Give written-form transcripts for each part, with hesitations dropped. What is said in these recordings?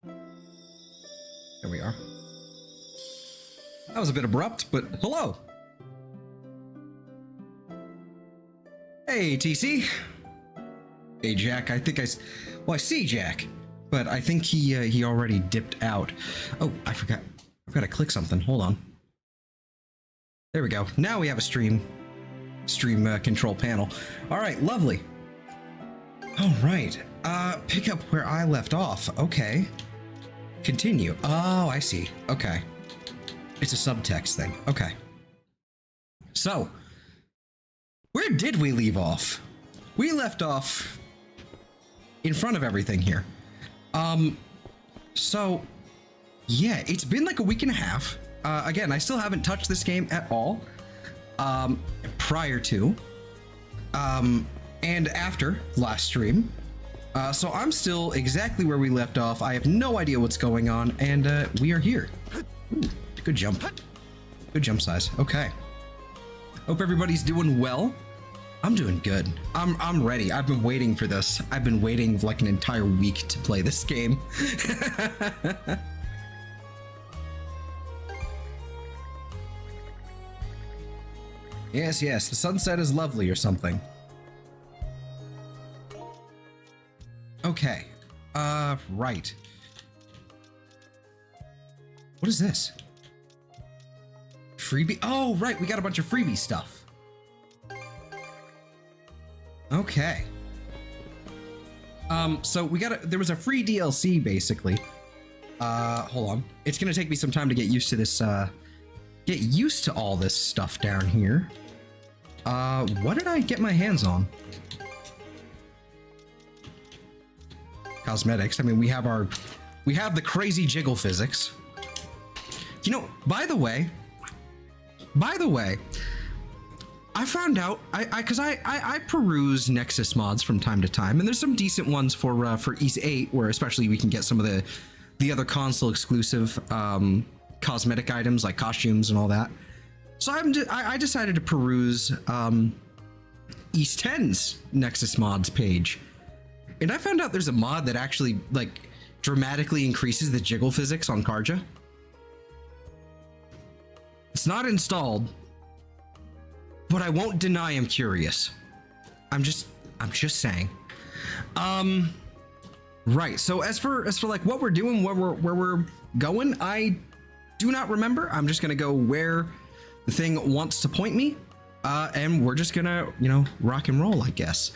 There we are. That was a bit abrupt, but hello. Hey, TC. Hey, Jack. I think I see Jack, but I think he already dipped out. Oh, I forgot. I've got to click something. Hold on. There we go. Now we have a stream control panel. All right, lovely. All right. Pick up where I left off. Okay. Continue. Oh, I see. Okay. It's a subtext thing. Okay. So, where did we leave off? We left off in front of everything here. So, yeah, it's been like a week and a half. Again, I still haven't touched this game at all. Prior to, and after last stream. So I'm still exactly where we left off. I have no idea what's going on, and we are here. Ooh, good jump. Good jump size. Okay. Hope everybody's doing well. I'm doing good. I'm ready. I've been waiting for this. I've been waiting like an entire week to play this game. Yes, yes, the sunset is lovely or something. Okay. Right. What is this? Freebie? Oh, right, we got a bunch of freebie stuff. Okay. So there was a free DLC basically. Hold on. It's gonna take me some time to get used to this, get used to all this stuff down here. What did I get my hands on? Cosmetics. I mean, we have the crazy jiggle physics. You know, by the way, I found out, because I peruse Nexus mods from time to time, and there's some decent ones for East 8, where especially we can get some of the other console exclusive cosmetic items like costumes and all that. So I decided to peruse East 10's Nexus mods page, and I found out there's a mod that actually like dramatically increases the jiggle physics on Karja. It's not installed, but I won't deny I'm curious. I'm just saying. Right. So as for like what we're doing, where we're going, I do not remember. I'm just gonna go where the thing wants to point me, and we're just gonna, you know, rock and roll, I guess.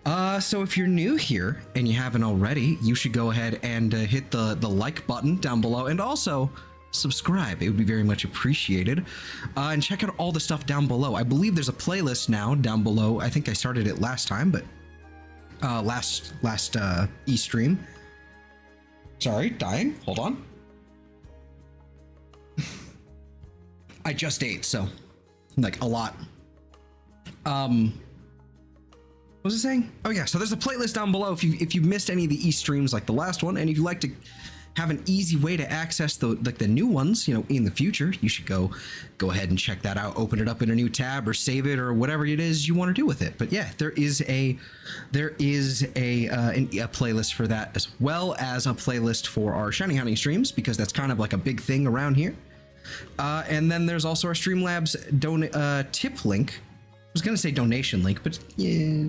So if you're new here and you haven't already, you should go ahead and hit the like button down below, and also subscribe. It would be very much appreciated. And check out all the stuff down below. I believe there's a playlist now down below. I think I started it last time, but last e-stream. Sorry, dying. Hold on. I just ate, so like a lot. What was I saying? Oh yeah, so there's a playlist down below if you missed any of the e-streams like the last one, and if you'd like to have an easy way to access the new ones, you know, in the future, you should go ahead and check that out. Open it up in a new tab or save it or whatever it is you want to do with it. But yeah, there is a playlist for that, as well as a playlist for our shiny hunting streams, because that's kind of like a big thing around here. And then there's also our Streamlabs tip link. I was gonna say donation link, but yeah,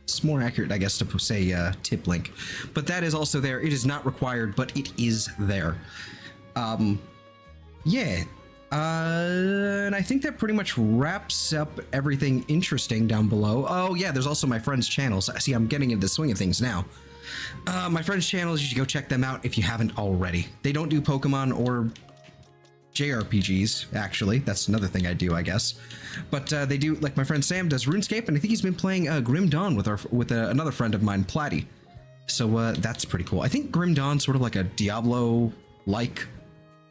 it's more accurate, I guess, to say tip link. But that is also there. It is not required, but it is there. Yeah. And I think that pretty much wraps up everything interesting down below. Oh yeah, there's also my friends' channels. See, I'm getting into the swing of things now. My friends' channels, you should go check them out if you haven't already. They don't do Pokemon or JRPGs, actually. That's another thing I do, I guess. But they do, like my friend Sam does RuneScape, and I think he's been playing Grim Dawn with another friend of mine, Platty. So that's pretty cool. I think Grim Dawn's sort of like a Diablo-like,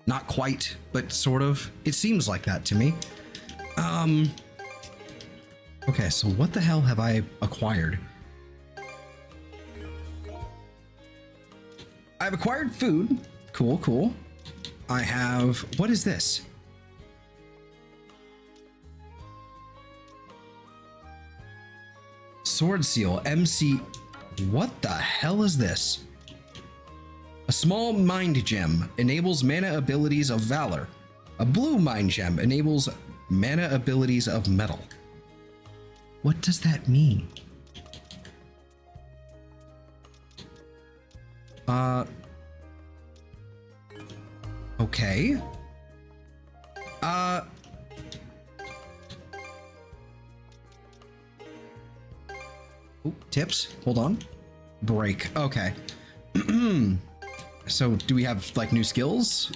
not quite, but sort of. It seems like that to me. Okay, so what the hell have I acquired? I've acquired food. Cool, cool. I have, what is this? Sword Seal, MC, what the hell is this? A small mind gem enables mana abilities of valor. A blue mind gem enables mana abilities of metal. What does that mean? Okay. Ooh, tips. Hold on. Break. Okay. So do we have like new skills?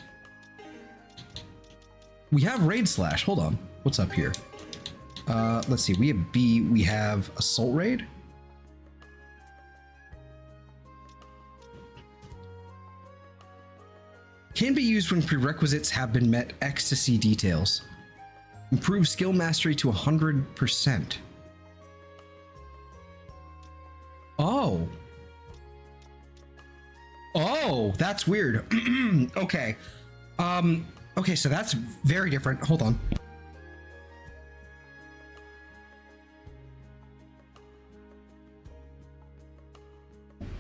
We have raid slash. Hold on. What's up here? Let's see. We have B. We have assault raid. Can be used when prerequisites have been met. X to see details. Improve skill mastery to 100%. Oh. Oh, that's weird. Okay. Okay, so that's very different. Hold on.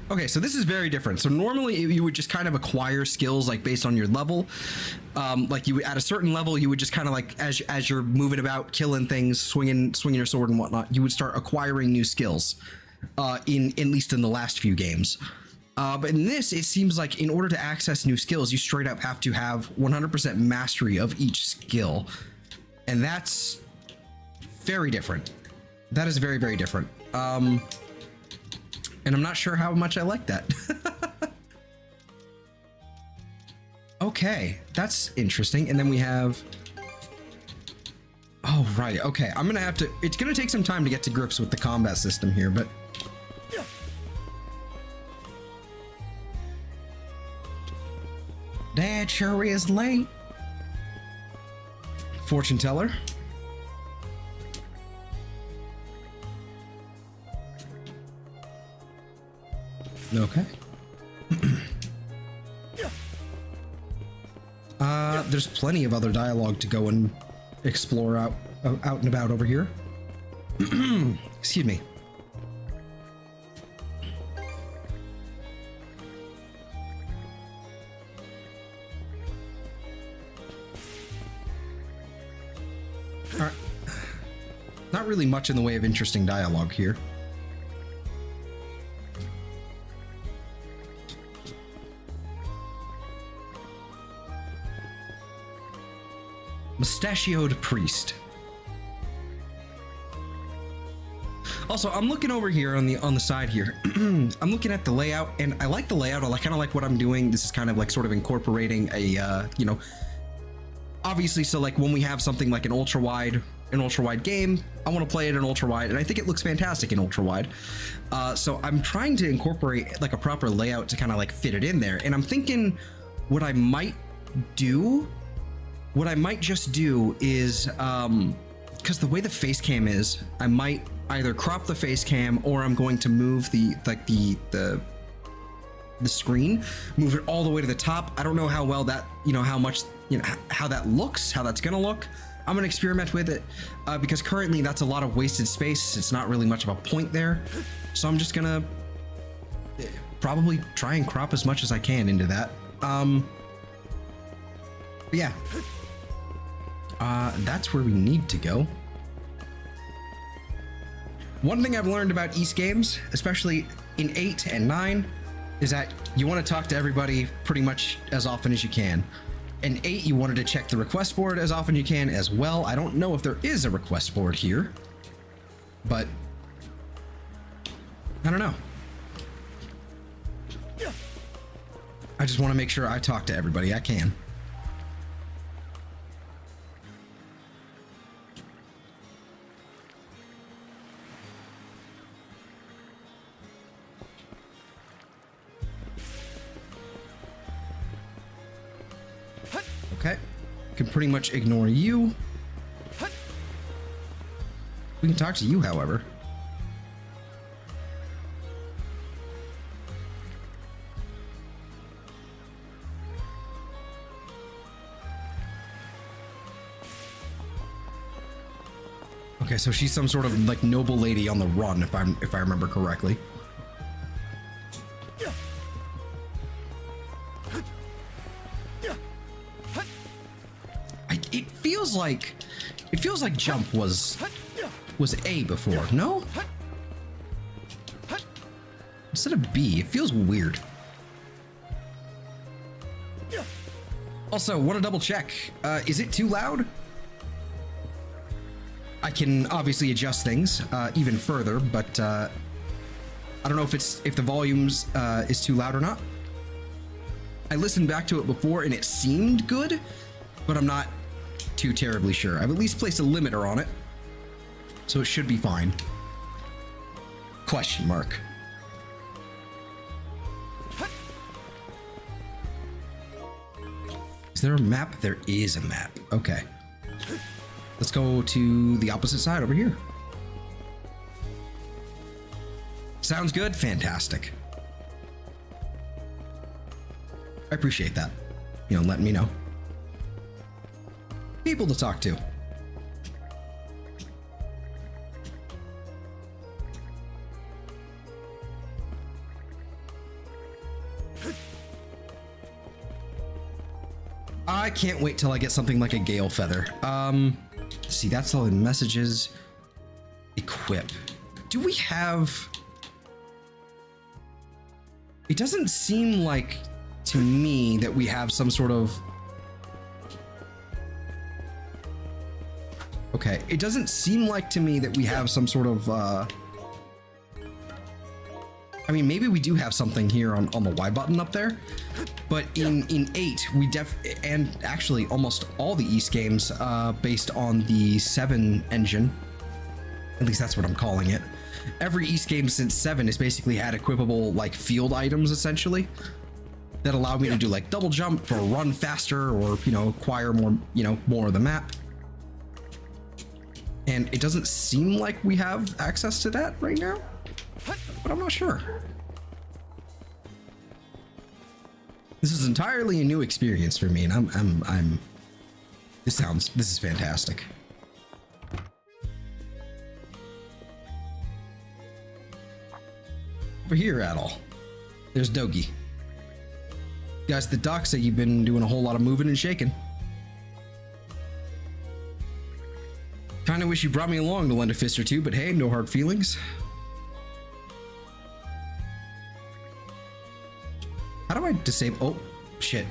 Okay, so this is very different. So normally you would just kind of acquire skills like based on your level. Like you at a certain level, you would just kind of like as you're moving about, killing things, swinging your sword and whatnot, you would start acquiring new skills. In at least in the last few games. But in this, it seems like in order to access new skills, you straight up have to have 100% mastery of each skill. And that's very different. That is very, very different. And I'm not sure how much I like that. Okay, that's interesting. And then we have... Oh, right. Okay, I'm gonna have to... It's gonna take some time to get to grips with the combat system here, but... Dad sure is late. Fortune teller. Okay. There's plenty of other dialogue to go and explore out and about over here. Excuse me. All right. Not really much in the way of interesting dialogue here. Mustachioed priest. Also, I'm looking over here on the side here. I'm looking at the layout, and I like the layout. I kind of like what I'm doing. This is kind of like sort of incorporating a, you know, obviously. So like when we have something like an ultra wide game, I want to play it in ultra wide, and I think it looks fantastic in ultra wide. So I'm trying to incorporate like a proper layout to kind of like fit it in there. And I'm thinking what I might just do is, because the way the face cam is, I might either crop the face cam or I'm going to move the screen, move it all the way to the top. I don't know how well that, you know, how much, you know, how that looks, how that's gonna look. I'm gonna experiment with it because currently that's a lot of wasted space. It's not really much of a point there. So I'm just gonna probably try and crop as much as I can into that. But yeah. That's where we need to go. One thing I've learned about East games, especially in 8 and 9, is that you want to talk to everybody pretty much as often as you can. In 8, you wanted to check the request board as often as you can as well. I don't know if there is a request board here, but I don't know. I just want to make sure I talk to everybody I can. Okay, can pretty much ignore you. We can talk to you, however. Okay, so she's some sort of like noble lady on the run, if I remember correctly. feels like jump was A before. No? Instead of B, it feels weird. Also, want to double check. Is it too loud? I can obviously adjust things even further, but I don't know if the volumes is too loud or not. I listened back to it before and it seemed good, but I'm not too terribly sure. I've at least placed a limiter on it, so it should be fine. Question mark. Is there a map? There is a map. Okay. Let's go to the opposite side over here. Sounds good? Fantastic. I appreciate that. You know, letting me know. People to talk to. I can't wait till I get something like a Gale Feather. See, that's all the messages. Equip. Do we have... It doesn't seem like, to me, that we have some sort of... Okay, it doesn't seem like to me that we have some sort of, I mean, maybe we do have something here on the Y button up there, but in 8, we and actually almost all the East games, based on the 7 engine, at least that's what I'm calling it. Every East game since 7 has basically had equipable, like, field items, essentially, that allow me to do, like, double jump or run faster or, you know, acquire more, you know, more of the map. And it doesn't seem like we have access to that right now, but I'm not sure. This is entirely a new experience for me, and this is fantastic. Over here at all, there's Dogi. Guys, the doc say you've been doing a whole lot of moving and shaking. Kinda wish you brought me along to lend a fist or two, but hey, no hard feelings. How do I disable? Oh, shit.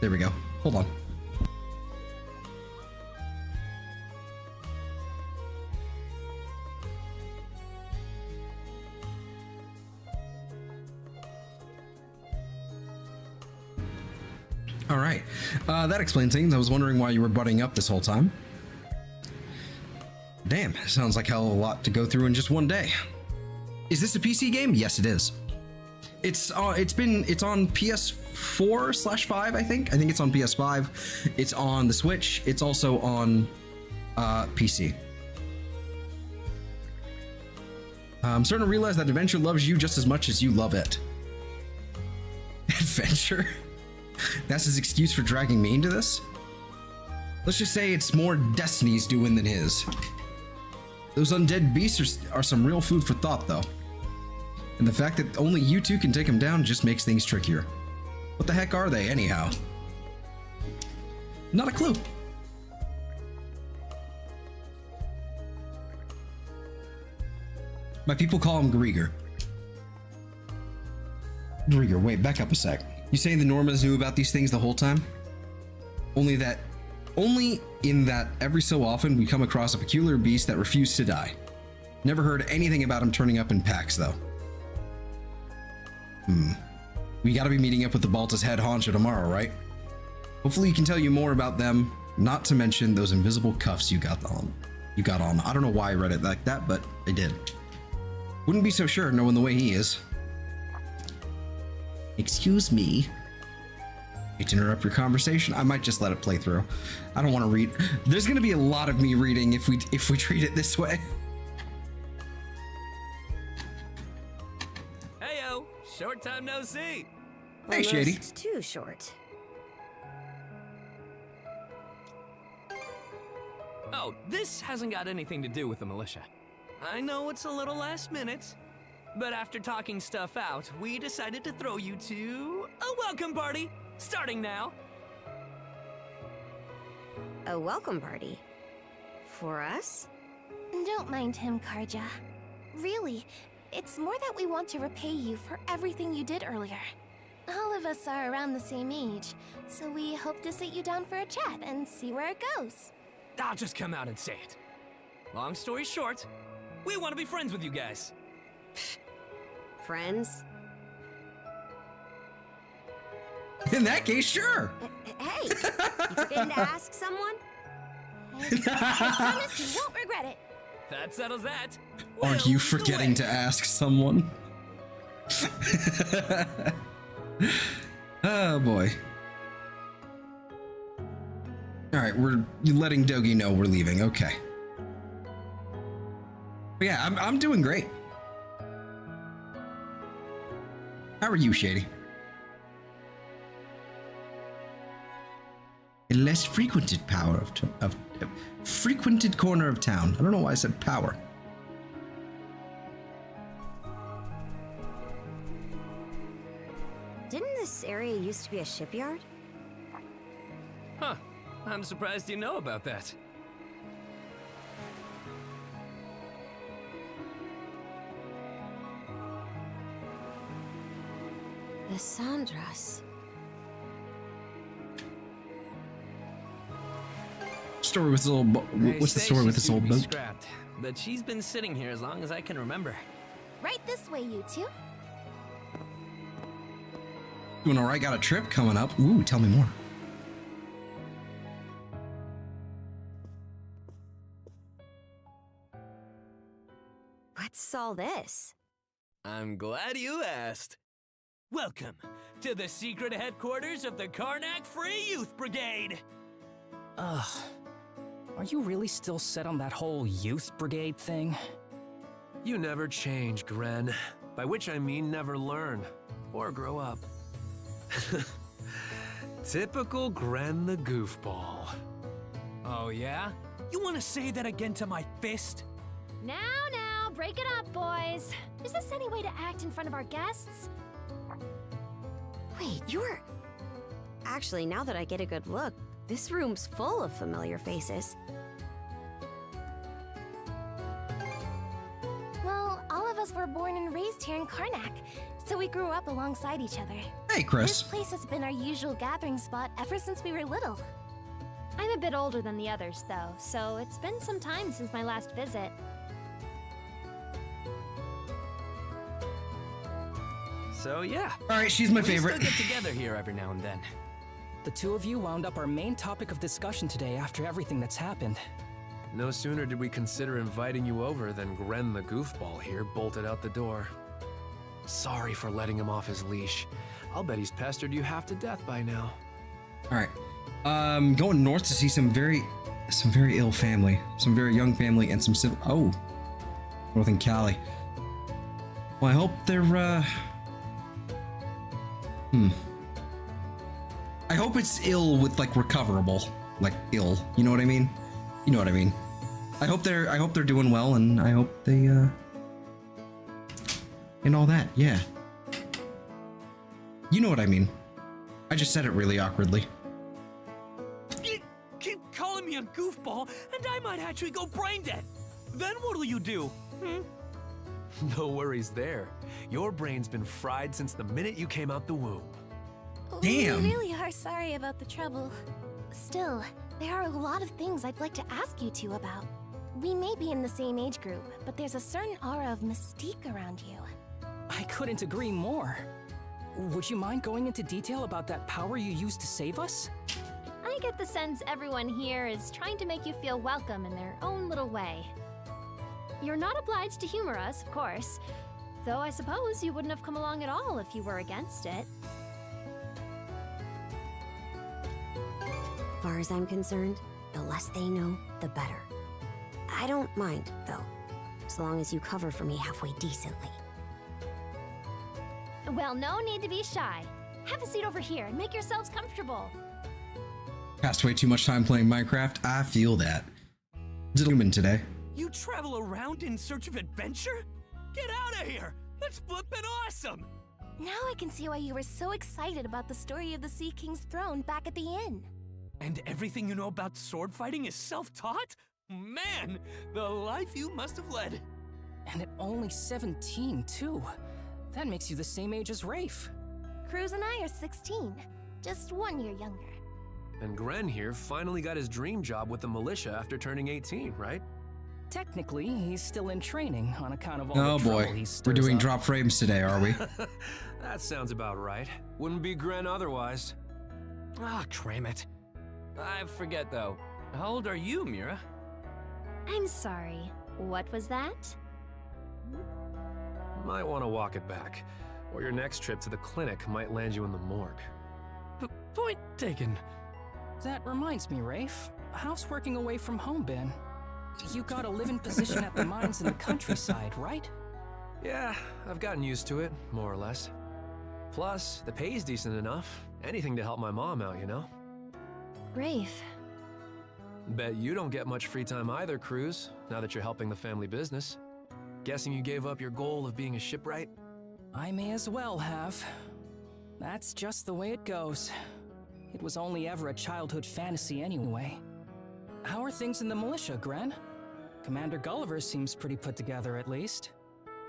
There we go. Hold on. All right. That explains things. I was wondering why you were butting up this whole time. Damn, sounds like hell of a lot to go through in just one day. Is this a PC game? Yes, it is. It's on PS4/5, I think. I think it's on PS5. It's on the Switch. It's also on PC. I'm starting to realize that Adventure loves you just as much as you love it. Adventure? That's his excuse for dragging me into this? Let's just say it's more Destiny's doing than his. Those undead beasts are some real food for thought, though. And the fact that only you two can take them down just makes things trickier. What the heck are they, anyhow? Not a clue. My people call him Grieger. Grieger, wait, back up a sec. You saying the Normans knew about these things the whole time? Only in that every so often we come across a peculiar beast that refused to die. Never heard anything about him turning up in packs, though. We gotta be meeting up with the Baltus head honcho tomorrow, right? Hopefully he can tell you more about them, not to mention those invisible cuffs you got on. I don't know why I read it like that, but I did. Wouldn't be so sure knowing the way he is. Excuse me. Hate to interrupt your conversation. I might just let it play through. I don't want to read. There's going to be a lot of me reading if we treat it this way. Heyo, short time no see. Hey, Shady. Almost too short. Oh, this hasn't got anything to do with the militia. I know it's a little last minute, but after talking stuff out, we decided to throw you to a welcome party, starting now. A welcome party? For us? Don't mind him, Karja. Really, it's more that we want to repay you for everything you did earlier. All of us are around the same age, so we hope to sit you down for a chat and see where it goes. I'll just come out and say it. Long story short, we want to be friends with you guys. Friends? In that case, sure. Hey, you forgetting to ask someone? I promise you won't regret it. That settles that. Aren't Well, you either forgetting way, to ask someone? Oh boy. Alright, we're letting Dogi know we're leaving. Okay. But yeah, I'm doing great. How are you, Shady? A less frequented frequented corner of town. I don't know why I said power. Didn't this area used to be a shipyard? Huh. I'm surprised you know about that. The Sandras. Story with this old what's the They story say with she's this due to old be boat? scrapped, but she's been sitting here as long as I can remember. Right this way, you two. Doing all right. Got a trip coming up. Ooh, tell me more. What's all this? I'm glad you asked. Welcome to the secret headquarters of the Karnak Free Youth Brigade. Ugh. Are you really still set on that whole youth brigade thing? You never change, Gren. By which I mean never learn. Or grow up. Typical Gren the goofball. Oh yeah? You want to say that again to my fist? Now, break it up, boys. Is this any way to act in front of our guests? Wait, you're... Actually, now that I get a good look, this room's full of familiar faces. Well, all of us were born and raised here in Karnak, so we grew up alongside each other. Hey, This Chris. place has been our usual gathering spot ever since we were little. I'm a bit older than the others, though, so it's been some time since my last visit. So yeah. All right, she's my We favorite. still get together here every now and then. The two of you wound up our main topic of discussion today after everything that's happened. No sooner did we consider inviting you over than Gren the goofball here bolted out the door. Sorry for letting him off his leash. I'll bet he's pestered you half to death by now. All right. Going north to see some very ill family, some very young family, and some north in Cali. Well, I hope they're I hope it's ill with like recoverable, like ill. You know what I mean? You know what I mean. I hope they're doing well, and I hope they and all that. Yeah. You know what I mean. I just said it really awkwardly. You keep calling me a goofball, and I might actually go brain dead. Then what'll you do? No worries there. Your brain's been fried since the minute you came out the womb. Damn. We really are sorry about the trouble. Still, there are a lot of things I'd like to ask you two about. We may be in the same age group, but there's a certain aura of mystique around you. I couldn't agree more. Would you mind going into detail about that power you used to save us? I get the sense everyone here is trying to make you feel welcome in their own little way. You're not obliged to humor us, of course, though I suppose you wouldn't have come along at all if you were against it. As far as I'm concerned, the less they know, the better. I don't mind, though, as long as you cover for me halfway decently. Well, no need to be shy. Have a seat over here and make yourselves comfortable. Passed way too much time playing Minecraft. I feel that. It's human today. You travel around in search of adventure? Get out of here! That's flippin' awesome! Now I can see why you were so excited about the story of the Sea King's throne back at the inn. And everything you know about sword fighting is self-taught? Man, the life you must have led. And at only 17, too. That makes you the same age as Rafe. Cruz and I are 16, just 1 year younger. And Gren here finally got his dream job with the militia after turning 18, right? Technically, he's still in training on account of all Oh the trouble boy, he we're stirs doing up. drop frames today, are we? That sounds about right. Wouldn't be Gren otherwise. Ah, cram it. I forget though. How old are you, Mira? I'm sorry. What was that? Might want to walk it back, or your next trip to the clinic might land you in the morgue. Point taken. That reminds me, Rafe. How's working away from home been? You got a live-in position at the mines in the countryside, right? Yeah, I've gotten used to it, more or less. Plus, the pay's decent enough. Anything to help my mom out, you know? Rafe. Bet you don't get much free time either, Cruz, now that you're helping the family business. Guessing you gave up your goal of being a shipwright? I may as well have. That's just the way it goes. It was only ever a childhood fantasy anyway. How are things in the militia, Gren? Commander Gulliver seems pretty put together, at least.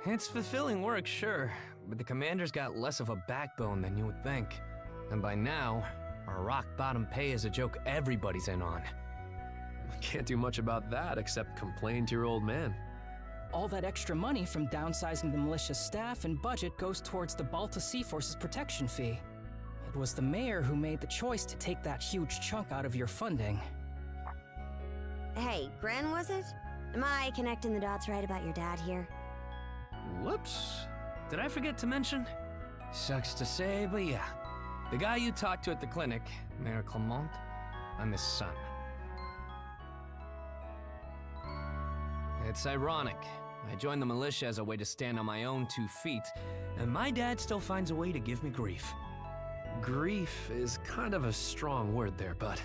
It's fulfilling work, sure, but the commander's got less of a backbone than you would think. And by now, our rock-bottom pay is a joke everybody's in on. Can't do much about that except complain to your old man. All that extra money from downsizing the militia's staff and budget goes towards the Balta Sea Force's protection fee. It was the mayor who made the choice to take that huge chunk out of your funding. Hey, Gren, was it? Am I connecting the dots right about your dad here? Whoops. Did I forget to mention? Sucks to say, but yeah. The guy you talked to at the clinic, Mayor Clement, I'm his son. It's ironic. I joined the militia as a way to stand on my own 2 feet, and my dad still finds a way to give me grief. Grief is kind of a strong word there, bud.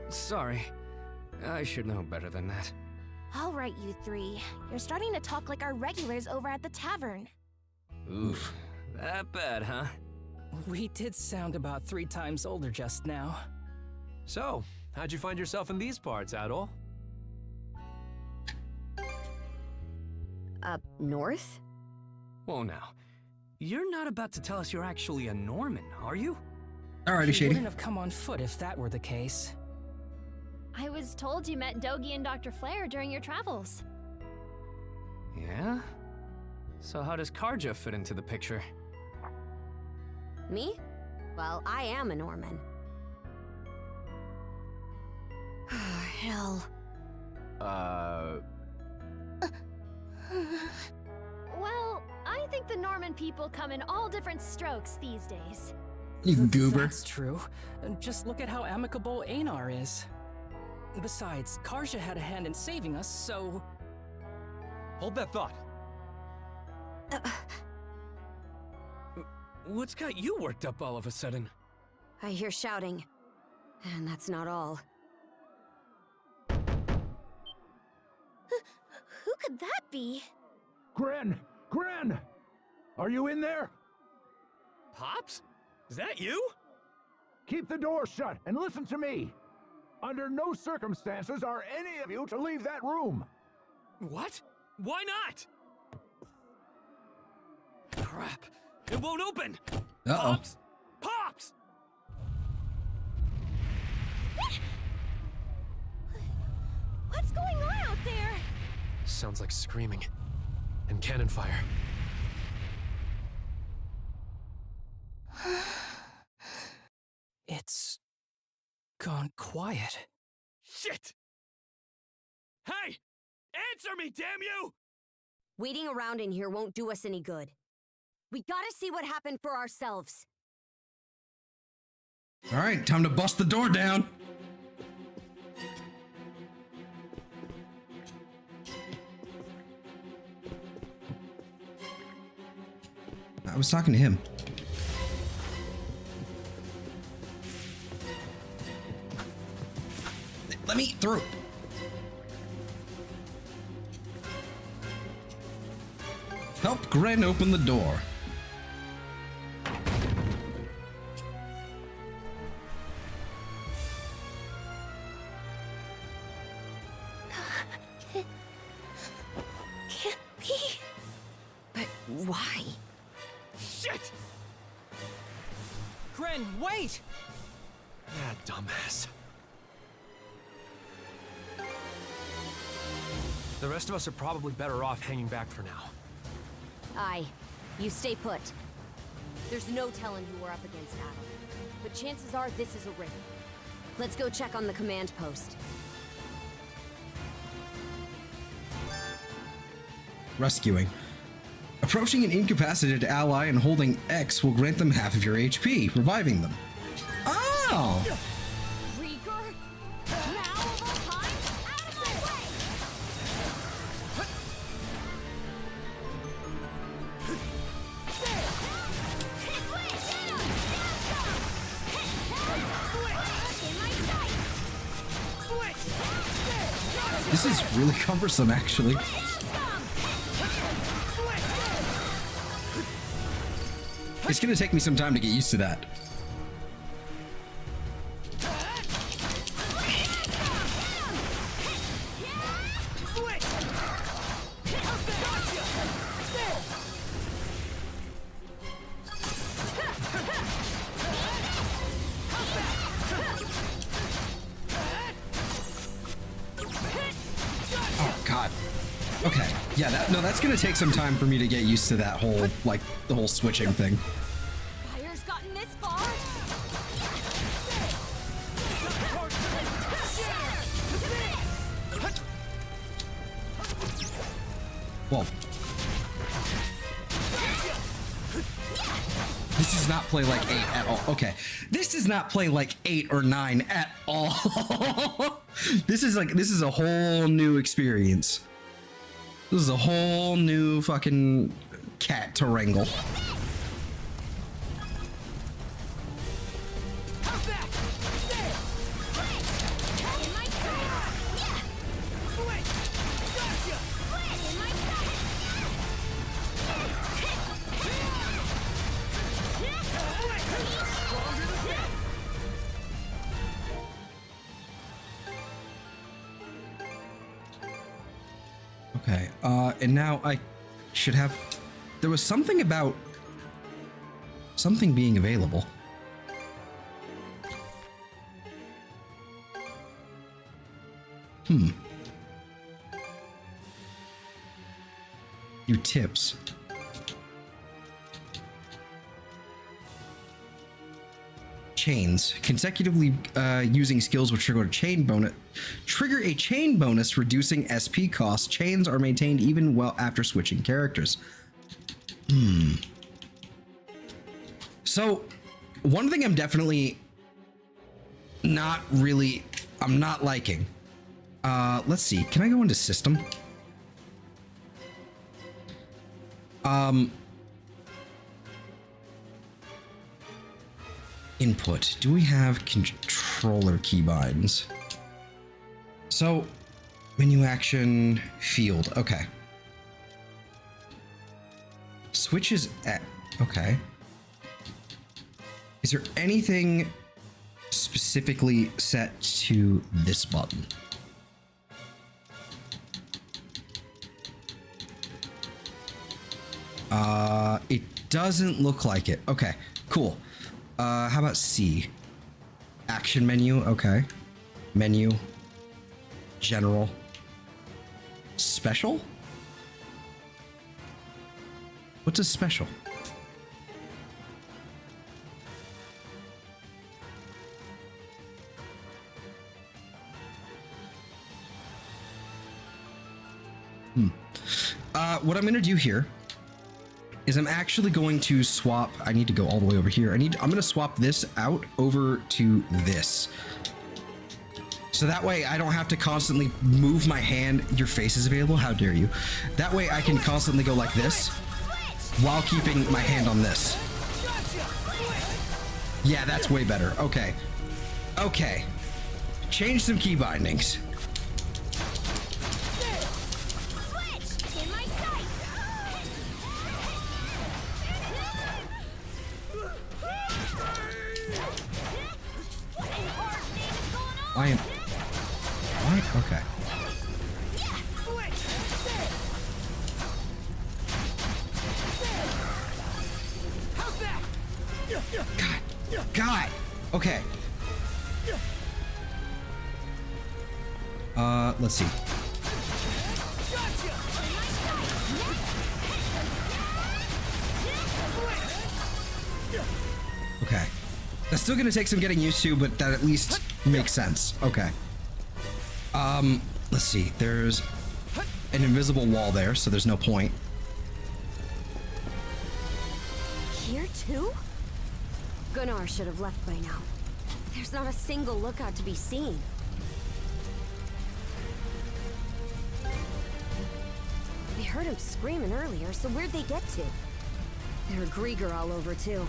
Sorry. I should know better than that. All right, you three. You're starting to talk like our regulars over at the tavern. Oof. That bad, huh? We did sound about 3 times older just now. So, how'd you find yourself in these parts, Adol? Up north? Whoa now. You're not about to tell us you're actually a Norman, are you? Alrighty, You Shady. wouldn't have come on foot if that were the case. I was told you met Dogie and Dr. Flair during your travels. Yeah? So how does Karja fit into the picture? Me? Well, I am a Norman. Hell. Well, I think the Norman people come in all different strokes these days. You goober. That's true. Just look at how amicable Einar is. Besides, Karja had a hand in saving us, so... Hold that thought. What's got you worked up all of a sudden? I hear shouting. And that's not all. Who could that be? Gren! Gren! Are you in there? Pops? Is that you? Keep the door shut and listen to me. Under no circumstances are any of you to leave that room. What? Why not? Crap. It won't open! Uh-oh. Pops! Pops! What's going on out there? Sounds like screaming. And cannon fire. It's... gone quiet. Shit! Hey! Answer me, damn you! Waiting around in here won't do us any good. We gotta see what happened for ourselves. Alright, time to bust the door down. I was talking to him. Let me through. Help Gren open the door. Why? Shit! Gren, wait! Ah, dumbass. The rest of us are probably better off hanging back for now. Aye. You stay put. There's no telling who we're up against, Adam. But chances are this is a ring. Let's go check on the command post. Rescuing. Approaching an incapacitated ally and holding X will grant them half of your HP, reviving them. Oh! Rieger? Now of all times? Out of my way! This is really cumbersome, actually. It's gonna take me some time to get used to that. Oh god. Okay. Yeah, that's gonna take some time for me to get used to that whole, like, the whole switching thing. Fire's gotten this far? Well, this does not play like 8 at all. Okay, this does not play like 8 or 9 at all. This is a whole new experience. This is a whole new fucking cat to wrangle. Okay, and now I should have... There was something about... something being available. New tips. Chains. Consecutively using skills which trigger a chain bonus, reducing SP costs. Chains are maintained even well after switching characters. So, one thing I'm definitely not really, I'm not liking. Let's see. Can I go into system? Input. Do we have controller keybinds? So, menu action, field. Okay. Switches at... Okay. Is there anything specifically set to this button? It doesn't look like it. Okay, cool. How about C? Action menu, okay. Menu. General. Special? What's a special? What I'm gonna do here is I'm actually going to swap. I need to go all the way over here. I'm gonna swap this out over to this. So that way I don't have to constantly move my hand. Your face is available? How dare you? That way I can constantly go like this while keeping my hand on this. Yeah, that's way better. Okay. Okay. Change some key bindings. I am... What? Okay. God. Okay. Let's see. Okay. That's still gonna take some getting used to, but that at least makes sense. Okay. Let's see. There's an invisible wall there, so there's no point. Here too? Gunnar should have left by now. There's not a single lookout to be seen. I heard him screaming earlier, so where'd they get to? There are Grieger all over too.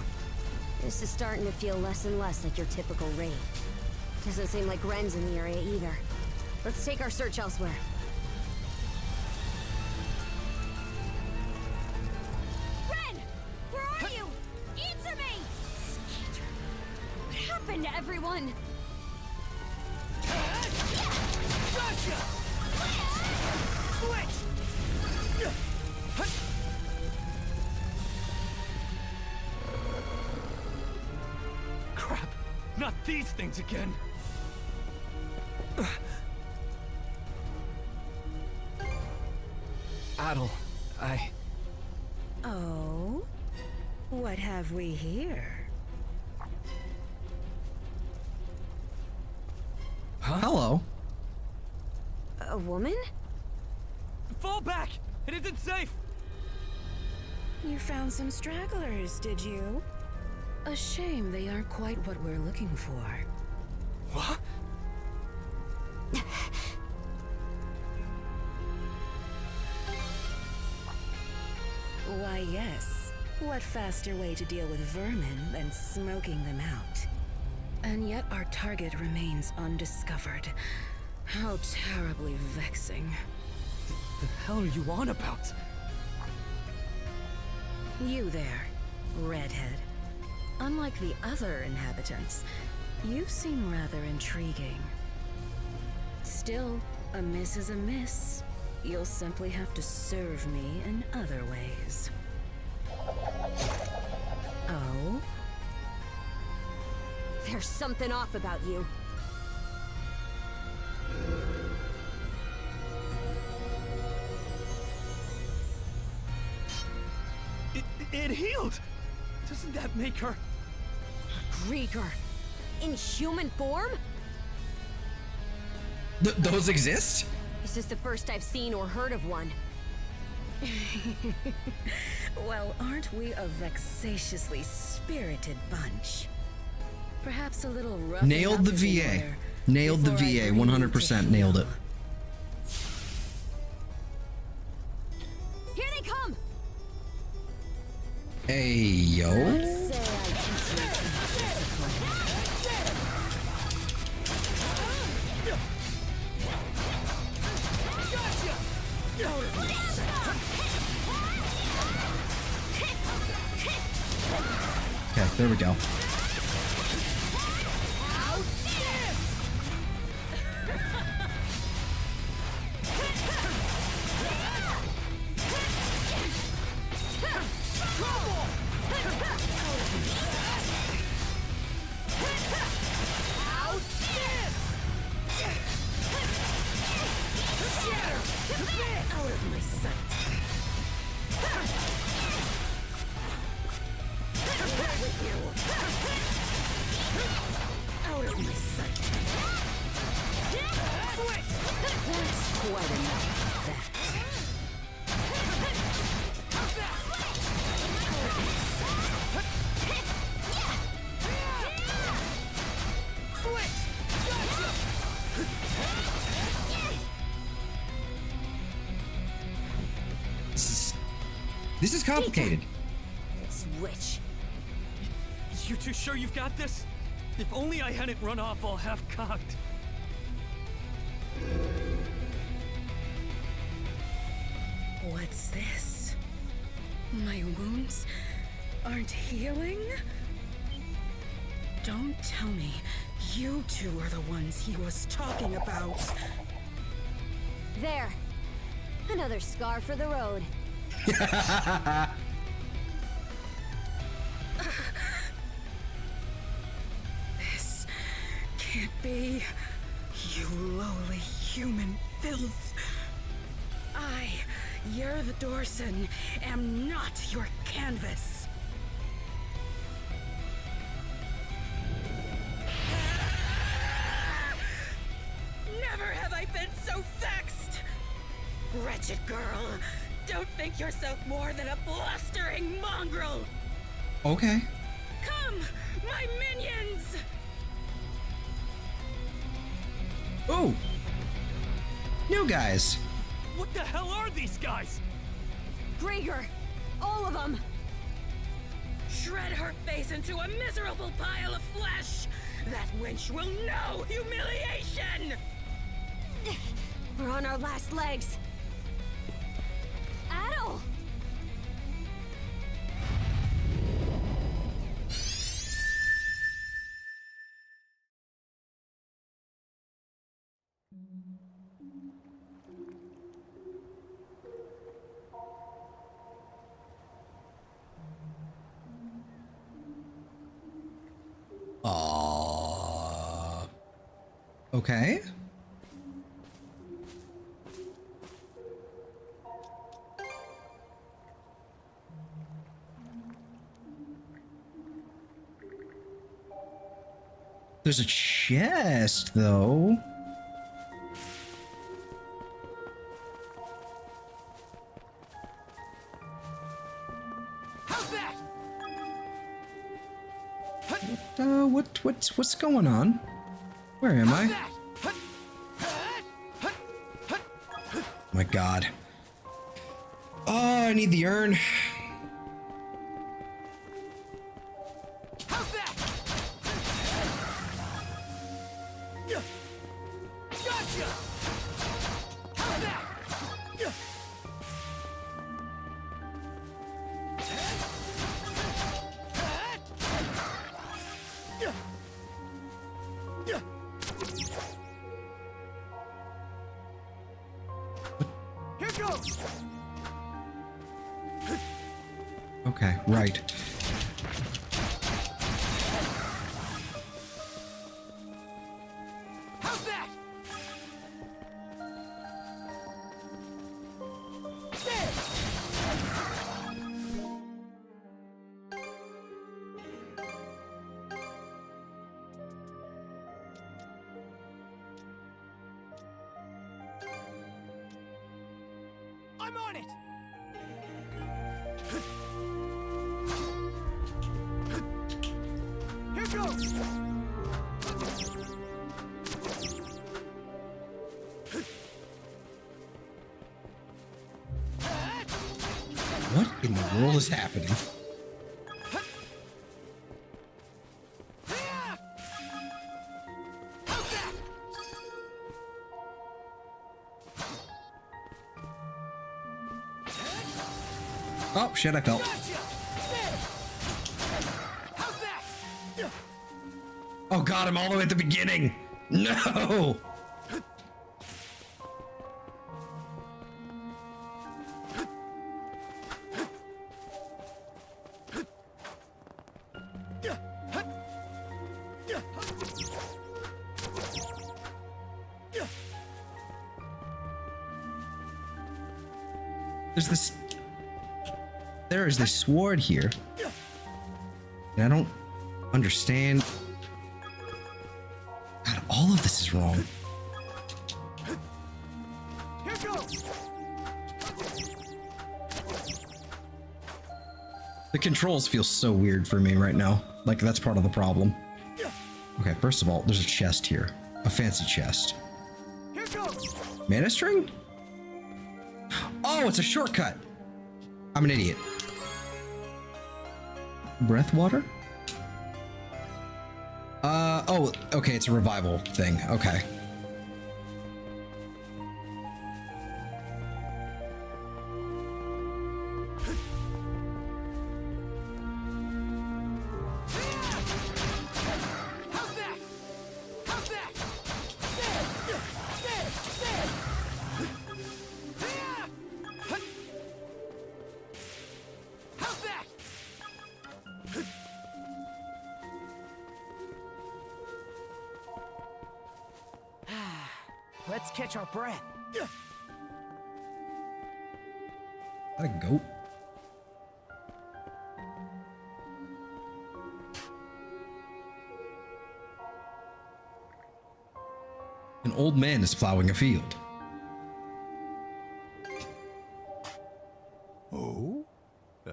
This is starting to feel less and less like your typical raid. Doesn't seem like Ren's in the area either. Let's take our search elsewhere. Ren! Where are you? Answer me! Skeeter. What happened to everyone? Gotcha! Switch! Crap! Not these things again! Adel, Oh? What have we here? Hello. A woman? Fall back! It isn't safe! You found some stragglers, did you? A shame they aren't quite what we're looking for. What? Why, yes. What faster way to deal with vermin than smoking them out? And yet our target remains undiscovered. How terribly vexing. The hell are you on about? You there, redhead. Unlike the other inhabitants, you seem rather intriguing. Still, a miss is a miss. You'll simply have to serve me in other ways. Oh? There's something off about you. It healed! Doesn't that make her... Grieger. In human form? Those exist? This is the first I've seen or heard of one. Well, aren't we a vexatiously spirited bunch? Perhaps a little rough. Nailed the VA. Nailed the VA. 100% nailed it. Here they come! Hey, yo. Say I teach you Okay, there we go. Out of my sight. With you. Out of my sight. That's quite enough of that. This is complicated. Switch. You two sure you've got this? If only I hadn't run off all half-cocked. What's this? My wounds aren't healing? Don't tell me you two are the ones he was talking about. There. Another scar for the road. be, you lowly human filth. I, Yer the Dorson, am not your canvas. Never have I been so vexed! Wretched girl, don't think yourself more than a blustering mongrel! Okay. Come, my minions! Oh! New guys! What the hell are these guys? Grieger! All of them! Shred her face into a miserable pile of flesh! That wench will know humiliation! We're on our last legs. Adel! Okay. There's a chest, though. How's that? What's going on? Where am I? My God. Oh, I need the urn. How's that? Gotcha! How's that? Here goes! Okay, right. How's that? I'm on it! Here goes! What in the world is happening? How's that? Oh, shit, I fell. Gotcha! How's that? Oh God, I'm all the way at the beginning. No! There is this sword here. And I don't understand. God, all of this is wrong. Here goes! The controls feel so weird for me right now. Like, that's part of the problem. Okay, first of all, there's a chest here. A fancy chest. Here goes! Mana string? Oh, it's a shortcut. I'm an idiot. Breath water? Oh, okay, it's a revival thing. Okay. How's that? How's that? How's that? Let's catch our breath. That a goat? An old man is plowing a field. Oh?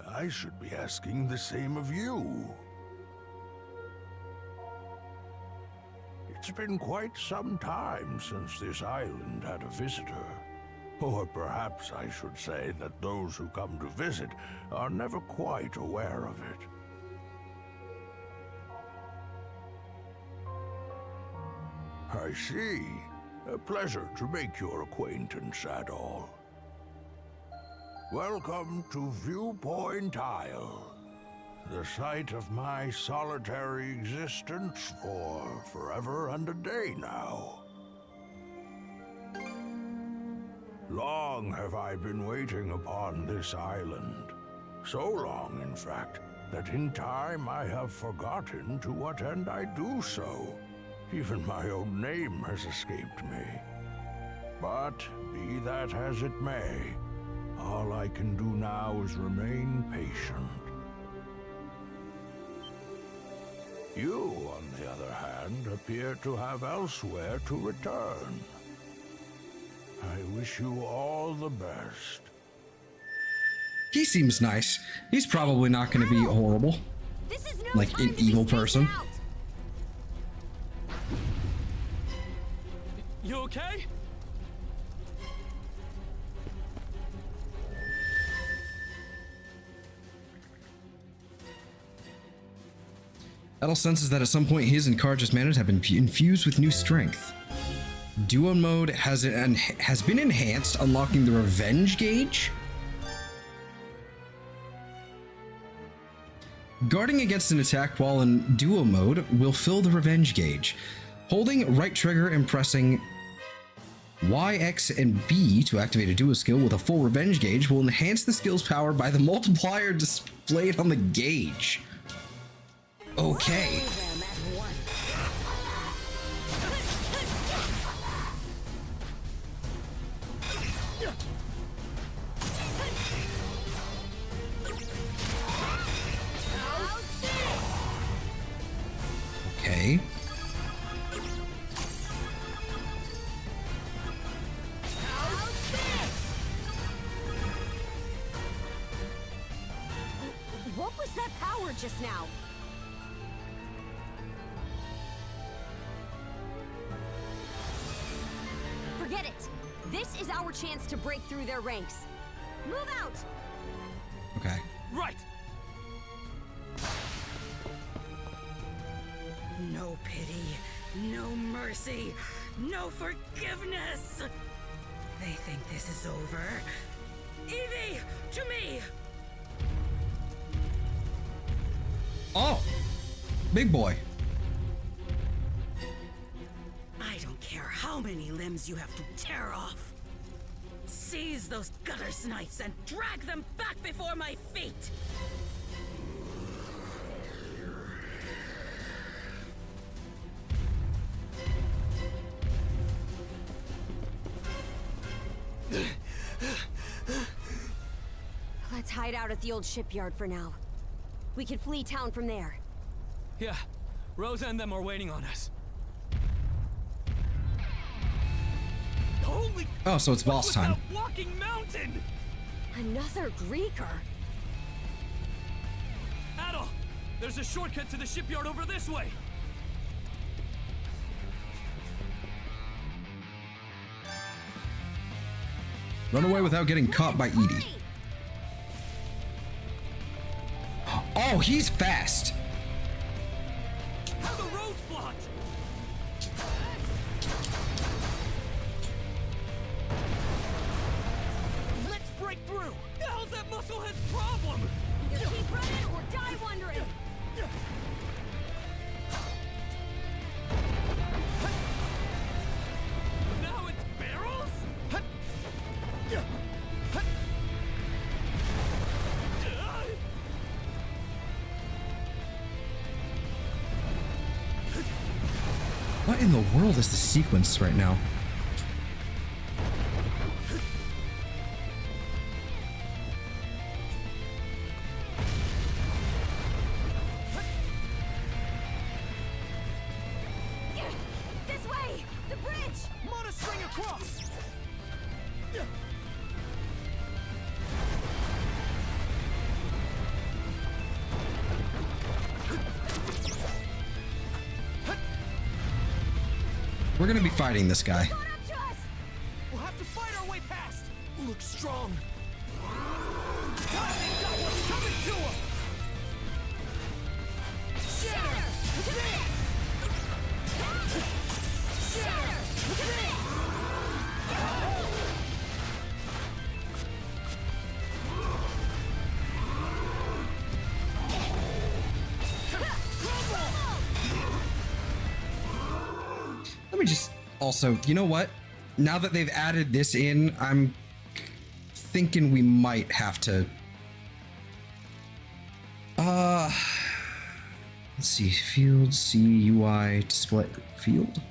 I should be asking the same of you. It's been quite some time since this island had a visitor. Or perhaps I should say that those who come to visit are never quite aware of it. I see. A pleasure to make your acquaintance at all. Welcome to Viewpoint Isle, the site of my solitary existence for forever and a day now. Long have I been waiting upon this island. So long, in fact, that in time I have forgotten to what end I do so. Even my own name has escaped me. But be that as it may, all I can do now is remain patient. You, on the other hand, appear to have elsewhere to return. I wish you all the best. He seems nice. He's probably not going to be horrible. This is no Like time an to be evil spacing person. out. You okay? Adel senses that at some point his and Karja's manners have been infused with new strength. Duo mode has been enhanced, unlocking the revenge gauge. Guarding against an attack while in duo mode will fill the revenge gauge. Holding right trigger and pressing Y, X, and B to activate a duo skill with a full revenge gauge will enhance the skill's power by the multiplier displayed on the gauge. Okay. Okay. What was that power just now? Forget it. This is our chance to break through their ranks. Move out! Okay. Right. No pity, no mercy, no forgiveness. They think this is over. Evie, to me! Oh, big boy. I don't care how many limbs you have to tear off. Seize those gutter snipes and drag them back before my feet. Let's hide out at the old shipyard for now. We can flee town from there. Yeah, Rosa and them are waiting on us. Holy! Oh, so it's boss time. That walking mountain! Another Greeker? Adel, there's a shortcut to the shipyard over this way. Run away without getting caught by Edie. Oh, he's fast. The road's blocked. Let's break through. The hell's that musclehead's problem? Either keep running or die wondering. Now it's barrels? What in the world is the sequence right now? We're gonna be fighting this guy. Caught up to us! We'll have to fight our way past. Look strong. God, they've got what's coming to them. Shatter! To this! Shatter! To this! Let me just also, you know what? Now that they've added this in, I'm thinking we might have to. Let's see, field, C, UI, display, field?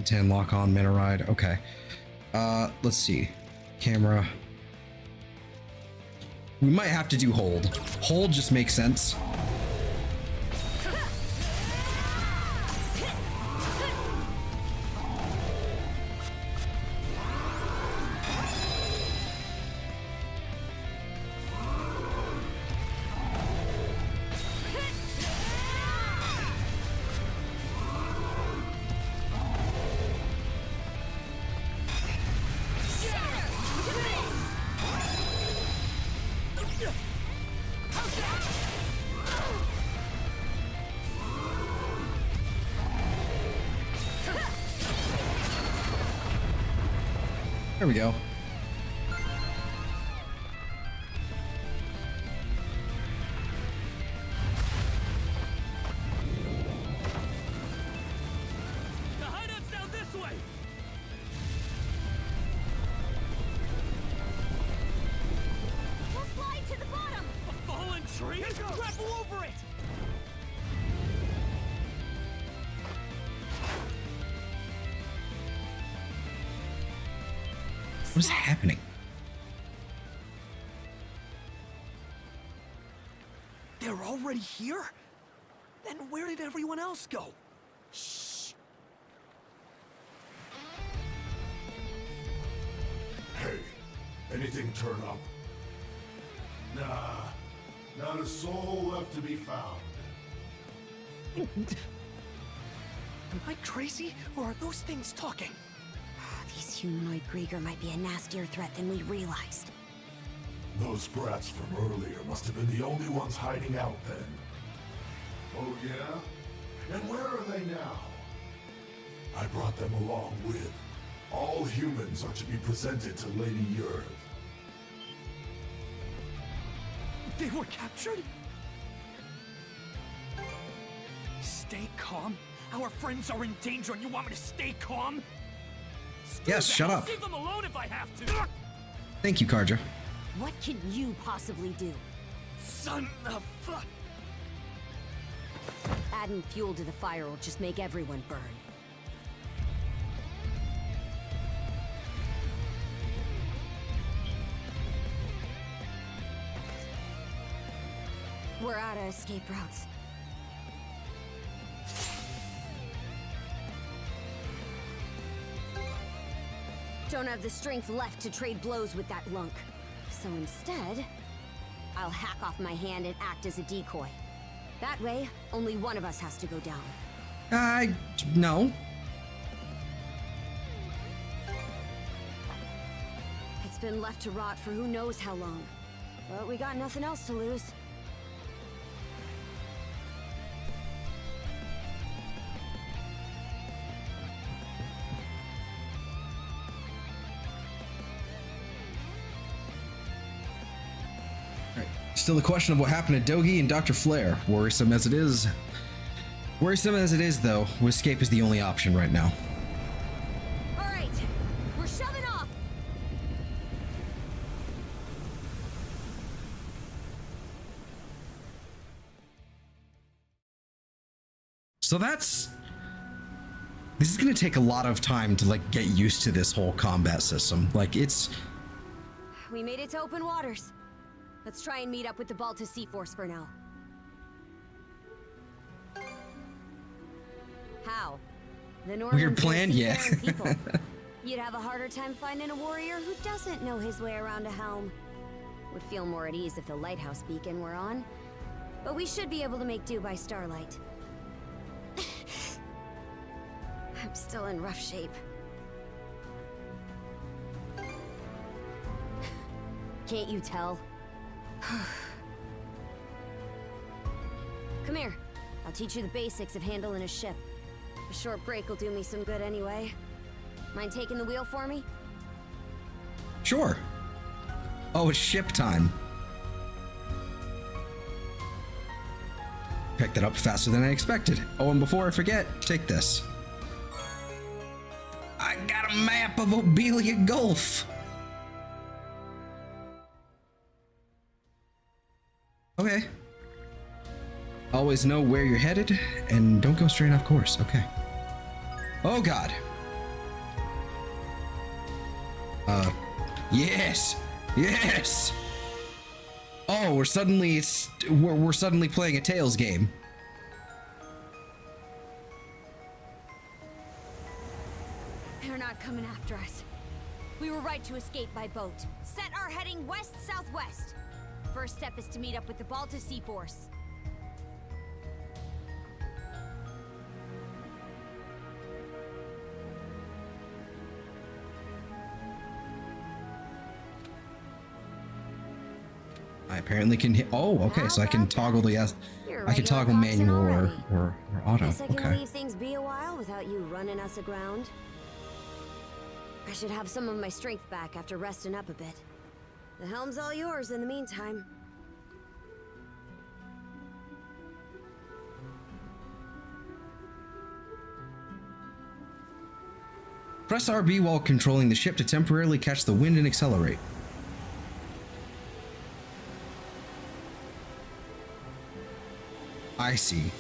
10 lock on, mana ride, okay. Let's see, camera. We might have to do hold. Hold just makes sense. There we go. The hideout's down this way. We'll slide to the bottom! A fallen tree? Grapple over it. What is happening? They're already here? Then where did everyone else go? Shh. Hey, anything turn up? Nah, not a soul left to be found. Am I crazy, or are those things talking? These humanoid Grieger might be a nastier threat than we realized. Those brats from earlier must have been the only ones hiding out then. Oh yeah? And where are they now? I brought them along with. All humans are to be presented to Lady Earth. They were captured? Stay calm? Our friends are in danger and you want me to stay calm? Yes, shut up. Leave them alone if I have to. Thank you, Karja. What can you possibly do? Son of fuck. Adding fuel to the fire will just make everyone burn. We're out of escape routes. Don't have the strength left to trade blows with that lunk. So instead, I'll hack off my hand and act as a decoy. That way, only one of us has to go down. No. It's been left to rot for who knows how long. But we got nothing else to lose. Still the question of what happened to Dogi and Dr. Flare. Worrisome as it is, though, escape is the only option right now. All right, we're shoving off. So this is gonna take a lot of time to like get used to this whole combat system. Like We made it to open waters. Let's try and meet up with the Balta Sea Force for now. How? The Norman weird plan, yeah. people. You'd have a harder time finding a warrior who doesn't know his way around a helm. Would feel more at ease if the lighthouse beacon were on. But we should be able to make do by starlight. I'm still in rough shape. Can't you tell? Come here. I'll teach you the basics of handling a ship. A short break will do me some good anyway. Mind taking the wheel for me? Sure. Oh, it's ship time. Picked it up faster than I expected. Oh, and before I forget, take this. I got a map of Obelia Gulf. Okay. Always know where you're headed and don't go straight off course. Okay. Oh God. Yes. Yes. Oh, we're suddenly playing a Tails game. They're not coming after us. We were right to escape by boat. Set our heading west-southwest. First step is to meet up with the Balta Sea Force. I apparently can hit. Oh, okay. So I can toggle the. You're I can regular toggle boxing manual already. or auto. Guess I can Okay. leave things be a while without you running us aground. I should have some of my strength back after resting up a bit. The helm's all yours in the meantime. Press RB while controlling the ship to temporarily catch the wind and accelerate. I see.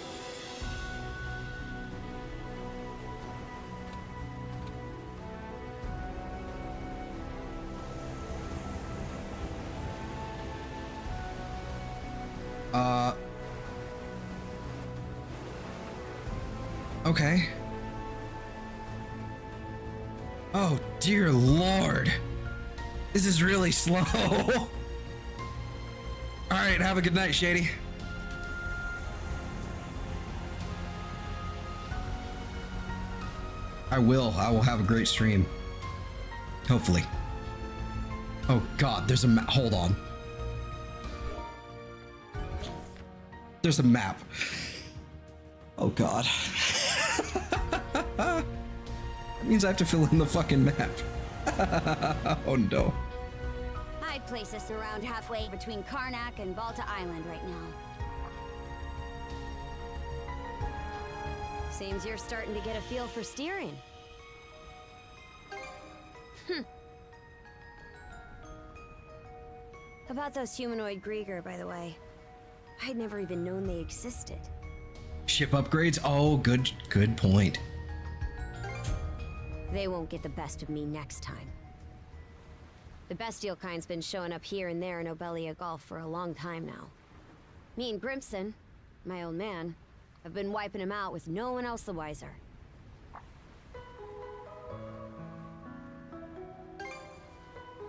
Okay. Oh, dear Lord. This is really slow. All right, have a good night, Shady. I will have a great stream. Hopefully. Oh God, there's a map. Hold on. There's a map. Oh God. That means I have to fill in the fucking map. Oh no. I'd place us around halfway between Karnak and Balta Island right now. Seems you're starting to get a feel for steering. About those humanoid Grieger, by the way. I'd never even known they existed. Ship upgrades? Oh, good point. They won't get the best of me next time. The bestial kind's been showing up here and there in Obelia Gulf for a long time now. Me and Grimson, my old man, have been wiping him out with no one else the wiser.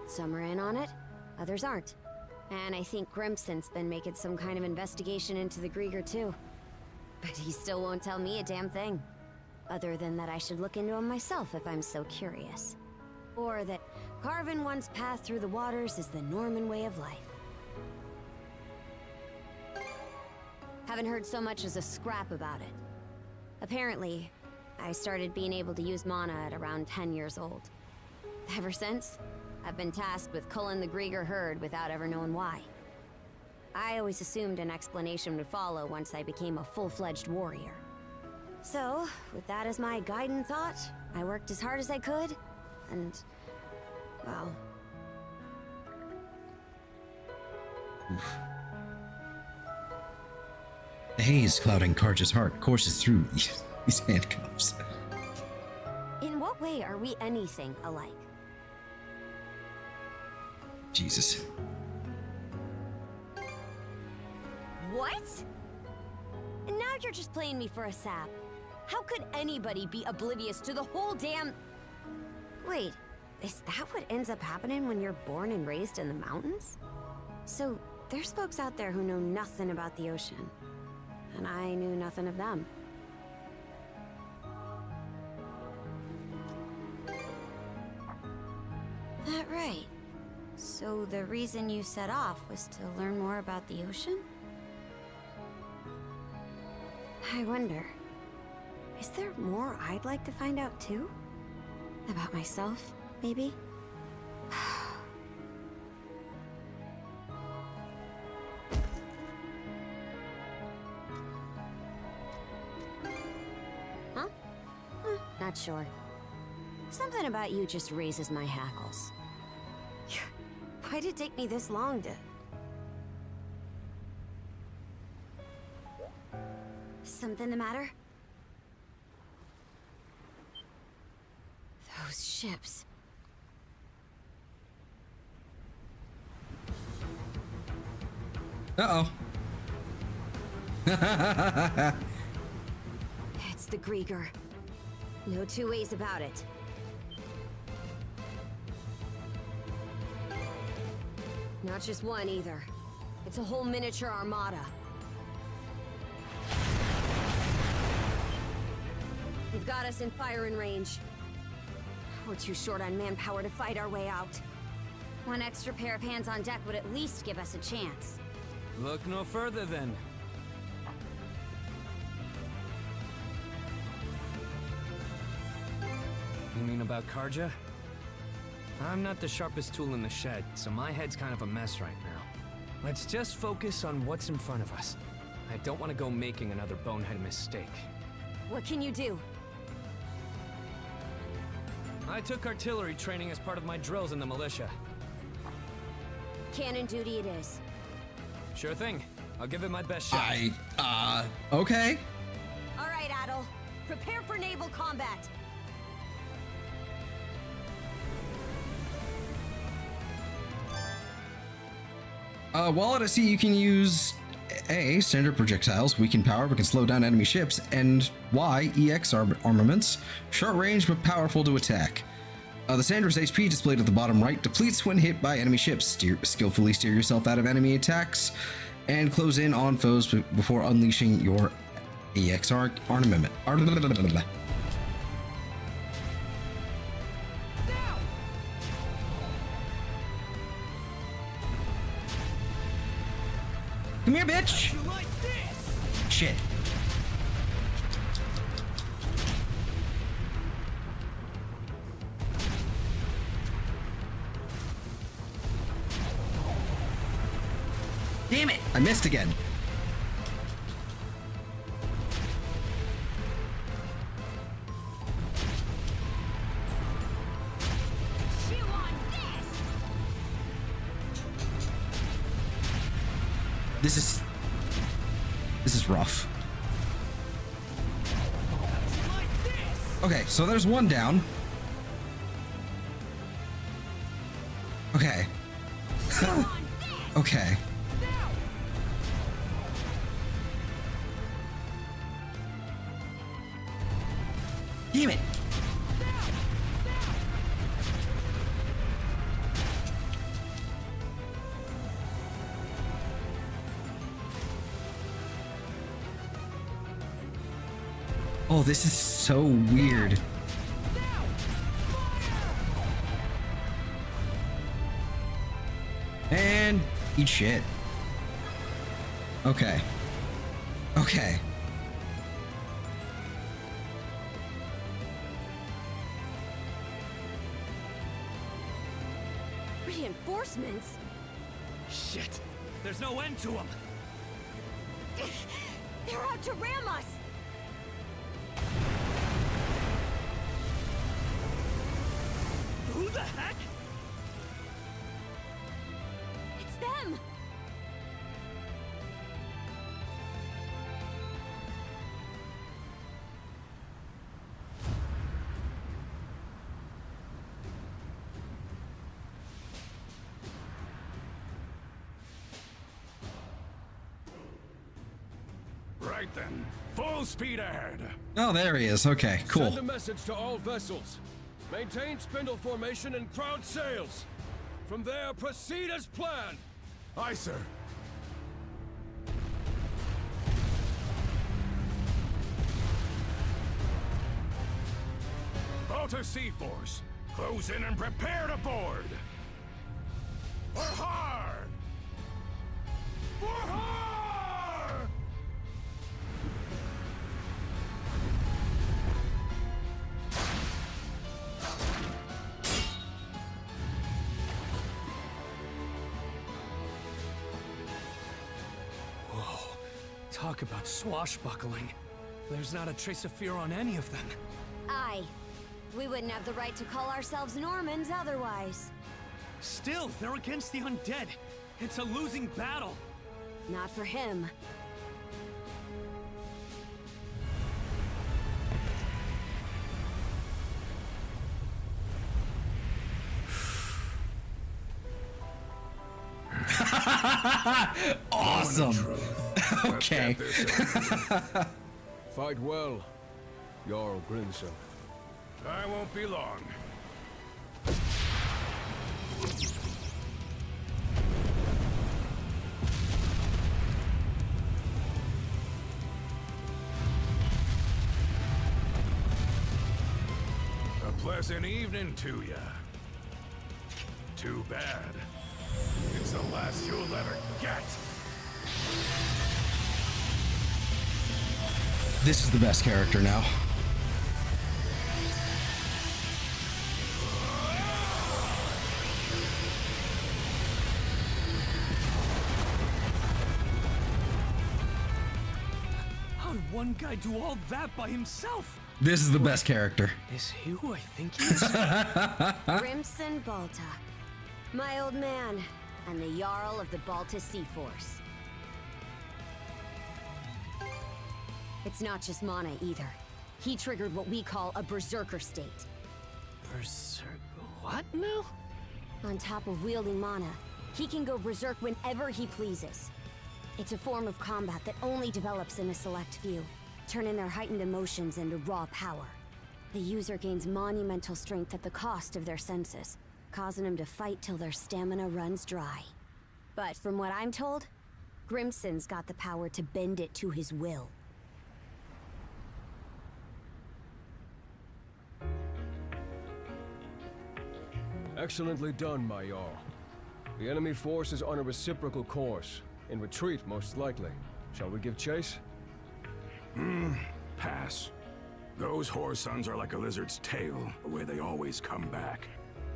Some are in on it, others aren't. And I think Grimson's been making some kind of investigation into the Grieger too. But he still won't tell me a damn thing. Other than that I should look into him myself if I'm so curious. Or that carving one's path through the waters is the Norman way of life. Haven't heard so much as a scrap about it. Apparently, I started being able to use mana at around 10 years old. Ever since, I've been tasked with culling the Grieger herd without ever knowing why. I always assumed an explanation would follow once I became a full-fledged warrior. So, with that as my guiding thought, I worked as hard as I could, and, well... Oof. The haze clouding Karja's heart courses through these handcuffs. In what way are we anything alike? Jesus. What? And now you're just playing me for a sap. How could anybody be oblivious to the whole damn... Wait, is that what ends up happening when you're born and raised in the mountains? So, there's folks out there who know nothing about the ocean. And I knew nothing of them. So the reason you set off was to learn more about the ocean? I wonder, is there more I'd like to find out too? About myself, maybe? Huh? Not sure. Something about you just raises my hackles. Why'd it take me this long to... Something the matter? Those ships. Uh-oh. It's the Grieger. No two ways about it. Not just one, either. It's a whole miniature armada. They've got us in firing range. We're too short on manpower to fight our way out. One extra pair of hands on deck would at least give us a chance. Look no further then. You mean about Karja? I'm not the sharpest tool in the shed, so my head's kind of a mess right now. Let's just focus on what's in front of us. I don't want to go making another bonehead mistake. What can you do? I took artillery training as part of my drills in the militia. Cannon duty it is. Sure thing. I'll give it my best shot. Okay. All right, Adel. Prepare for naval combat. While at sea, you can use A, standard projectiles, weaken power but can slow down enemy ships, and Y, EX armaments, short range but powerful to attack. The standard's HP displayed at the bottom right depletes when hit by enemy ships. Skillfully steer yourself out of enemy attacks and close in on foes before unleashing your EX armament. Come here, bitch! Shit. Damn it! I missed again. This is rough. Okay, so there's one down. Okay. Okay. Damn it! Oh, this is so weird. And eat shit. Okay. Okay. Reinforcements? Shit! There's no end to them! They're out to ram us! Who the heck? It's them! Right then. Full speed ahead. Oh, there he is. Okay, cool. Send a message to all vessels. Maintain spindle formation and crowd sails. From there, proceed as planned. Aye, sir. Balter Sea Force, close in and prepare to board. For har! For har! Whoa. Talk about swashbuckling. There's not a trace of fear on any of them. Aye. We wouldn't have the right to call ourselves Normans otherwise. Still, they're against the undead. It's a losing battle. Not for him. Awesome. Okay. Fight well, Jarl Grimson. I won't be long. A pleasant evening to ya. Too bad. It's the last you'll ever get. This is the best character now. How'd one guy do all that by himself? This is the best character. Is he who I think he is? Crimson Balta. My old man, and the Jarl of the Balta Sea Force. It's not just mana either. He triggered what we call a berserker state. Berserk... what now? On top of wielding mana, he can go berserk whenever he pleases. It's a form of combat that only develops in a select few, turning their heightened emotions into raw power. The user gains monumental strength at the cost of their senses, causing them to fight till their stamina runs dry. But from what I'm told, Grimson's got the power to bend it to his will. Excellently done, my Jarl. The enemy force is on a reciprocal course. In retreat, most likely. Shall we give chase? Pass. Those whoresuns are like a lizard's tail, the way they always come back.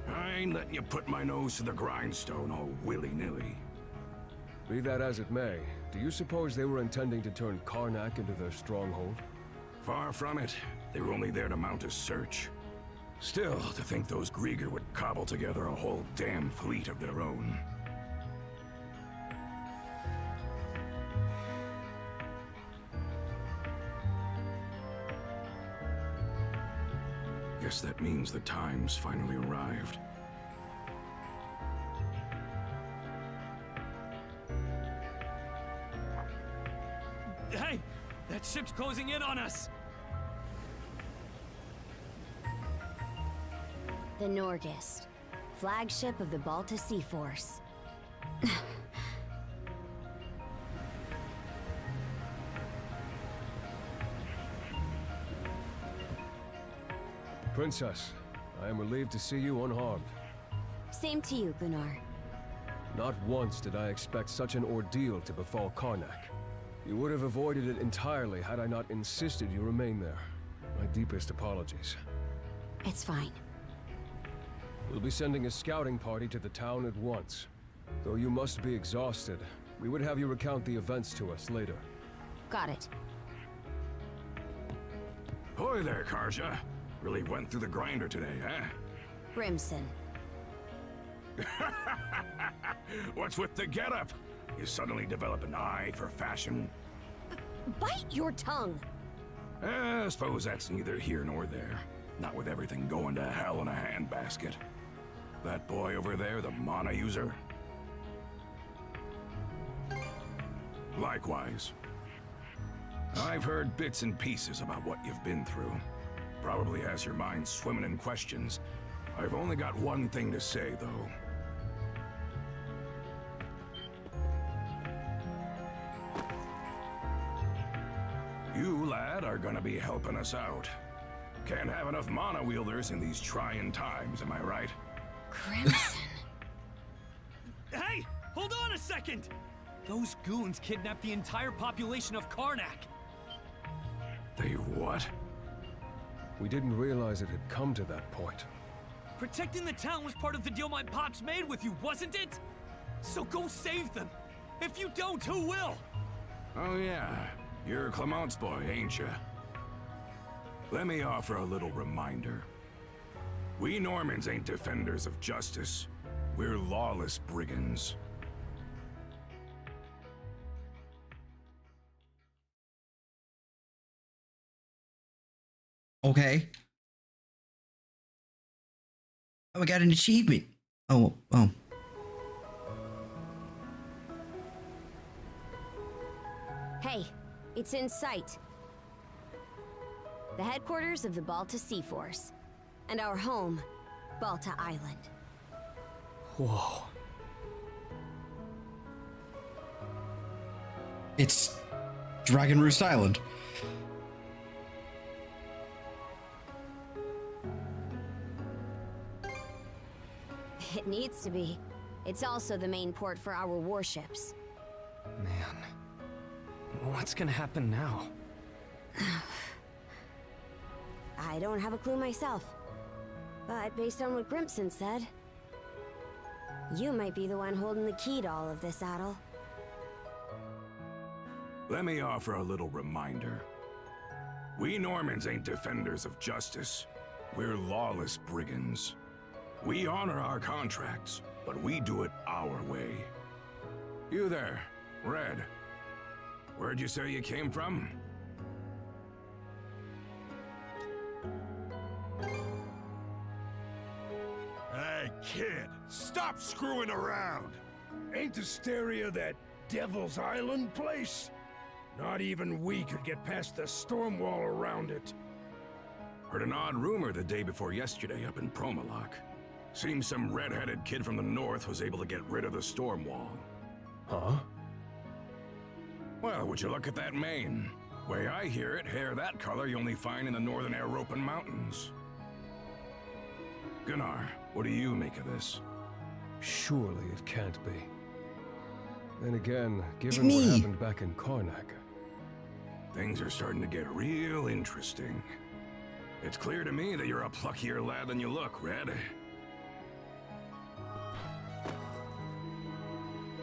I ain't letting you put my nose to the grindstone all willy-nilly. Be that as it may, do you suppose they were intending to turn Karnak into their stronghold? Far from it. They were only there to mount a search. Still, to think those Grieger would cobble together a whole damn fleet of their own. Guess that means the time's finally arrived. Hey! That ship's closing in on us! The Norgist, flagship of the Balta Sea Force. Princess, I am relieved to see you unharmed. Same to you, Gunnar. Not once did I expect such an ordeal to befall Karnak. You would have avoided it entirely had I not insisted you remain there. My deepest apologies. It's fine. We'll be sending a scouting party to the town at once. Though you must be exhausted, we would have you recount the events to us later. Got it. Hoy there, Karja. Really went through the grinder today, huh? Grimson. What's with the getup? You suddenly develop an eye for fashion? Bite your tongue! I suppose that's neither here nor there. Not with everything going to hell in a handbasket. That boy over there, the mana user? Likewise. I've heard bits and pieces about what you've been through. Probably has your mind swimming in questions. I've only got one thing to say, though. You, lad, are gonna be helping us out. Can't have enough mana wielders in these trying times, am I right? Crimson. second! Those goons kidnapped the entire population of Karnak. They what? We didn't realize it had come to that point. Protecting the town was part of the deal my pops made with you, wasn't it? So go save them. If you don't, who will? Oh yeah, you're Clement's boy, ain't ya? Let me offer a little reminder. We Normans ain't defenders of justice. We're lawless brigands. Okay. Oh, I got an achievement. Oh. Hey, it's in sight. The headquarters of the Balta Sea Force. And our home, Balta Island. Whoa. It's Dragon Roost Island. It needs to be. It's also the main port for our warships. Man. What's gonna happen now? I don't have a clue myself. But based on what Grimson said, you might be the one holding the key to all of this, Adel. Let me offer a little reminder. We Normans ain't defenders of justice. We're lawless brigands. We honor our contracts, but we do it our way. You there, Red. Where'd you say you came from? Hey, kid, stop screwing around! Ain't Asteria that Devil's Island place? Not even we could get past the storm wall around it. Heard an odd rumor the day before yesterday up in Promalock. Seems some red-headed kid from the north was able to get rid of the storm wall. Huh? Well, would you look at that mane? Way I hear it, hair that color you only find in the northern European mountains. Gunnar, what do you make of this? Surely it can't be. Then again, given Me. what happened back in Karnak, Things are starting to get real interesting. It's clear to me that you're a pluckier lad than you look, Red.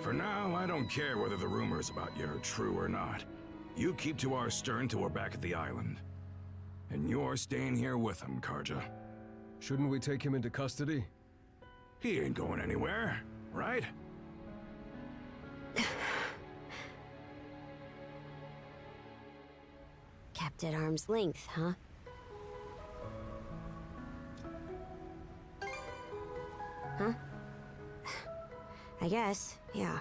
For now, I don't care whether the rumors about you are true or not. You keep to our stern till we're back at the island. And you're staying here with him, Karja. shouldn't we take him into custody? He ain't going anywhere, right? Kept at arm's length, huh? Huh? I guess, yeah.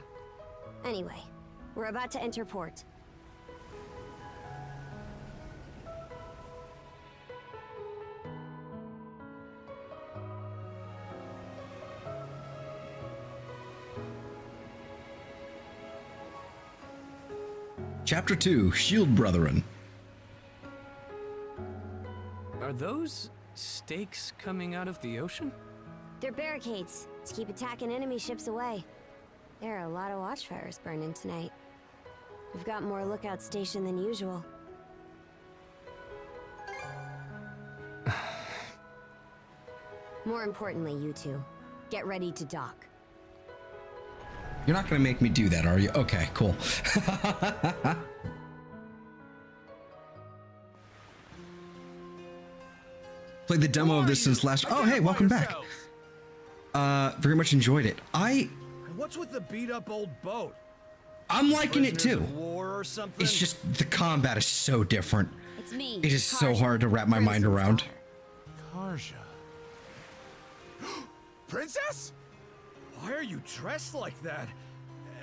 Anyway, we're about to enter port. Chapter 2, Shield Brethren. Are those stakes coming out of the ocean? They're barricades to keep attacking enemy ships away. There are a lot of watchfires burning tonight. We've got more lookout station than usual. More importantly, you two, get ready to dock. You're not gonna make me do that, are you? Okay, cool. Played the demo of this since last. Oh, hey, welcome back. Very much enjoyed it. What's with the beat-up old boat? I'm liking it Prisoners too. of war or something? It's just the combat is so different. It's me. It is so Karja, hard to wrap my mind Grimson's around. daughter. Karja. Princess? Why are you dressed like that?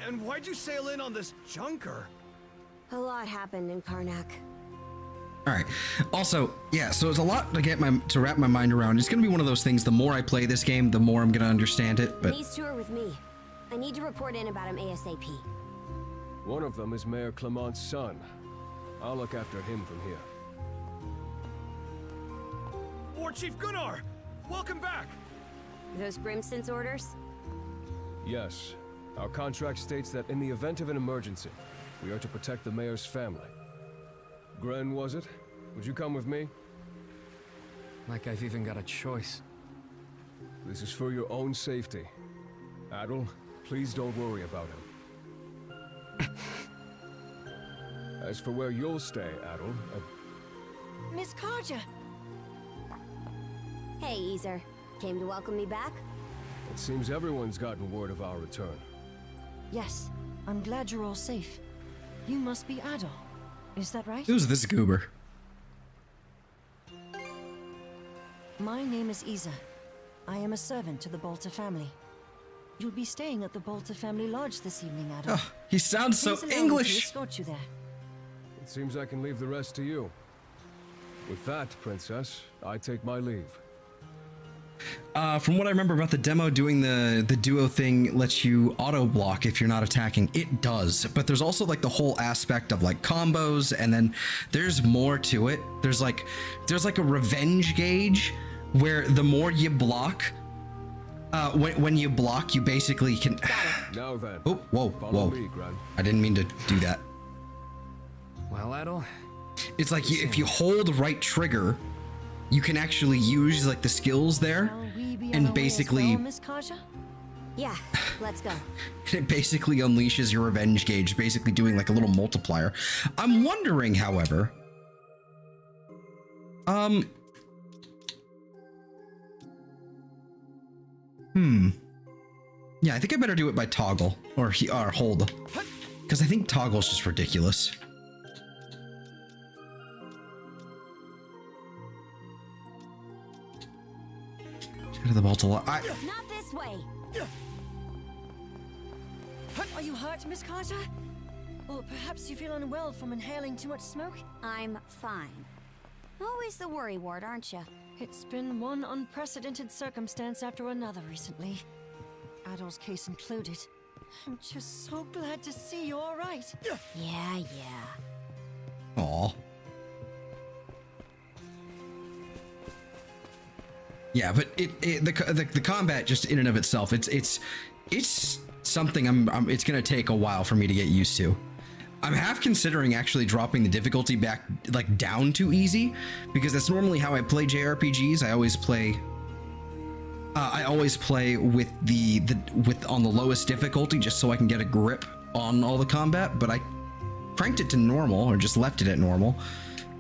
And why'd you sail in on this junker? A lot happened in Karnak. All right. Also, yeah. So it's a lot to wrap my mind around. It's gonna be one of those things. The more I play this game, the more I'm gonna understand it. But These two are with me. I need to report in about him ASAP. One of them is Mayor Clement's son. I'll look after him from here. War Chief Gunnar! Welcome back! Those Grimson's orders? Yes, Our contract states that in the event of an emergency, we are to protect the mayor's family. Gren, was it? Would you come with me? Like I've even got a choice. This is for your own safety. Adol, please don't worry about him. As for where you'll stay, Adol, Miss Carja! Hey, Easer. Came to welcome me back? it seems everyone's gotten word of our return. Yes, I'm glad you're all safe. You must be Adol. Is that right? Who's this goober? My name is Isa. I am a servant to the Bolter family. You'll be staying at the Bolter family lodge this evening, Adol. Oh, he sounds so Please allow me to English. escort you there. It seems I can leave the rest to you. With that, Princess, I take my leave. From what I remember about the demo, doing the duo thing lets you auto block if you're not attacking. It does, but there's also like the whole aspect of like combos, and then there's more to it. There's like a revenge gauge where the more you block, when you block, you basically can. Now then. Oh, whoa, Follow whoa! me, Gran. I didn't mean to do that. Well, Adol, It's like if you hold right trigger, you can actually use like the skills there, Shall we be on and our way as basically well, Miss Carja? Yeah, let's go. it basically unleashes your revenge gauge, basically doing like a little multiplier. I'm wondering, however, yeah, I think I better do it by toggle or hold, because I think toggle's just ridiculous. Out of the vault a lot. Not this way. Are you hurt, Miss Carja? Or perhaps you feel unwell from inhaling too much smoke? I'm fine. Always the worry ward, aren't you? It's been one unprecedented circumstance after another recently. Adol's case included. I'm just so glad to see you all right. Yeah. Aw. Yeah, but the combat just in and of itself, it's something it's gonna take a while for me to get used to. I'm half considering actually dropping the difficulty back like down to easy, because that's normally how I play JRPGs. I always play with with on the lowest difficulty just so I can get a grip on all the combat, but I cranked it to normal or just left it at normal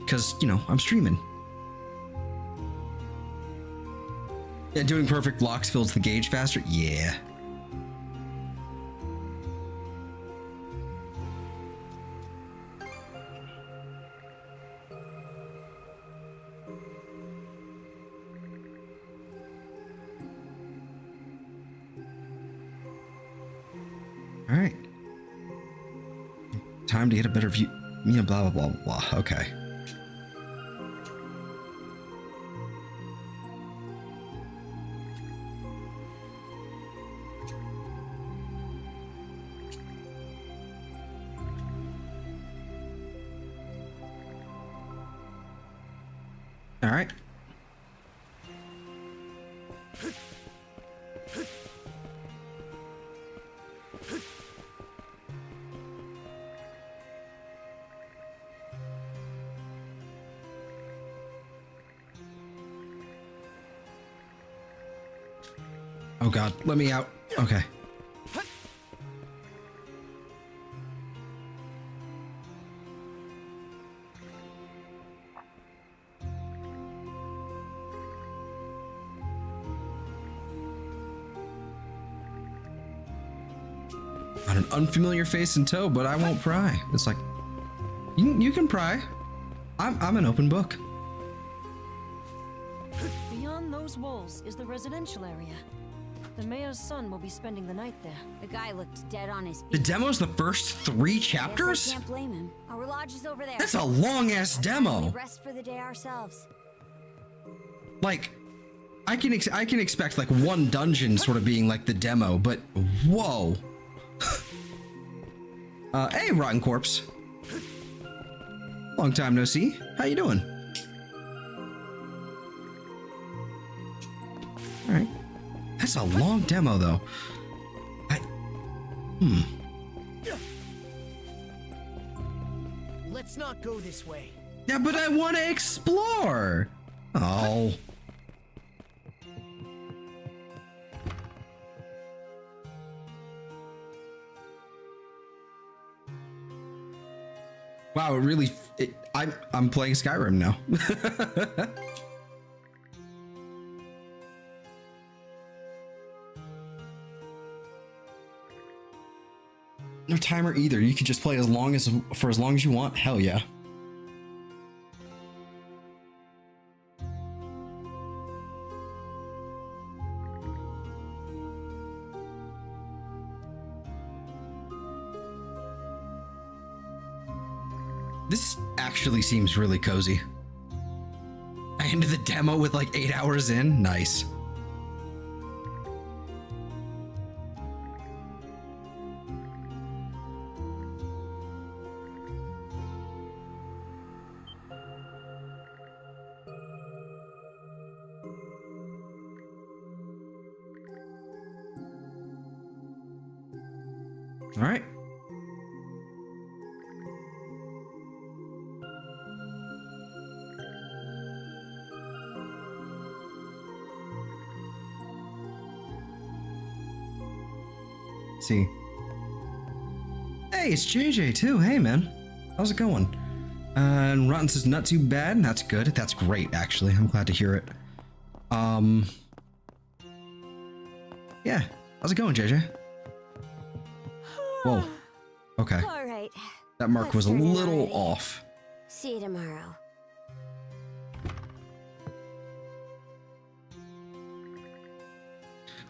because, you know, I'm streaming. Yeah, doing perfect blocks fills the gauge faster. Yeah. All right. Time to get a better view. Yeah, blah, blah, blah, blah. Okay. All right. Oh God, let me out. Okay. Got an unfamiliar face in tow, but I won't pry. It's like, you can pry. I'm an open book. Beyond those walls is the residential area. The mayor's son will be spending the night there. The guy looked dead on his feet. The demo's the first 3 chapters? Guess I can't blame him. Our lodge is over there. That's a long ass demo. We rest for the day ourselves. Like, I can expect like one dungeon sort of being like the demo, but whoa. Hey, Rotten Corpse. Long time no see. How you doing? All right. That's a long demo, though. Let's not go this way. Yeah, but I want to explore. Oh. Wow, it really. I'm playing Skyrim now. No timer either. You can just play for as long as you want. Hell yeah. This actually seems really cozy. I ended the demo with like 8 hours in. Nice. All right. See. Hey, it's JJ too. Hey, man. How's it going? And Rotten says not too bad. That's good. That's great, actually. I'm glad to hear it. Yeah. How's it going, JJ? Whoa. Okay. All right. That mark was a Let's turn in little already. off. See you tomorrow.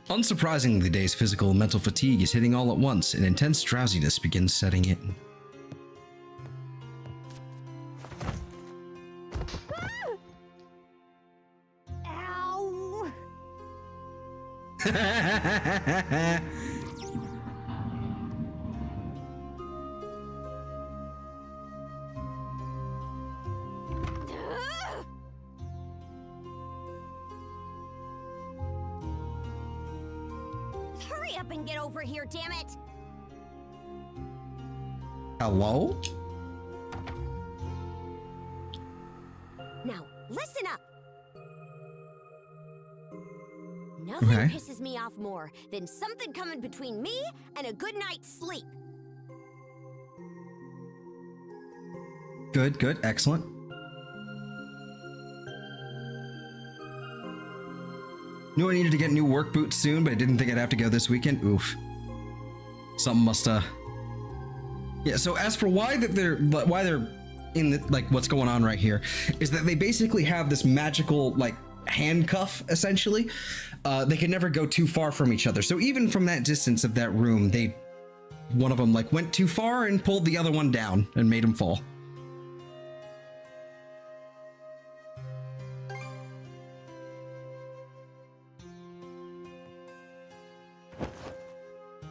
Unsurprisingly, the day's physical and mental fatigue is hitting all at once, and intense drowsiness begins setting in. Ow! Hurry up and get over here, damn it! Hello? Now, listen up! Nothing Okay. pisses me off more than something coming between me and a good night's sleep. Good, good, excellent. Knew I needed to get new work boots soon, but I didn't think I'd have to go this weekend. Oof. Something must Yeah, so as for why they're in the, like what's going on right here is that they basically have this magical like handcuff essentially. They can never go too far from each other. So even from that distance of that room, one of them like went too far and pulled the other one down and made him fall.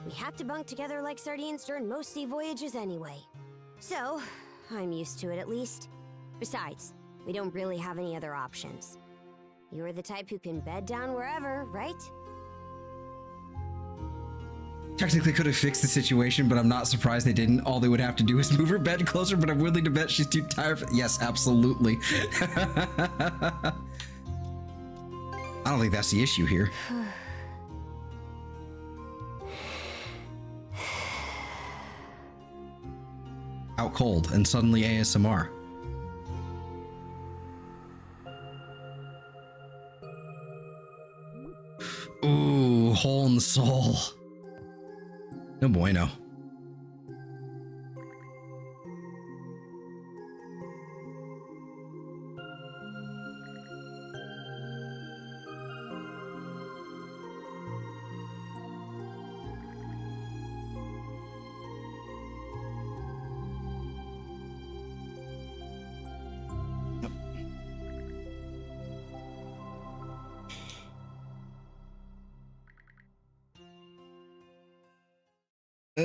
We have to bunk together like sardines during most sea voyages anyway. So, I'm used to it at least. Besides, we don't really have any other options. You're the type who can bed down wherever, right? Technically could have fixed the situation, but I'm not surprised they didn't. All they would have to do is move her bed closer, but I'm willing to bet she's too tired. Yes, absolutely. I don't think that's the issue here. Out cold and suddenly ASMR. Ooh, hole in the soul. No bueno.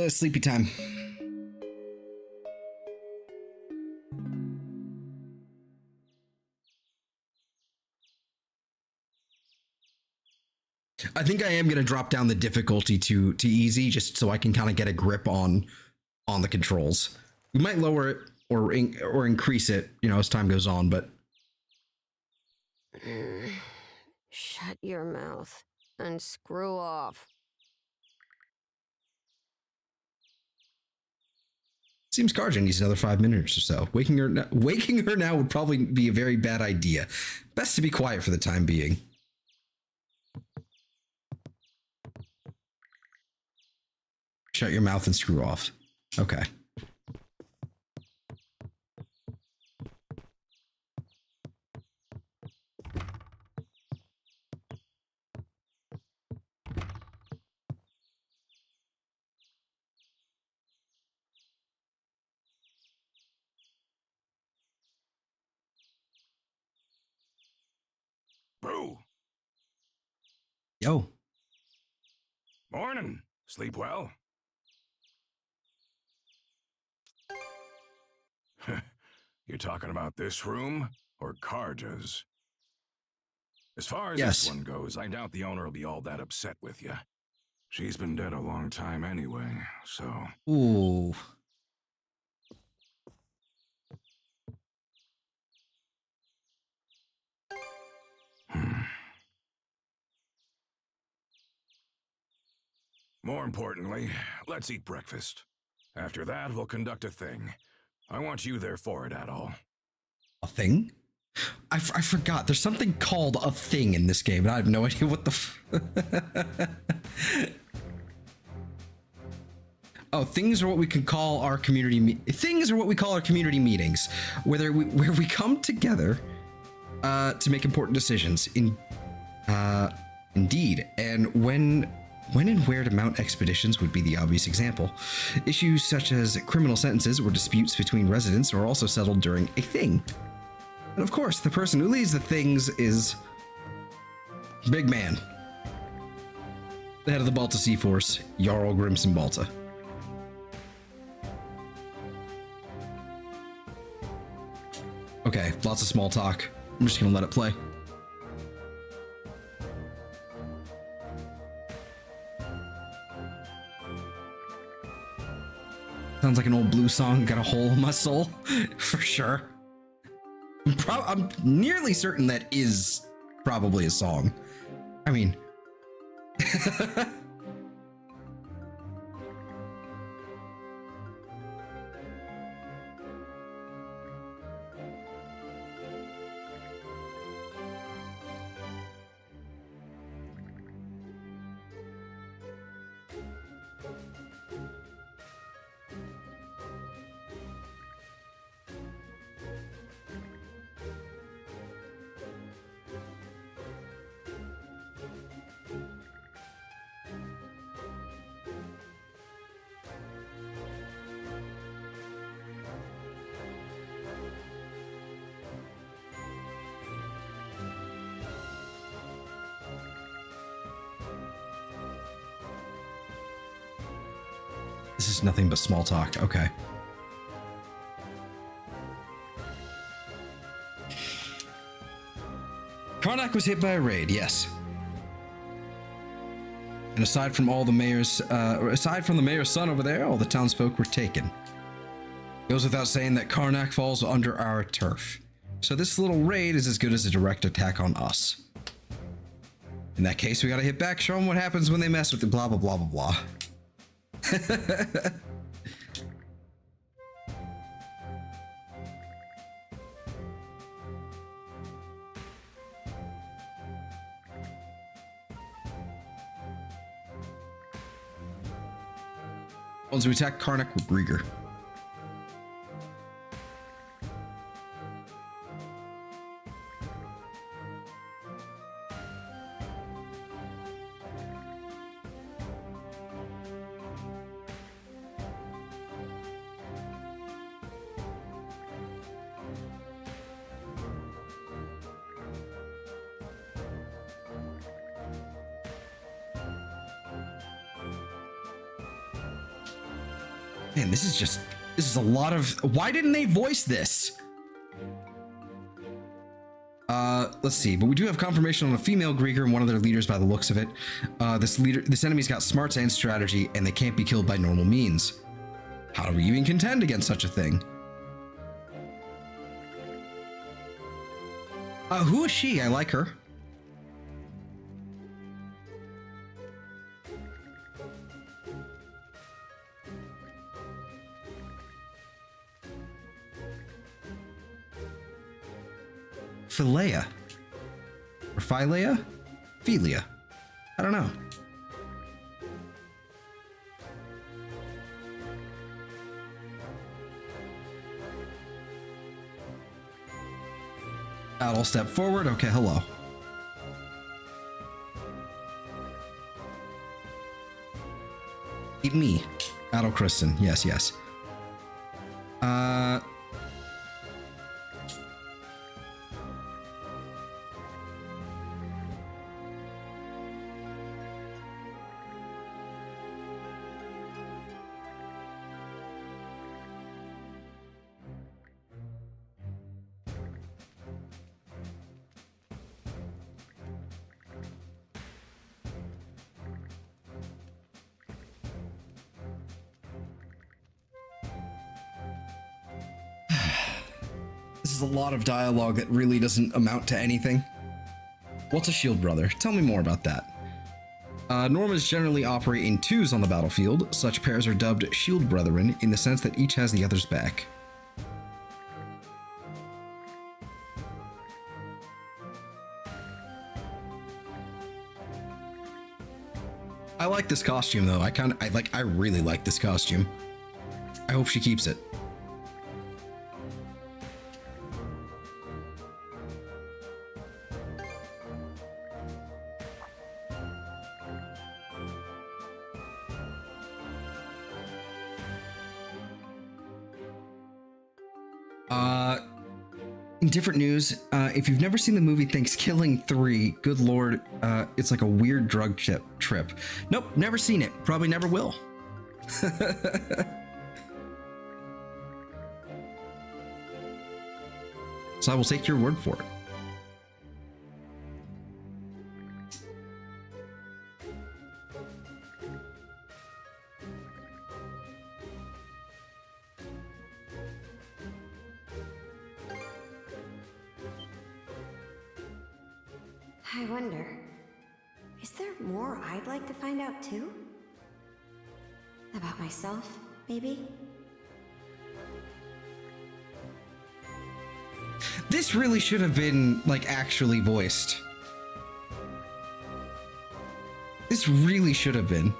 Sleepy time. I think I am going to drop down the difficulty to easy just so I can kind of get a grip on the controls. We might lower it or increase it, you know, as time goes on, but Shut your mouth and screw off. seems Karja needs another 5 minutes or so. Waking her now would probably be a very bad idea. Best to be quiet for the time being. Shut your mouth and screw off. Okay. Boo! Yo. Morning. Sleep well? You talking about this room or Karja's? As far as Yes. this one goes, I doubt the owner will be all that upset with you. She's been dead a long time anyway, so... Ooh. More importantly, let's eat breakfast. After that, we'll conduct a thing. I want you there for it, Adol. A thing? I forgot. There's something called a thing in this game, and I have no idea what the. Oh, things are what we can call our community. Things are what we call our community meetings, where we come together to make important decisions. Indeed, and when and where to mount expeditions would be the obvious example. Issues such as criminal sentences or disputes between residents are also settled during a thing. And of course, the person who leads the things is Big Man, the head of the Balta Sea Force, Jarl Grimson Balta. Okay, lots of small talk. I'm just gonna let it play. Sounds like an old blues song, got a hole in my soul, for sure. I'm nearly certain that is probably a song. I mean... This is nothing but small talk. Okay. Karnak was hit by a raid, yes. And aside from the mayor's son over there, all the townsfolk were taken. Goes without saying that Karnak falls under our turf. So this little raid is as good as a direct attack on us. In that case, we gotta hit back, show them what happens when they mess with the blah blah blah blah blah. Once we attack Karnak with Grieger. Man, this is a lot of... Why didn't they voice this? Let's see, but we do have confirmation on a female Grieger and one of their leaders by the looks of it. This enemy's got smarts and strategy, and they can't be killed by normal means. How do we even contend against such a thing? Who is she? I like her. Philea. Or Philea? Philia. I don't know. I'll step forward. Okay, hello. Eat me. Adel Kristen. Yes, yes. This is a lot of dialogue that really doesn't amount to anything. What's a shield brother? Tell me more about that. Normas generally operate in twos on the battlefield. Such pairs are dubbed shield brethren in the sense that each has the other's back. I like this costume though. I really like this costume. I hope she keeps it. In different news, if you've never seen the movie Thanksgiving 3, good lord, it's like a weird drug trip. Nope, never seen it. Probably never will. So I will take your word for it. I wonder, is there more I'd like to find out too? About myself, maybe? This really should have been, like, actually voiced. This really should have been.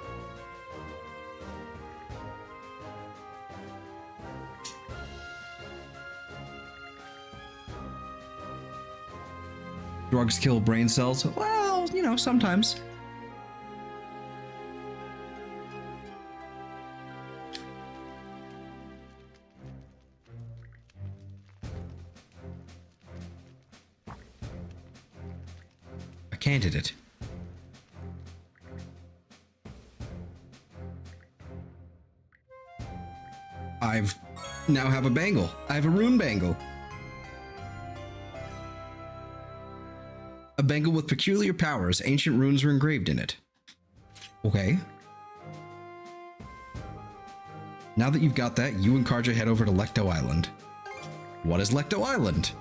Drugs kill brain cells? Well, you know, sometimes. A candidate. I've now have a bangle. I have a rune bangle. A bangle with peculiar powers. Ancient runes are engraved in it. Okay. Now that you've got that, you and Karja head over to Lecto Island. What is Lecto Island?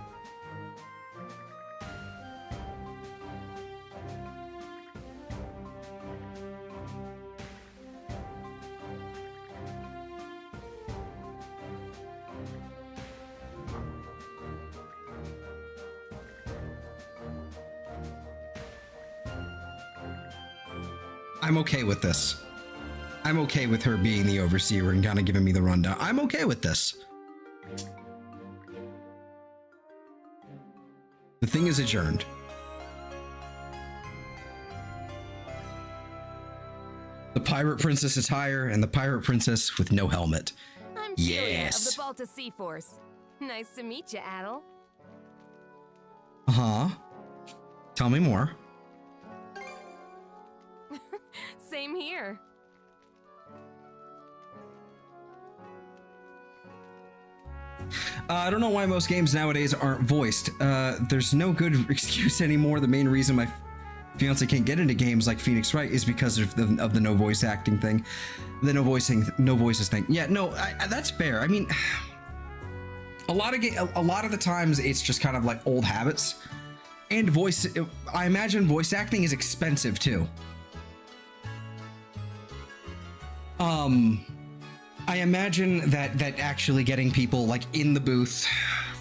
I'm okay with this. I'm okay with her being the overseer and kind of giving me the rundown. I'm okay with this. The thing is adjourned. The pirate princess attire and the pirate princess with no helmet. I'm Julia Yes. of the Balta Sea Force. Nice to meet you, Adel. Uh-huh. Tell me more. Same here. I don't know why most games nowadays aren't voiced. There's no good excuse anymore. The main reason my fiance can't get into games like Phoenix Wright is because of the no voice acting thing, the no voices thing. Yeah, no, that's fair. I mean, a lot of the times it's just kind of like old habits, and I imagine voice acting is expensive too. I imagine that actually getting people like in the booth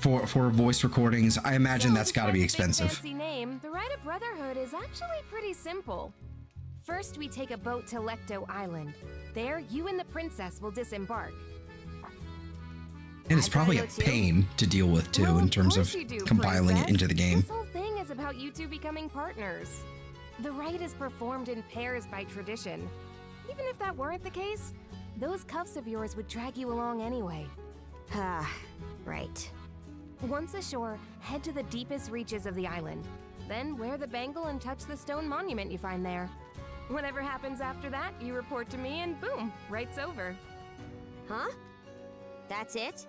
for voice recordings, I imagine that's got to be expensive. Fancy name, the Rite of Brotherhood is actually pretty simple. First, we take a boat to Lecto Island. There, you and the princess will disembark. And it's probably a pain to deal with too, in terms of compiling it into the game. This whole thing is about you two becoming partners. The rite is performed in pairs by tradition. Even if that weren't the case, those cuffs of yours would drag you along anyway. Ah, right. Once ashore, head to the deepest reaches of the island. Then wear the bangle and touch the stone monument you find there. Whatever happens after that, you report to me and boom, rite's over. Huh? That's it?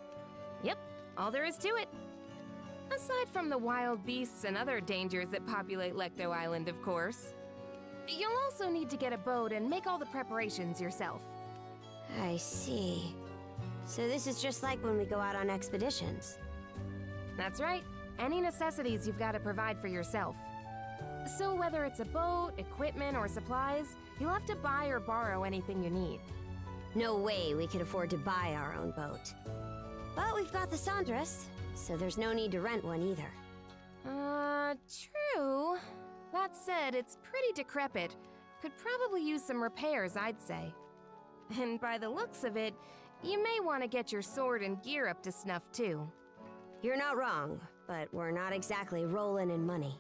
Yep, all there is to it. Aside from the wild beasts and other dangers that populate Lecto Island, of course. You'll also need to get a boat and make all the preparations yourself. I see. So this is just like when we go out on expeditions. That's right. Any necessities you've got to provide for yourself. So whether it's a boat, equipment, or supplies, you'll have to buy or borrow anything you need. No way we could afford to buy our own boat. But we've got the Sandras, so there's no need to rent one either. True. That said, it's pretty decrepit. Could probably use some repairs, I'd say. And by the looks of it, you may want to get your sword and gear up to snuff too. You're not wrong, but we're not exactly rolling in money.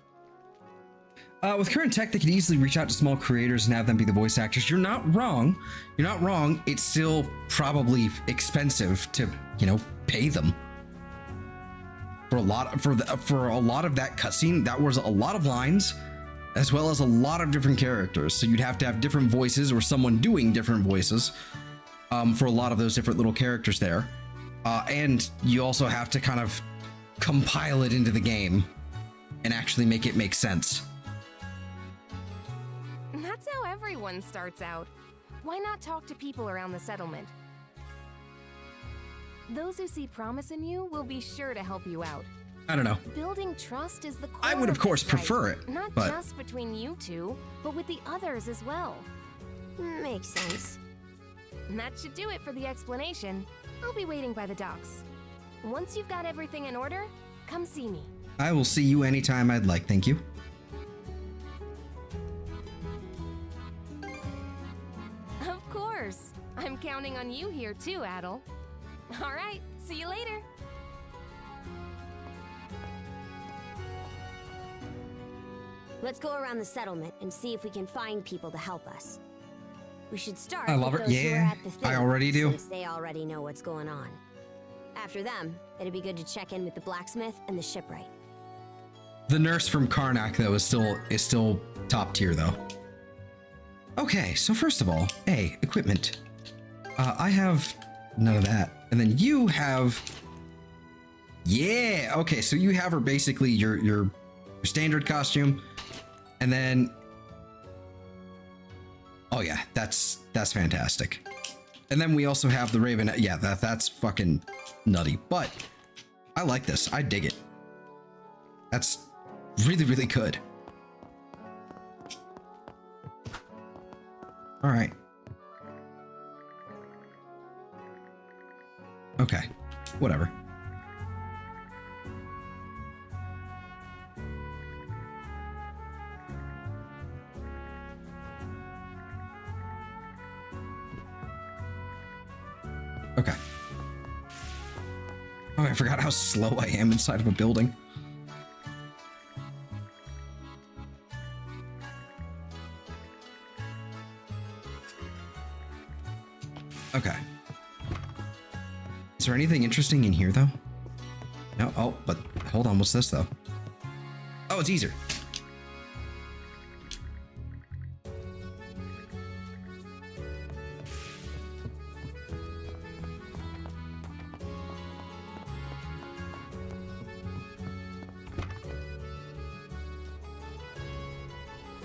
With current tech, they could easily reach out to small creators and have them be the voice actors. You're not wrong. You're not wrong. It's still probably expensive to, pay them. For a lot of that cutscene, that was a lot of lines, as well as a lot of different characters. So you'd have to have different voices or someone doing different voices for a lot of those different little characters there. And you also have to kind of compile it into the game and actually make it make sense. That's how everyone starts out. Why not talk to people around the settlement? Those who see promise in you will be sure to help you out. I don't know. Building trust is the core. I would, of course, this rite. prefer it, Not but just between you two, but with the others as well. Makes sense. And that should do it for the explanation. I'll be waiting by the docks. Once you've got everything in order, come see me. I will see you anytime I'd like, thank you. Of course. I'm counting on you here too, Adel. All right, see you later. Let's go around the settlement and see if we can find people to help us. We should start I love with her. those who are Yeah, at the thing, I already do. since they already know what's going on. After them, it'd be good to check in with the blacksmith and the shipwright. The nurse from Karnak, though, is still top tier, though. Okay, so first of all, equipment. I have none of that, and then you have. Yeah. Okay, so you have her basically your standard costume, and then. Oh yeah, that's fantastic. And then we also have the Raven. Yeah, that's fucking nutty. But I like this. I dig it. That's really, really good. All right. Okay. Whatever. Okay. Oh, I forgot how slow I am inside of a building. Okay. Is there anything interesting in here, though? No? Oh, but hold on. What's this, though? Oh, it's easier.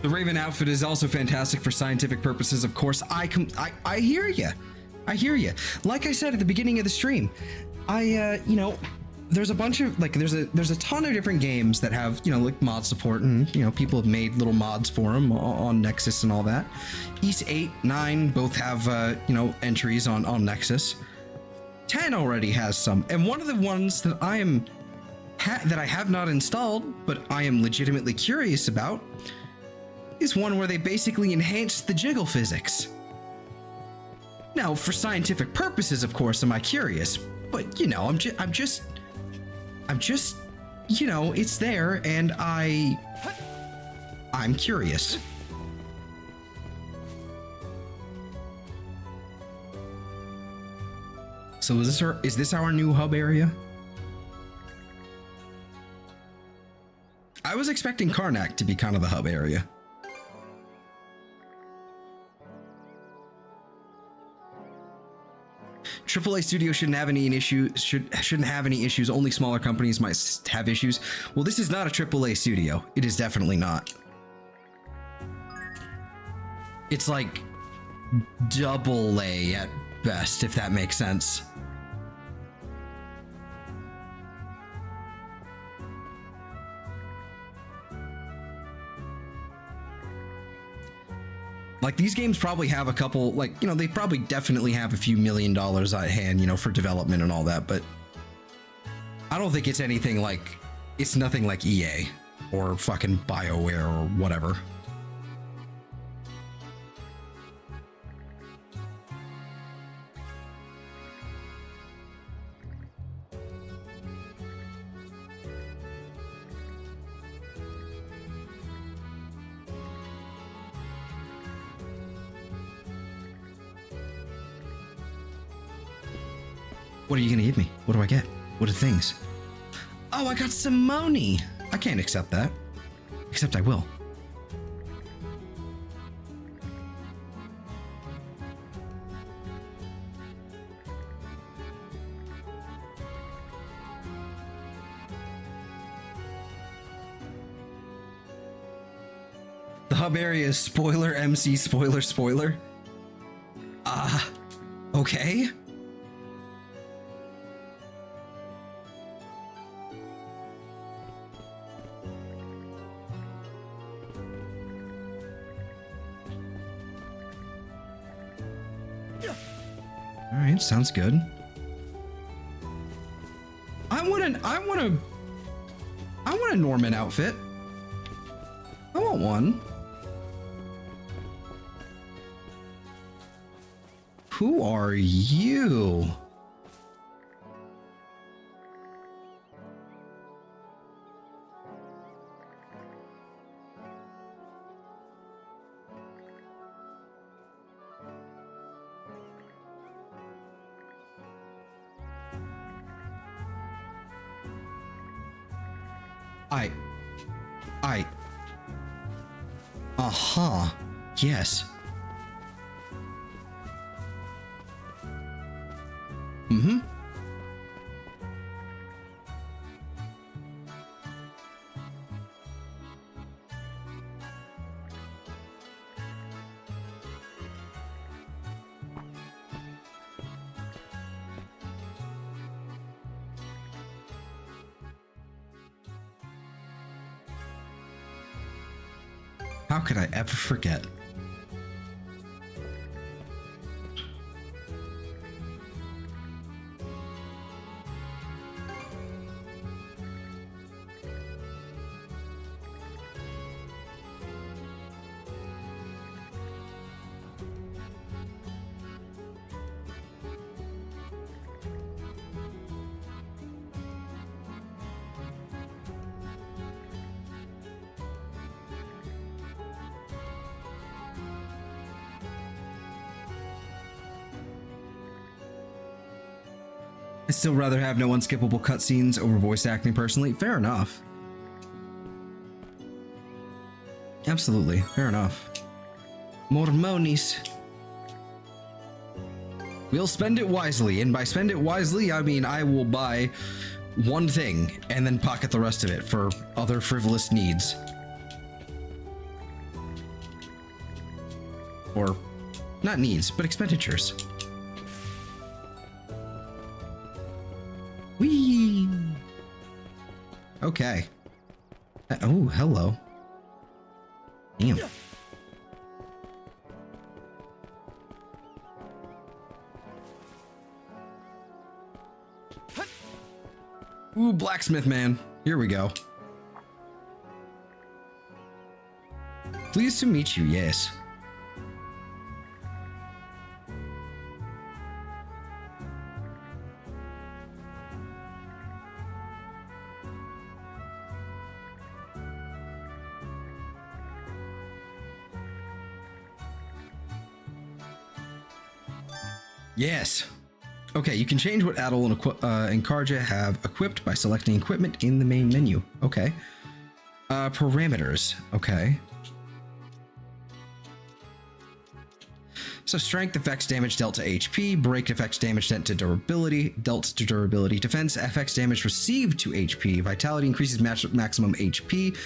The Raven outfit is also fantastic for scientific purposes, of course. I hear you. I hear you. Like I said at the beginning of the stream, you know, there's a bunch of like there's a ton of different games that have, you know, like mod support, and you know, people have made little mods for them on Nexus and all that. Ys 8, 9 both have you know, entries on Nexus. 10 already has some, and one of the ones that I have not installed, but I am legitimately curious about, is one where they basically enhanced the jiggle physics. Now, for scientific purposes, of course, am I curious, but you know, I'm just, you know, it's there, and I'm curious. So is this our new hub area? I was expecting Karnak to be kind of the hub area. AAA studio shouldn't have any shouldn't have any issues. Only smaller companies might have issues. Well, this is not a AAA studio. It is definitely not. It's like double A at best, if that makes sense. Like, these games probably have a couple, like, you know, they probably definitely have a few $1 million at hand, you know, for development and all that, but I don't think it's anything like, it's nothing like EA or fucking BioWare or whatever. What are you gonna give me? What do I get? What are things? Oh, I got some money. I can't accept that. Except I will. The hub area is spoiler, MC, spoiler, spoiler. Okay. All right, sounds good. I want a Norman outfit. I want one. Who are you? Uh-huh. Yes. Mm-hmm. How could I ever forget? I'd still rather have no unskippable cutscenes over voice acting personally. Fair enough. Absolutely, fair enough. More monies. We'll spend it wisely, and by spend it wisely, I mean I will buy one thing and then pocket the rest of it for other frivolous needs. Or, not needs, but expenditures. Whee! Okay. Oh, hello. Damn. Ooh, blacksmith man. Here we go. Pleased to meet you, yes. Yes. Okay, you can change what Adol and Karja have equipped by selecting equipment in the main menu. Okay. Parameters. Okay. So strength affects damage dealt to HP, break affects damage dealt to durability, defense affects damage received to HP, vitality increases maximum HP,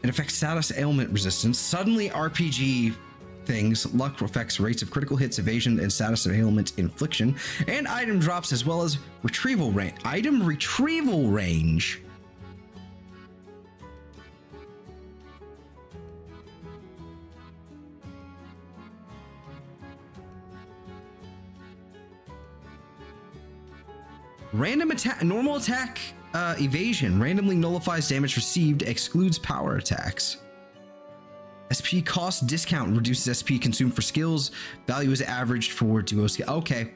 it affects status ailment resistance, suddenly RPG things, luck affects rates of critical hits, evasion, and status of ailment infliction, and item drops as well as retrieval range. Item retrieval range. Random attack, normal attack, evasion randomly nullifies damage received, excludes power attacks. SP cost discount reduces SP consumed for skills. Value is averaged for duo skill. Okay,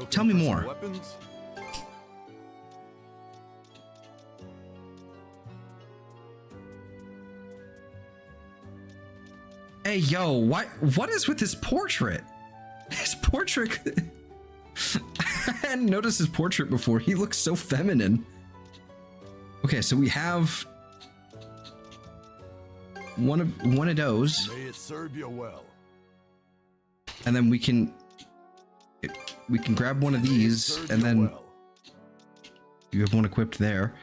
tell me more. Hey, yo, what is with this portrait? His portrait. I hadn't noticed his portrait before. He looks so feminine. Okay, so we have one of those. May it serve you well. And then we can grab one of these, and then you have one equipped there,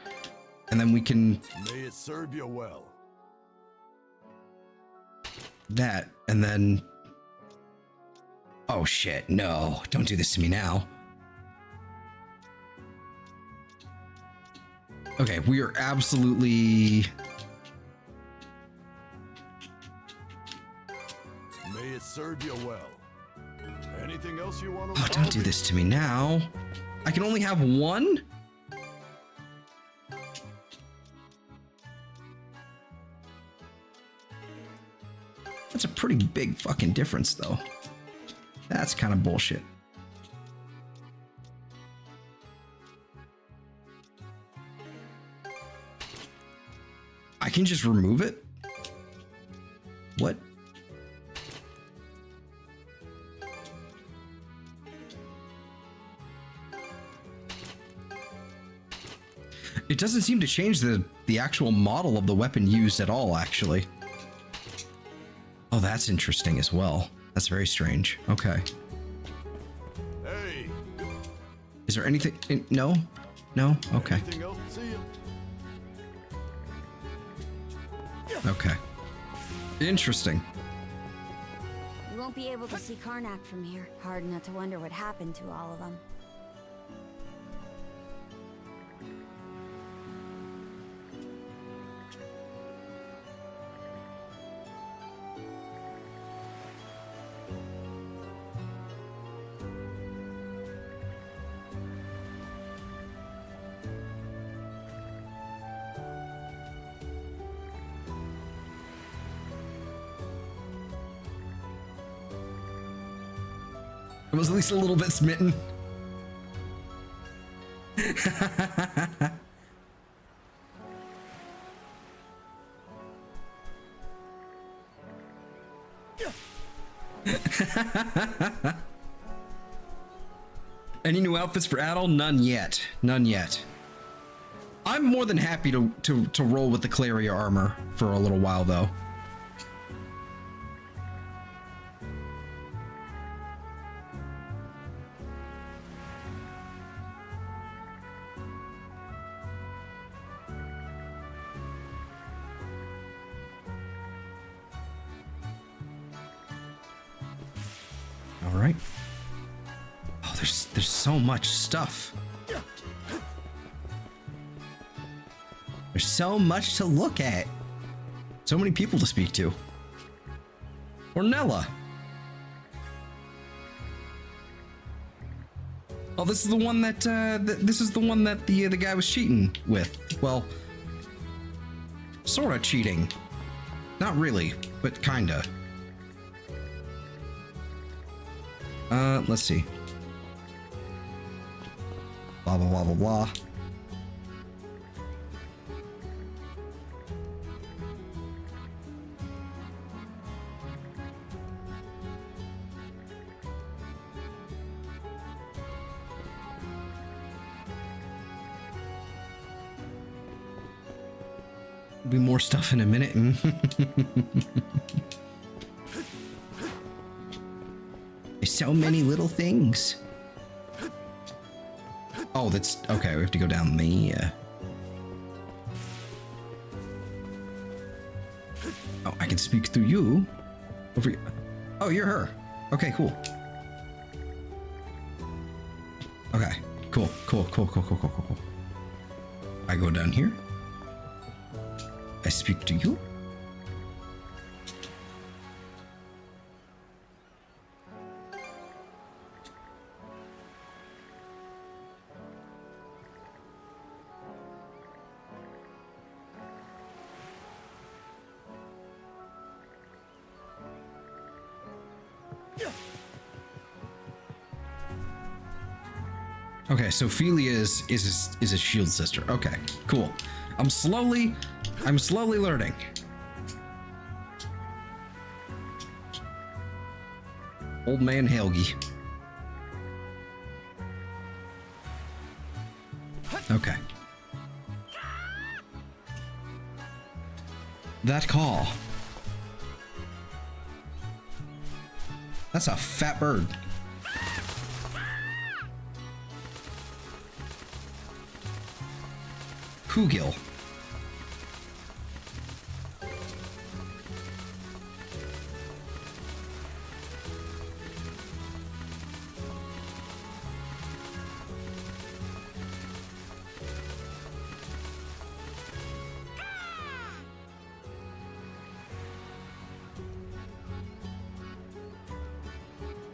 and then we can. May it serve you well. That, and then. Oh shit! No, don't do this to me now. Okay, we are absolutely. May it serve you well. Anything else you want to? Oh, don't do this to me now. I can only have one? That's a pretty big fucking difference, though. That's kind of bullshit. I can just remove it? What? It doesn't seem to change the actual model of the weapon used at all, actually. Oh, that's interesting as well. That's very strange. Okay. Hey. Is there anything? No? No? Okay. Anything else? See you. Okay. Interesting. You won't be able to see Karnak from here. Hard not to wonder what happened to all of them. I was at least a little bit smitten. Any new outfits for Adol? None yet. None yet. I'm more than happy to roll with the Claria armor for a little while, though. There's so much stuff. There's so much to look at. So many people to speak to. Ornella. Oh, this is the one that this is the one that the guy was cheating with. Well, sort of cheating. Not really, but kinda. Let's see. Blah blah blah blah blah. Be more stuff in a minute. There's so many little things. Oh, that's okay. We have to go down the. Oh, I can speak through you. Over. Oh, you're her. Okay, cool. Okay, cool. I go down here. I speak to you. Okay, so Ophelia is a shield sister. Okay, cool. I'm slowly learning. Old man Helgi. Okay. That call. That's a fat bird. Kugil.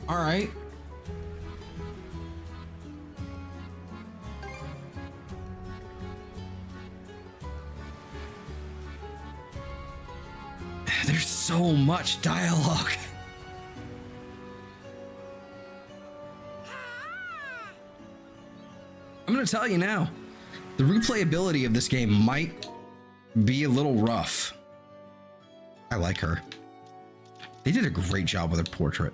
All right. There's so much dialogue. I'm gonna tell you now, the replayability of this game might be a little rough. I like her. They did a great job with her portrait.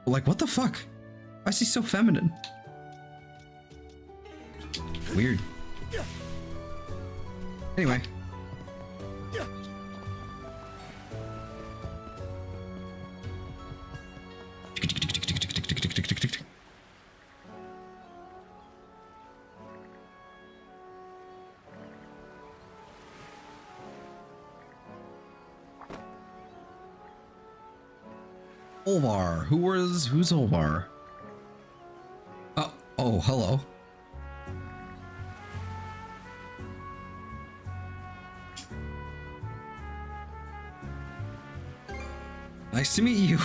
Like, what the fuck? Why is he so feminine? Weird. Anyway. Olvar. Who's Olvar? Oh, hello. Nice to meet you.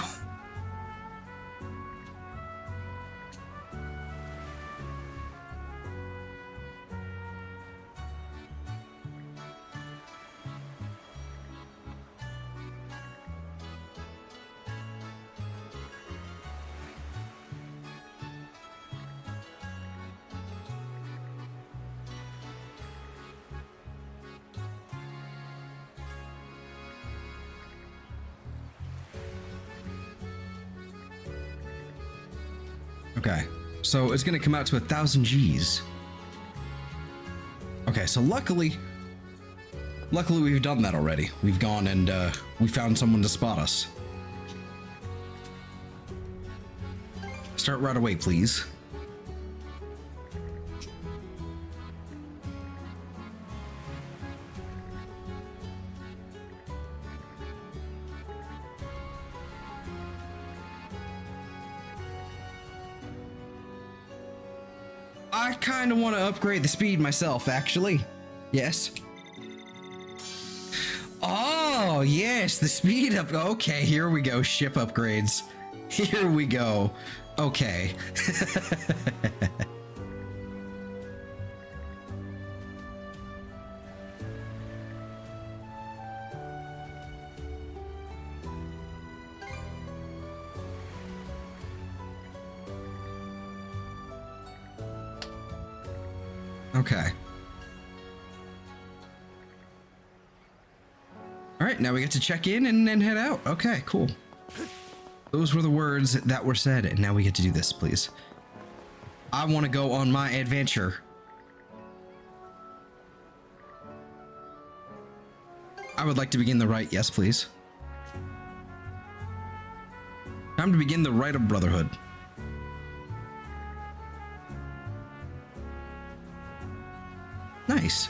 Okay, so it's gonna come out to 1,000 Gs. Okay, so luckily we've done that already. We've gone and we found someone to spot us. Start right away, please. I kind of want to upgrade the speed myself, actually. Yes. Oh, yes, the speed up. Okay, here we go. Ship upgrades. Here we go. Okay. Okay. All right, now we get to check in and then head out. Okay, cool. Those were the words that were said, and now we get to do this, please. I want to go on my adventure. I would like to begin the rite, yes, please. Time to begin the rite of brotherhood. Nice.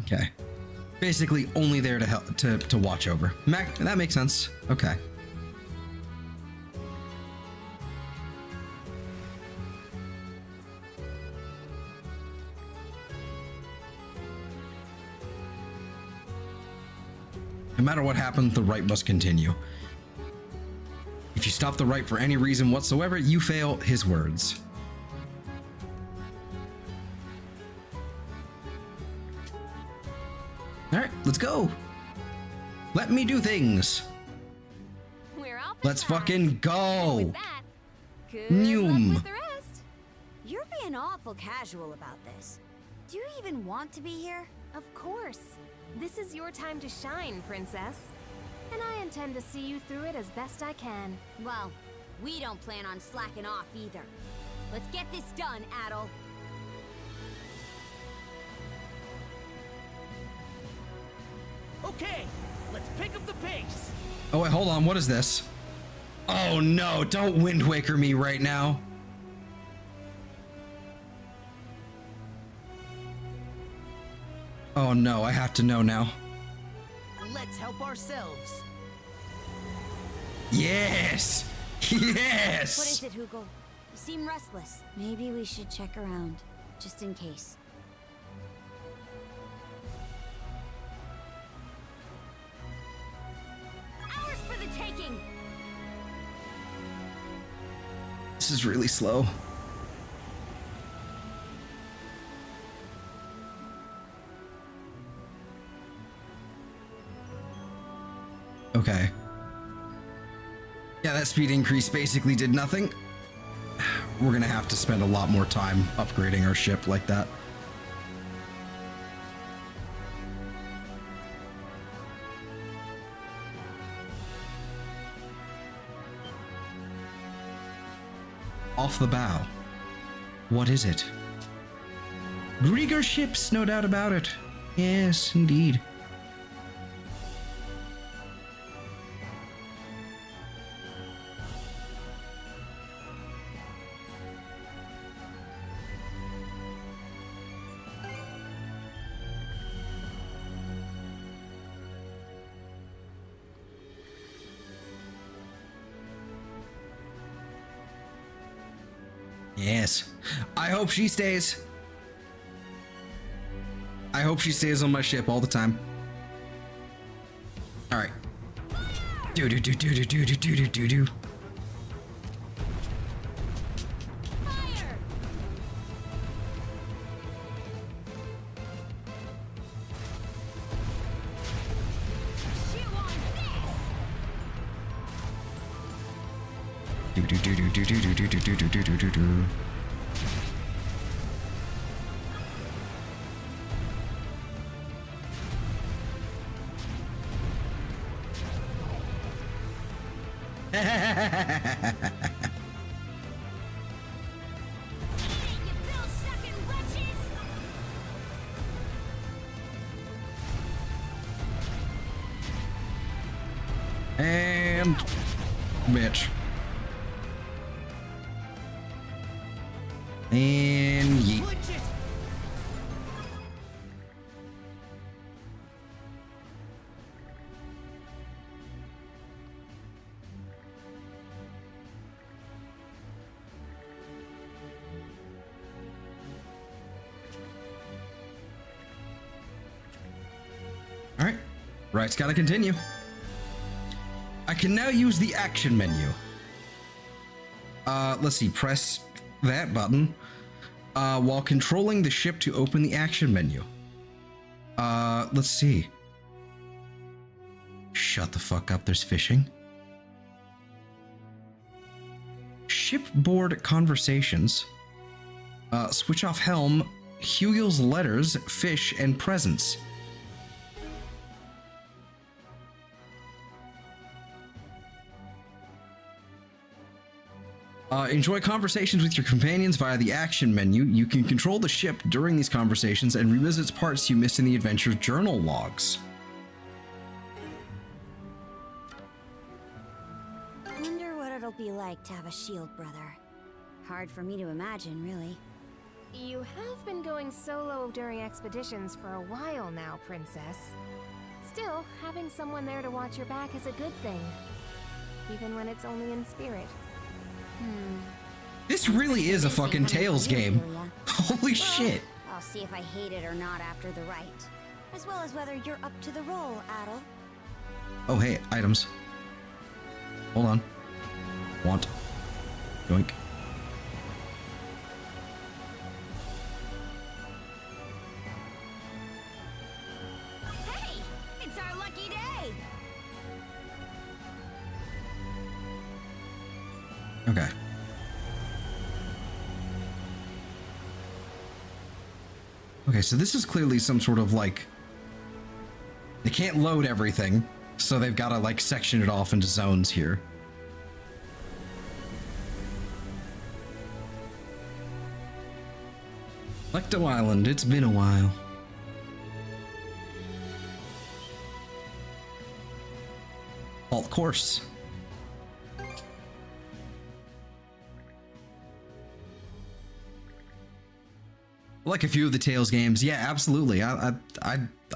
Okay. Basically only there to help to watch over. That makes sense. Okay. No matter what happens, the rite must continue. If you stop the rite for any reason whatsoever, you fail his words. All right, let's go. Let me do things. We're off. Let's fucking go. With that, good Noom. luck with the rest. You're being awful casual about this. Do you even want to be here? Of course. This is your time to shine, princess. And I intend to see you through it as best I can. Well, we don't plan on slacking off either. Let's get this done, Adol. Okay, let's pick up the pace. Oh wait, hold on. What is this? Oh no! Don't Wind Waker me right now. Oh no! I have to know now. Let's help ourselves. Yes! Yes! What is it, Hugel? You seem restless. Maybe we should check around, just in case. Ours for the taking! This is really slow. Okay. Yeah, that speed increase basically did nothing. We're gonna have to spend a lot more time upgrading our ship like that. Off the bow. What is it? Grieger ships, no doubt about it. Yes, indeed. Yes. I hope she stays. I hope she stays on my ship all the time. All right. Do do do do do do do do do do. Fire! Chew on this! Do do do do do do do do do do do do do do. And bitch. And yeet. All right, right's gotta continue. I can now use the action menu. Let's see, press that button while controlling the ship to open the action menu. Let's see. Shut the fuck up, there's fishing. Shipboard conversations. Switch off helm, Hugel's letters, fish, and presents. Enjoy conversations with your companions via the action menu. You can control the ship during these conversations and revisit parts you missed in the adventure's journal logs. Wonder what it'll be like to have a shield brother. Hard for me to imagine, really. You have been going solo during expeditions for a while now, Princess. Still, having someone there to watch your back is a good thing. Even when it's only in spirit. This really is a fucking Tales game. Holy shit. I'll see if I hate it or not after the rite. As well as whether you're up to the role, Adel. Oh, hey, items. Hold on. Want. Yoink. Hey! It's our lucky day! Okay. Okay, so this is clearly some sort of like... They can't load everything, so they've got to like section it off into zones here. Lecto Island, it's been a while. Alt course. Like a few of the Tales games, yeah, absolutely. I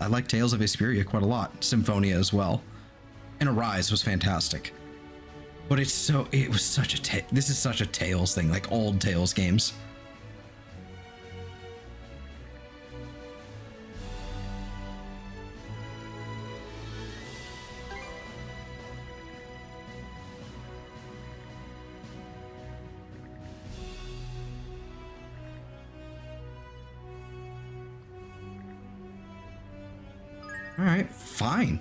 like Tales of Vesperia quite a lot. Symphonia as well, and Arise was fantastic. But it was such a this is such a Tales thing, like old Tales games. All right, fine.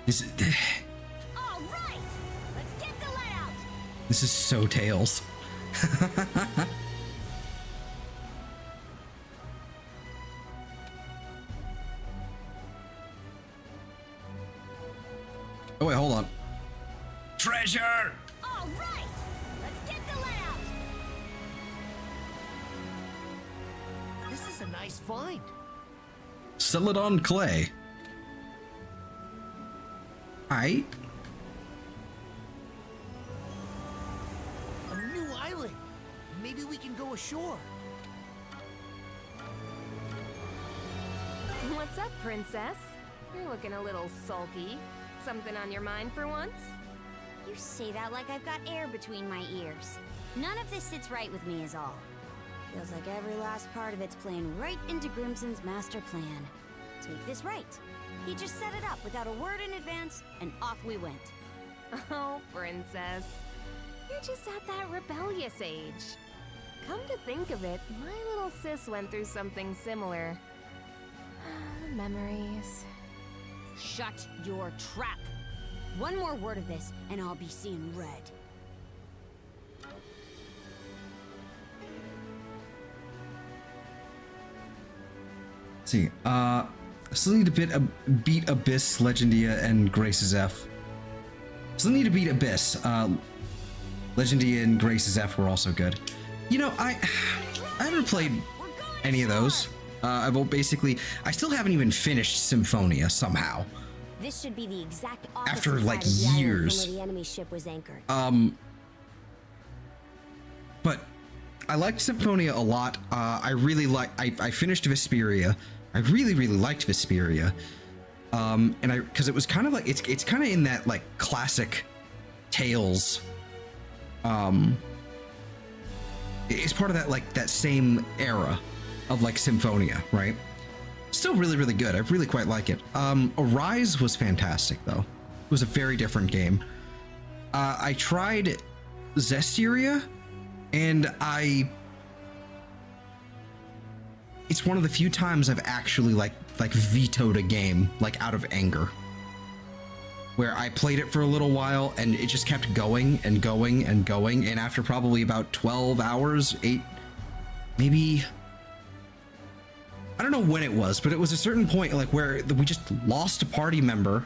This is All right, let's get the layout. this is so Tales. Oh wait, hold on. Treasure. All right, let's get the layout. This is a nice find. Celadon clay. Aight. A new island. Maybe we can go ashore. What's up, Princess? You're looking a little sulky. Something on your mind for once? You say that like I've got air between my ears. None of this sits right with me is all. Feels like every last part of it's playing right into Grimson's master plan. Take this right. He just set it up without a word in advance, and off we went. Oh, Princess. You're just at that rebellious age. Come to think of it, my little sis went through something similar. Memories. Shut your trap. One more word of this, and I'll be seeing red. Let's see, still need to beat Abyss, Legendia, and Grace's F. Still need to beat Abyss. Legendia and Grace's F were also good. You know, I haven't played any of those. I still haven't even finished Symphonia somehow. This should be the exact opposite After, like, side of the island years. from where the enemy ship was anchored. But I liked Symphonia a lot. I really I finished Vesperia. I really liked Vesperia. And because it was kind of like it's kind of in that like classic Tales. It's part of that like that same era of like Symphonia, right? Still really good. I really quite like it. Arise was fantastic though. It was a very different game. I tried Zestiria, and it's one of the few times I've actually like vetoed a game like out of anger, where I played it for a little while and it just kept going and going and going, and after probably about 12 hours, 8 maybe, I don't know when it was, but it was a certain point like where we just lost a party member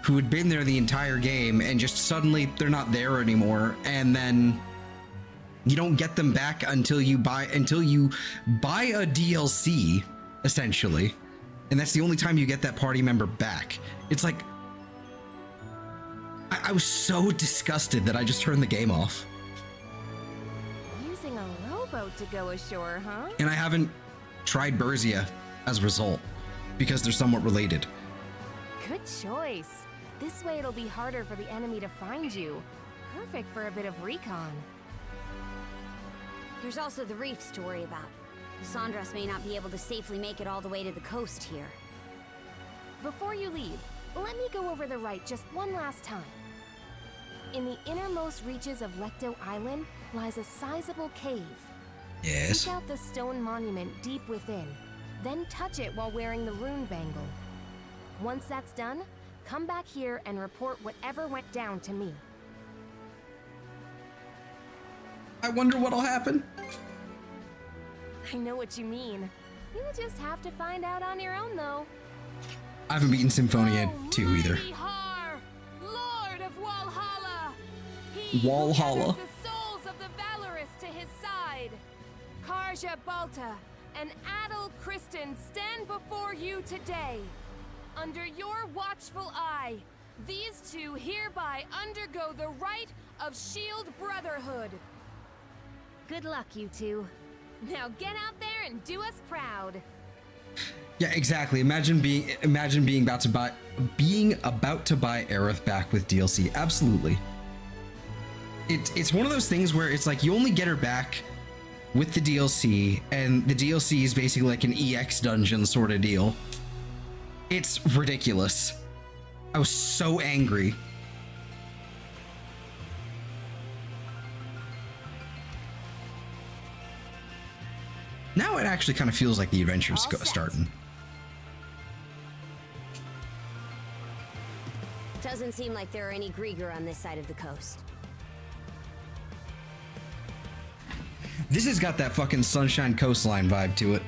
who had been there the entire game, and just suddenly they're not there anymore, and then you don't get them back until you buy a DLC, essentially, and that's the only time you get that party member back. It's like I was so disgusted that I just turned the game off. Using a rowboat to go ashore, huh? And I haven't tried Berzia as a result, because they're somewhat related. Good choice. This way it'll be harder for the enemy to find you. Perfect for a bit of recon. There's also the reefs to worry about. Sandras may not be able to safely make it all the way to the coast here. Before you leave, let me go over the rite just one last time. In the innermost reaches of Lecto Island lies a sizable cave. Yes. Seek out the stone monument deep within, then touch it while wearing the rune bangle. Once that's done, come back here and report whatever went down to me. I wonder what'll happen. I know what you mean. You'll just have to find out on your own, though. I haven't beaten Symphonia 2 either. Mighty Har, Lord of Walhalla! He Walhalla. who gathers the souls of the valorous to his side. Karja Balta and Adel Kristen stand before you today. Under your watchful eye, these two hereby undergo the rite of Shield Brotherhood. Good luck, you two. Now get out there and do us proud. Yeah, exactly. Imagine being about to buy Aerith back with DLC. Absolutely. It's one of those things where it's like you only get her back with the DLC, and the DLC is basically like an EX dungeon sort of deal. It's ridiculous. I was so angry. Now it actually kind of feels like the adventure's starting. Doesn't seem like there are any Grieger on this side of the coast. This has got that fucking Sunshine Coastline vibe to it.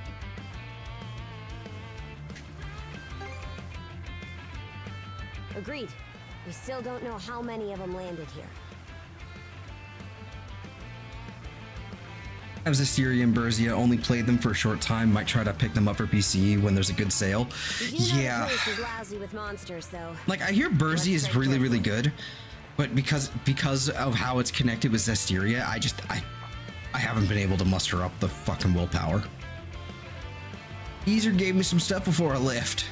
Agreed. We still don't know how many of them landed here. I was Assyria and Berzia, only played them for a short time, might try to pick them up for PC when there's a good sale. Yeah. The place is lousy with monsters, though. Like, I hear Berzia is really good, but because of how it's connected with Zestiria, I haven't been able to muster up the fucking willpower. Easer gave me some stuff before I left.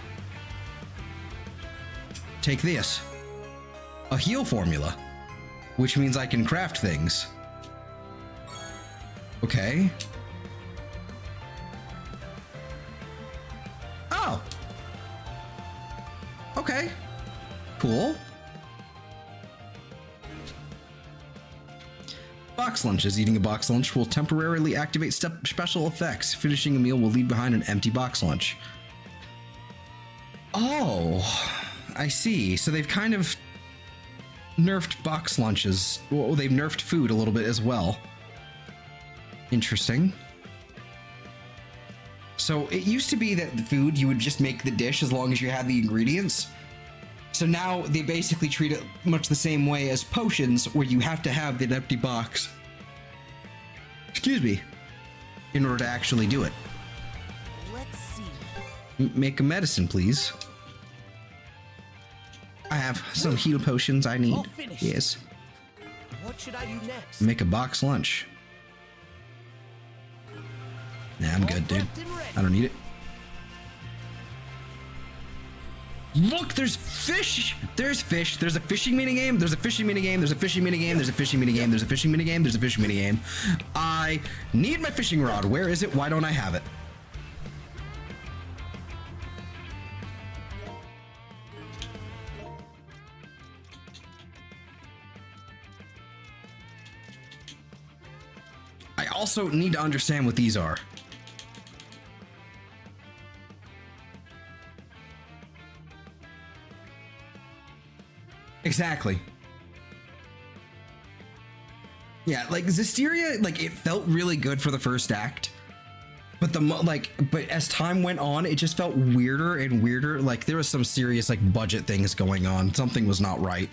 Take this. A heal formula, which means I can craft things. Okay. Oh. Okay. Cool. Box lunches. Eating a box lunch will temporarily activate special effects. Finishing a meal will leave behind an empty box lunch. Oh, I see. So they've kind of nerfed box lunches. Well, they've nerfed food a little bit as well. Interesting. So it used to be that the food, you would just make the dish as long as you had the ingredients. So now they basically treat it much the same way as potions, where you have to have the empty box, excuse me, in order to actually do it. Let's see. Make a medicine, please. have some heal potions I need. All finished. Yes. What should I do next? Make a box lunch. Nah, I'm good, dude. I don't need it. Look, there's fish. There's fish. There's a fishing minigame. There's a fishing minigame. There's a fishing minigame. There's a fishing minigame. There's a fishing minigame. There's a fishing minigame. I need my fishing rod. Where is it? Why don't I have it? I also need to understand what these are. Exactly. Yeah, like Zisteria, like it felt really good for the first act, but but as time went on, it just felt weirder and weirder. Like there was some serious like budget things going on. Something was not right.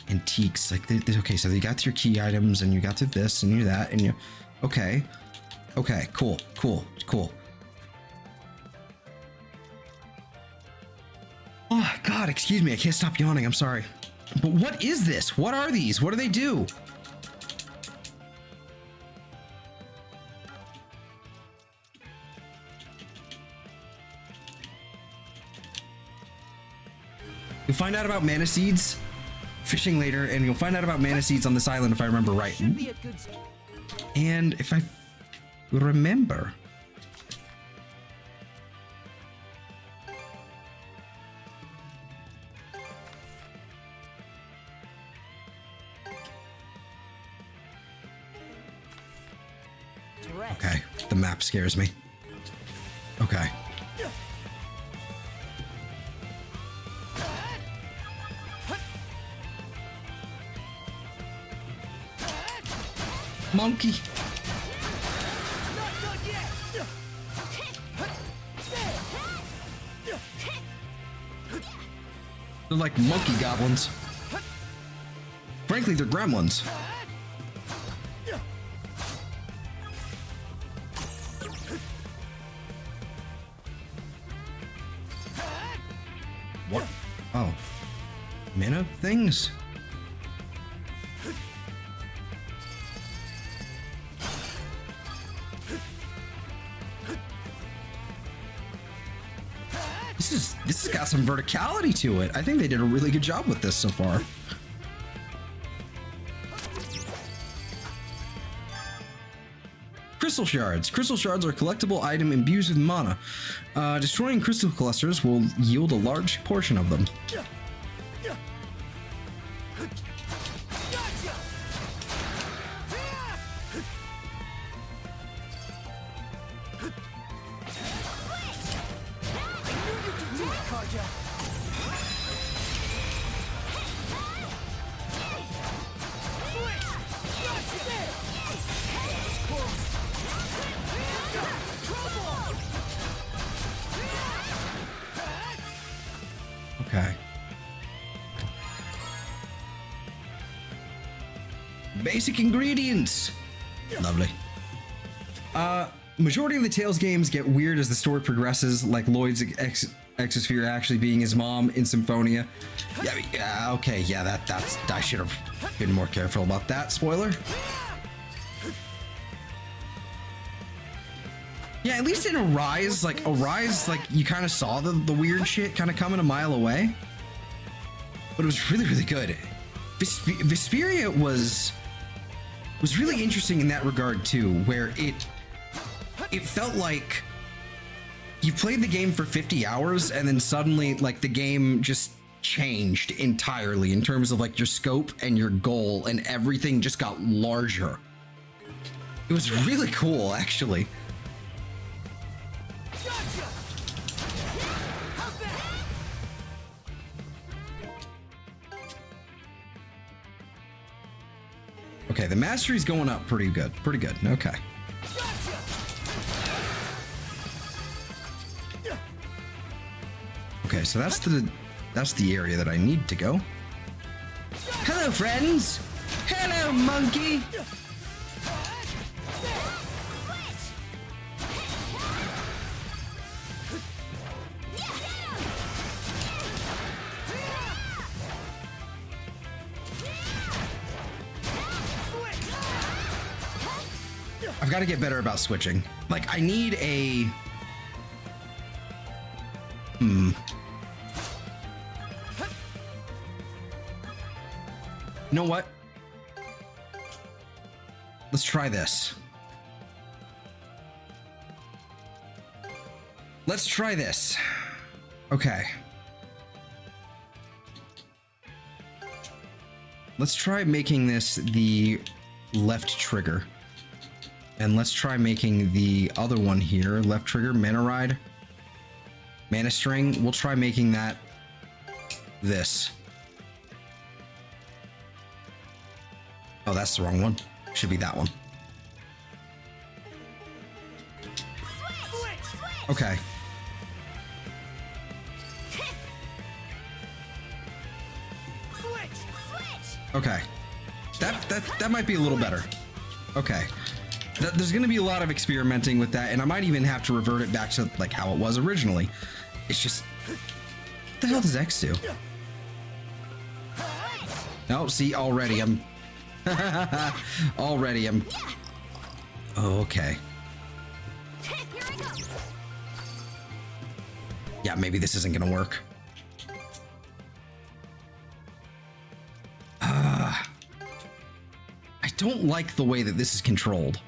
Antiques, like okay, so you got your key items, and you got to this, and you that, and you, okay, cool. Oh God, excuse me, I can't stop yawning. I'm sorry. But what is this? What are these? What do they do? You'll find out about mana seeds fishing later, and you'll find out about mana seeds on this island if I remember right. And if I remember. Okay, the map scares me. Okay. Monkey. They're like monkey goblins. Frankly, they're gremlins. What? Oh. Mana things? This has got some verticality to it. I think they did a really good job with this so far. Crystal shards. Crystal shards are a collectible item imbued with mana. Destroying crystal clusters will yield a large portion of them. Okay. Basic ingredients. Lovely. Majority of the Tales games get weird as the story progresses, like Lloyd's Exosphere actually being his mom in Symphonia. Yeah, okay, yeah, that's I should have been more careful about that. Spoiler. Yeah, at least in Arise, like you kind of saw the weird shit kind of coming a mile away. But it was really, really good. Vesperia was really interesting in that regard too, where it felt like you played the game for 50 hours and then suddenly like the game just changed entirely in terms of like your scope and your goal, and everything just got larger. It was really cool, actually. Okay, the mastery's going up pretty good. Pretty good. Okay. Okay, so that's the area that I need to go. Hello, friends. Hello, monkey. I've got to get better about switching. Like, I need a... You know what? Let's try this. Let's try this. Okay. Let's try making this the left trigger. And let's try making the other one here, left trigger, mana ride, mana string. We'll try making that this. Oh, that's the wrong one. Should be that one. Okay. Okay. That might be a little better. Okay. There's going to be a lot of experimenting with that, and I might even have to revert it back to like how it was originally. It's just, what the hell does X do? Oh, see, already I'm oh, okay. Yeah, maybe this isn't gonna work. I don't like the way that this is controlled.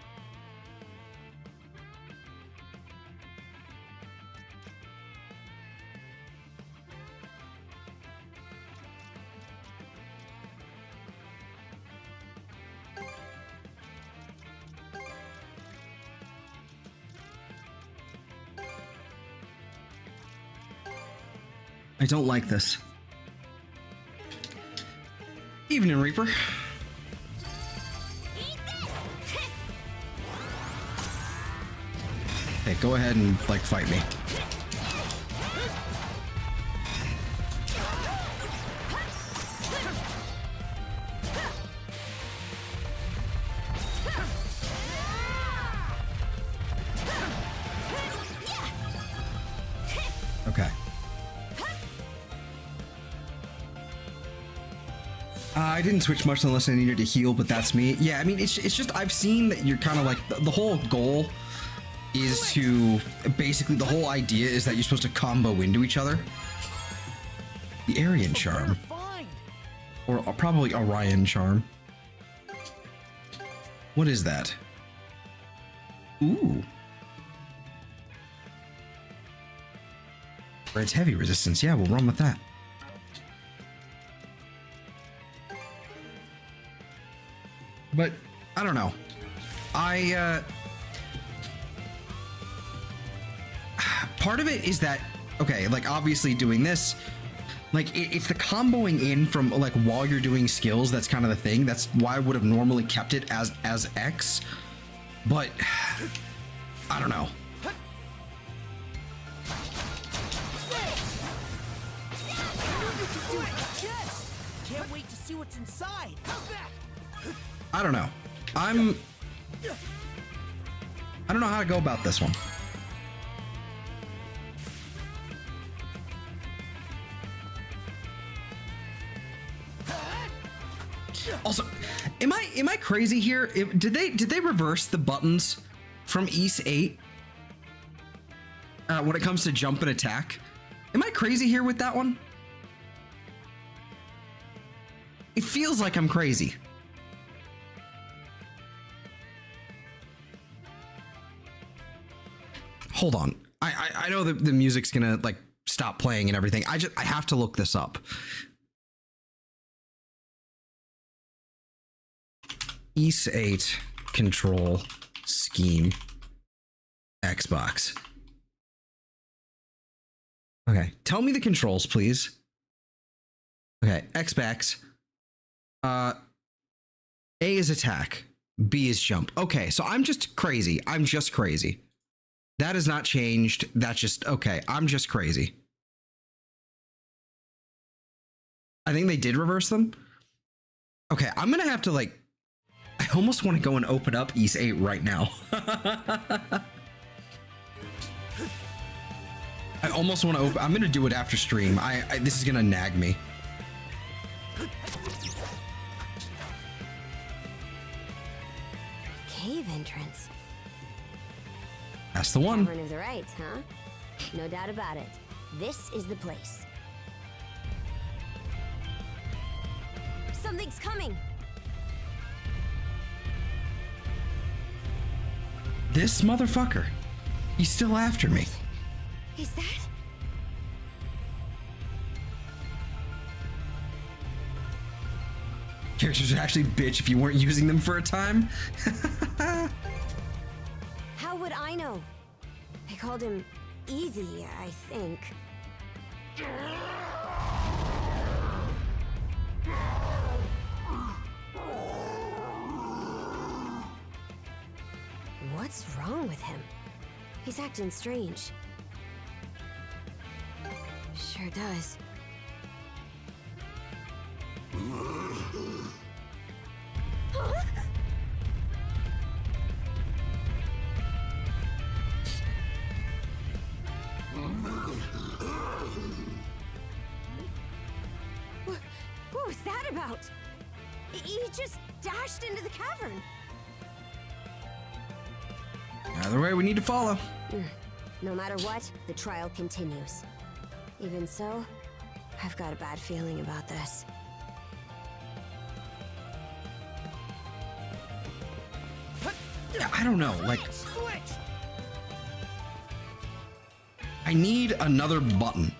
I don't like this. Evening, Reaper. Hey, go ahead and, like, fight me. Okay. I didn't switch much unless I needed to heal, but that's me. Yeah, I mean, it's just, I've seen that you're kind of like, the whole goal is to, basically the whole idea is that you're supposed to combo into each other. The Aryan Charm. Or probably Orion Charm. What is that? Ooh. Or it's heavy resistance. Yeah, we'll run with that. But I don't know. Part of it is that, okay, like obviously doing this, like if the comboing in from like while you're doing skills, that's kind of the thing. That's why I would have normally kept it as X. But I don't know. Can't wait to see what's inside. I don't know. I don't know how to go about this one. Also, am I crazy here? Did they reverse the buttons from Ys 8 when it comes to jump and attack? Am I crazy here with that one? It feels like I'm crazy. Hold on. I know that the music's gonna like stop playing and everything. I have to look this up. Ys 8 control scheme Xbox. Okay, tell me the controls, please. Okay, Xbox. A is attack, B is jump. Okay, so I'm just crazy. I'm just crazy. That has not changed. That's just okay. I'm just crazy. I think they did reverse them. Okay, I'm gonna have to like. I almost want to go and open up Ys 8 right now. I almost want to open. I'm gonna do it after stream. This is gonna nag me. cave entrance. That's the one. Cavern of the Rites, huh? No doubt about it. This is the place. Something's coming! This motherfucker. He's still after me. Is that? Characters would actually bitch if you weren't using them for a time. How would I know? I called him Evie, I think. What's wrong with him? He's acting strange. Sure does. What was that about? He just dashed into the cavern. Either way, we need to follow. No matter what, the trial continues. Even so, I've got a bad feeling about this. Yeah, I don't know, like... I need another button.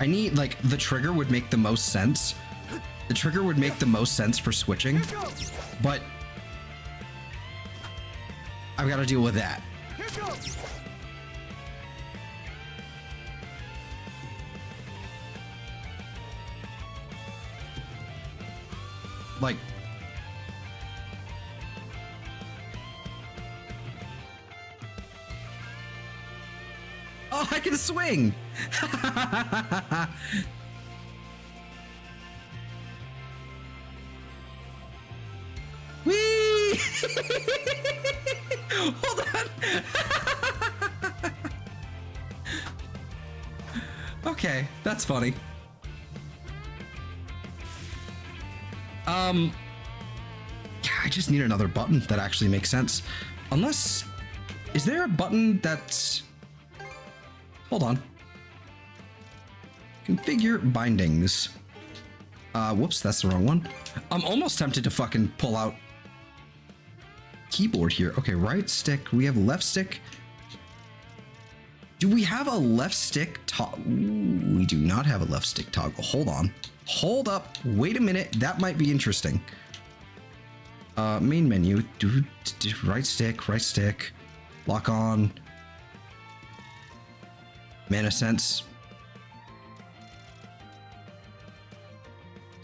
I need, like, the trigger would make the most sense. The trigger would make the most sense for switching, but I've got to deal with that. Like, oh, I can swing. Whee! Hold on. Okay, that's funny. I just need another button that actually makes sense. Unless, is there a button that's... Hold on. Configure bindings. Whoops, that's the wrong one. I'm almost tempted to fucking pull out keyboard here. Okay, right stick. We have left stick. Do we have a left stick toggle? We do not have a left stick toggle. Hold on. Hold up. Wait a minute. That might be interesting. Main menu. Right stick. Lock on. Mana sense.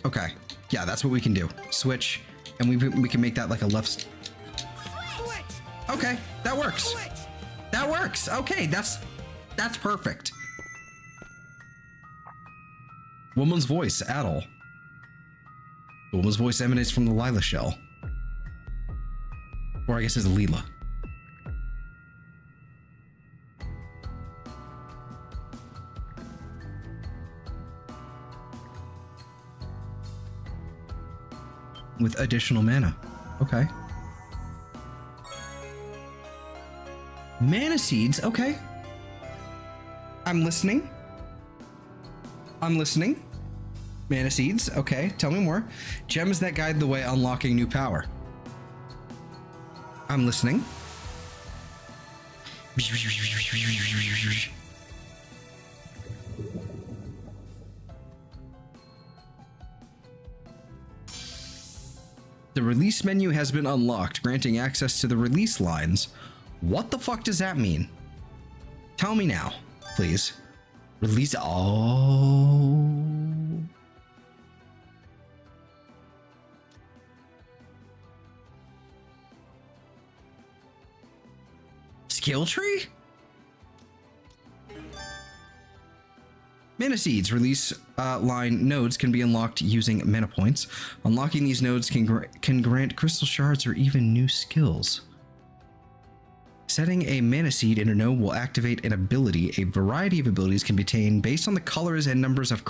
Okay. Yeah, that's what we can do. Switch. And we can make that like a left... Okay, that works. That works. Okay, that's perfect. Woman's voice, Adol. The woman's voice emanates from the Lila shell. Or I guess it's Leela. With additional mana. Okay. Mana seeds, okay. I'm listening. Mana seeds, okay. Tell me more. Gems that guide the way, unlocking new power. I'm listening. The release menu has been unlocked, granting access to the release lines. What the fuck does that mean? Tell me now, please. Release. Oh. Skill tree? Mana seeds release line nodes can be unlocked using mana points. Unlocking these nodes can grant crystal shards or even new skills. setting a mana seed in a node will activate an ability. A variety of abilities can be obtained based on the colors and numbers of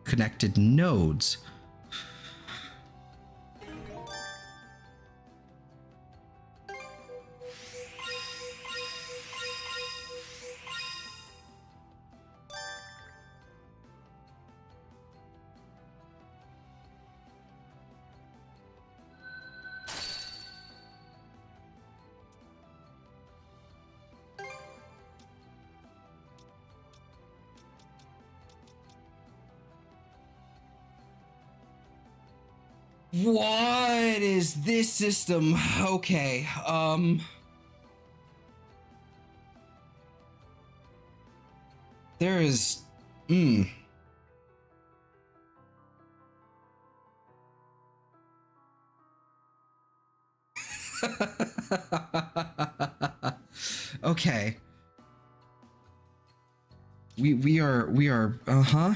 connected nodes. What is this system? Okay, there is, okay. We are, uh-huh.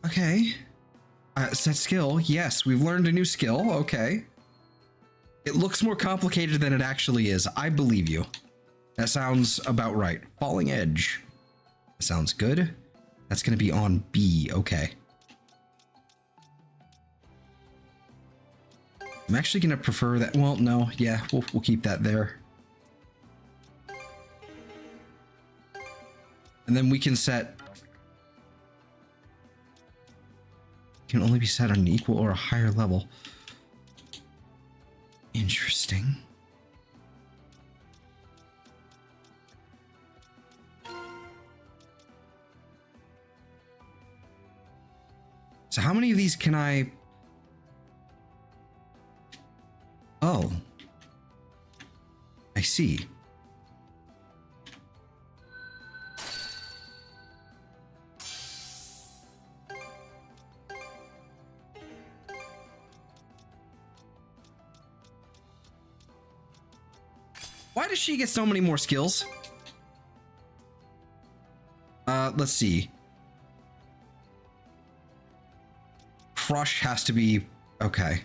Okay. Set skill. Yes, we've learned a new skill. Okay. It looks more complicated than it actually is. I believe you. That sounds about right. Falling Edge. Sounds good. That's going to be on B. Okay. I'm actually going to prefer that. Well, no. Yeah, we'll keep that there. And then we can set... Can only be set on an equal or a higher level. Interesting. So how many of these can I... Oh. I see. Why does she get so many more skills? Let's see. Crush has to be... Okay.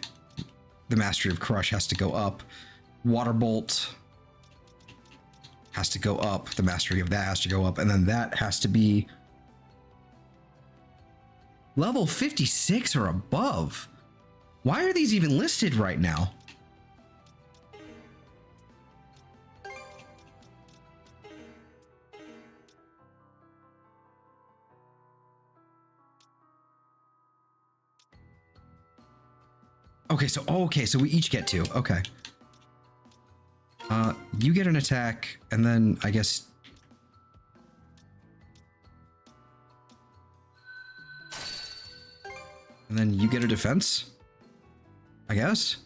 The mastery of Crush has to go up. Water Bolt has to go up. The mastery of that has to go up. And then that has to be... level 56 or above. Why are these even listed right now? Okay, so we each get two. Okay. You get an attack, and then I guess... And then you get a defense? I guess?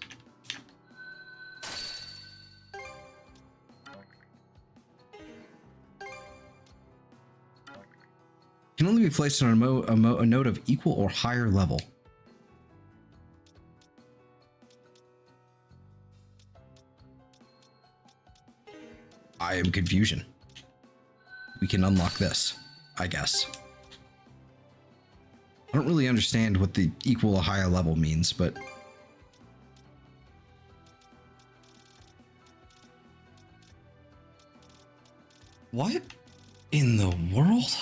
Can only be placed on a node of equal or higher level. I am confusion. We can unlock this, I guess. I don't really understand what the equal or higher level means, but... What in the world?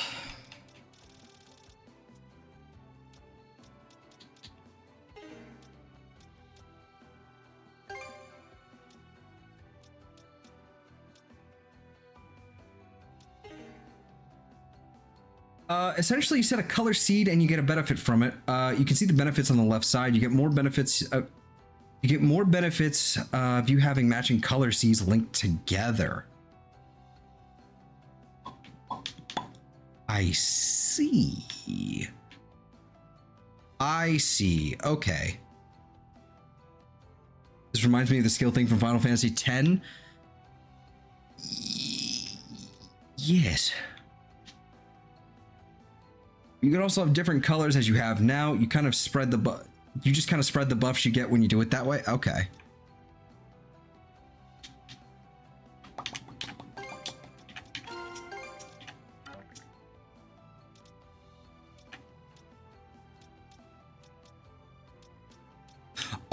Essentially, you set a color seed and you get a benefit from it. You can see the benefits on the left side. You get more benefits. You get more benefits of you having matching color seeds linked together. I see. I see. Okay. This reminds me of the skill thing from Final Fantasy X. Yes. You can also have different colors as you have now. You kind of spread the buff. You just kind of spread the buffs you get when you do it that way. Okay.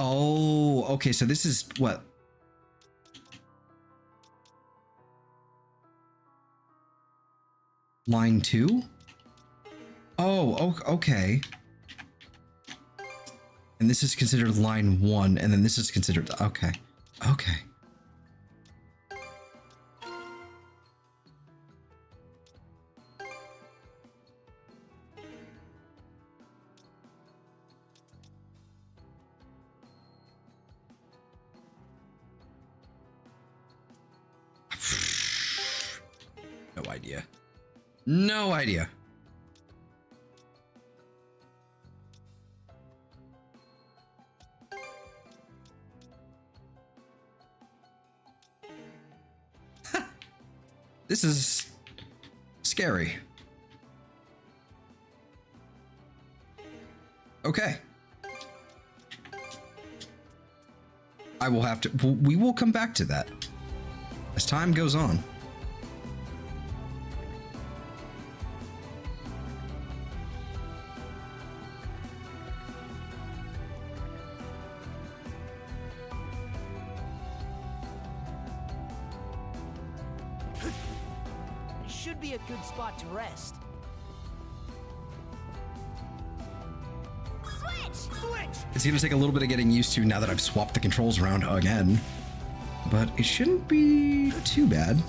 Oh, okay, so this is what? Line 2? Oh, okay. And this is considered line 1, and then this is considered... Okay. Okay. No idea. No idea. This is scary. Okay. I will have to... We will come back to that as time goes on. Should be a good spot to rest. Switch! It's gonna take a little bit of getting used to now that I've swapped the controls around again, but it shouldn't be too bad.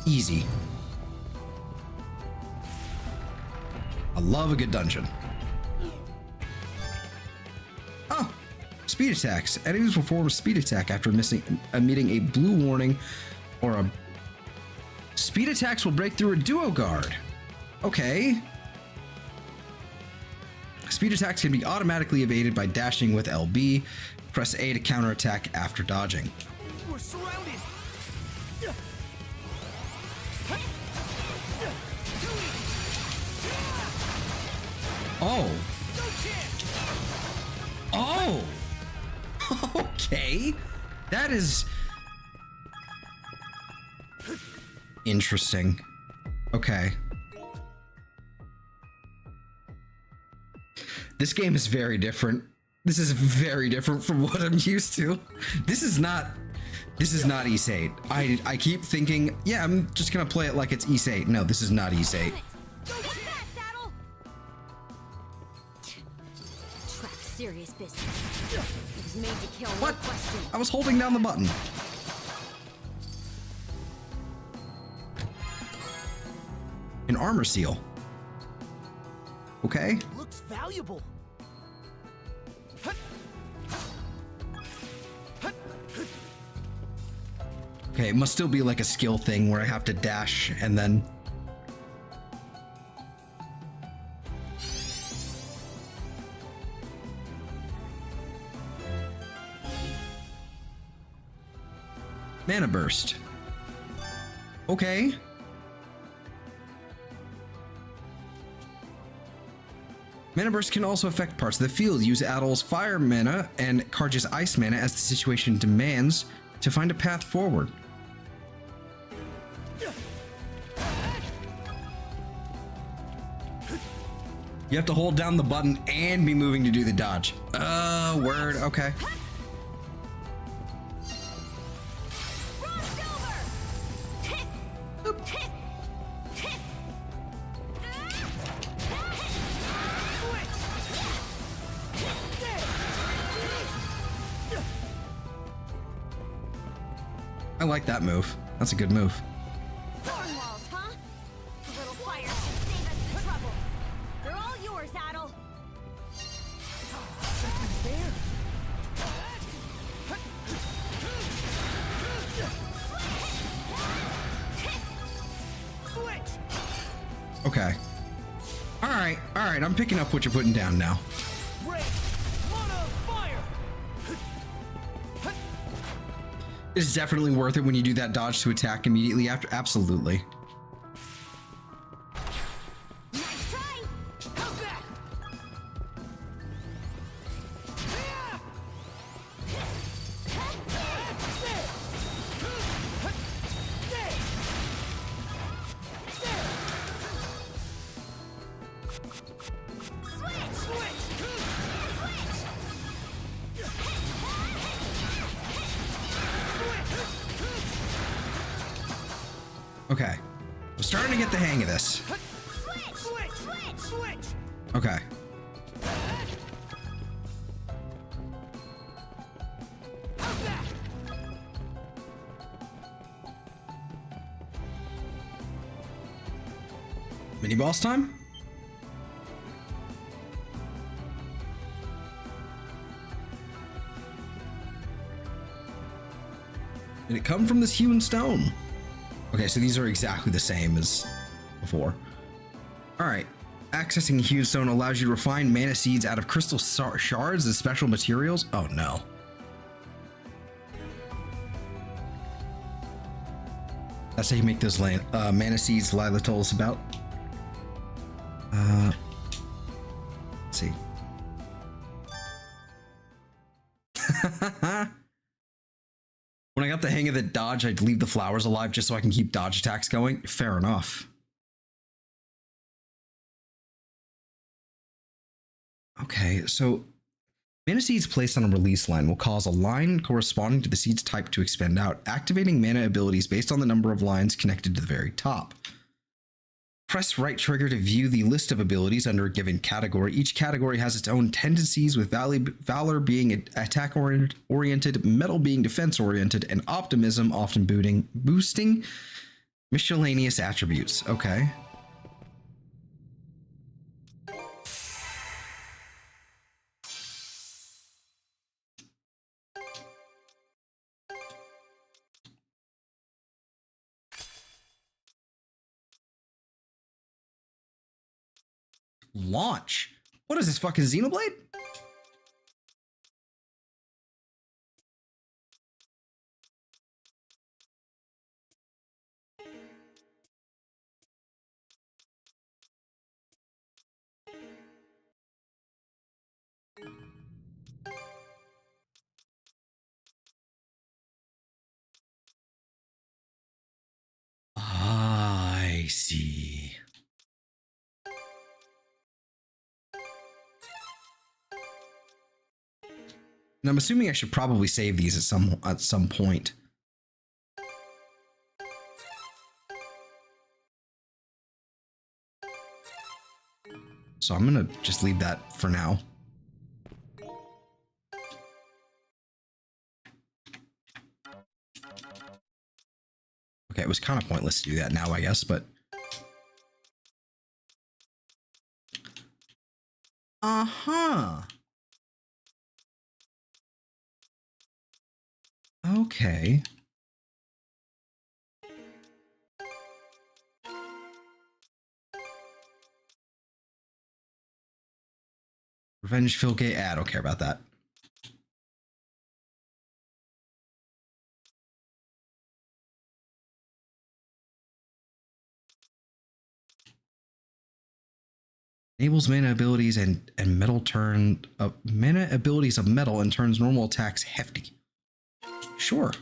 Easy. I love a good dungeon. Oh, speed attacks. Enemies perform a speed attack after emitting a blue warning or a... Speed attacks will break through a duo guard. Okay. Speed attacks can be automatically evaded by dashing with LB. Press A to counterattack after dodging. We're surrounded. Oh. Oh. Okay. That is interesting. Okay. This game is very different. This is very different from what I'm used to. This is not Ys 8. I keep thinking, yeah, I'm just gonna play it like it's Ys 8. No, this is not Ys 8. Trap serious business. It was made to kill, What? no question. I was holding down the button. An armor seal. Okay. Looks valuable. Okay, it must still be like a skill thing where I have to dash and then... Mana burst. Okay. Mana burst can also affect parts of the field. Use Adel's fire mana and Karja's ice mana as the situation demands to find a path forward. You have to hold down the button and be moving to do the dodge. Word, okay. I like that move. That's a good move. Thorn walls, huh? A little fire should save us the trouble. They're all yours, Adel. Something's there. Okay. All right. I'm picking up what you're putting down now. It's definitely worth it when you do that dodge to attack immediately after. Absolutely. Nice try. How's that? Okay. I'm starting to get the hang of this. Switch! Okay. Mini boss time? Did it come from this hewn stone? Okay, so these are exactly the same as before. All right. Accessing hewn stone allows you to refine mana seeds out of crystal shards as special materials. Oh no. That's how you make those mana seeds Lila told us about. Let's see. When I got the hang of the dodge, I'd leave the flowers alive just so I can keep dodge attacks going. Fair enough. Okay, so mana seeds placed on a release line will cause a line corresponding to the seed's type to expend out, activating mana abilities based on the number of lines connected to the very top. Press right trigger to view the list of abilities under a given category. Each category has its own tendencies, with valor being attack-oriented, metal being defense-oriented, and optimism often boosting miscellaneous attributes. Okay. Launch. What is this, fucking Xenoblade? I see. And I'm assuming I should probably save these at some point. So I'm gonna just leave that for now. Okay, it was kind of pointless to do that now, I guess, but... Uh-huh. Okay. Revenge Philgate. I don't care about that. Enables mana abilities and metal turn mana abilities of metal and turns normal attacks hefty. Sure.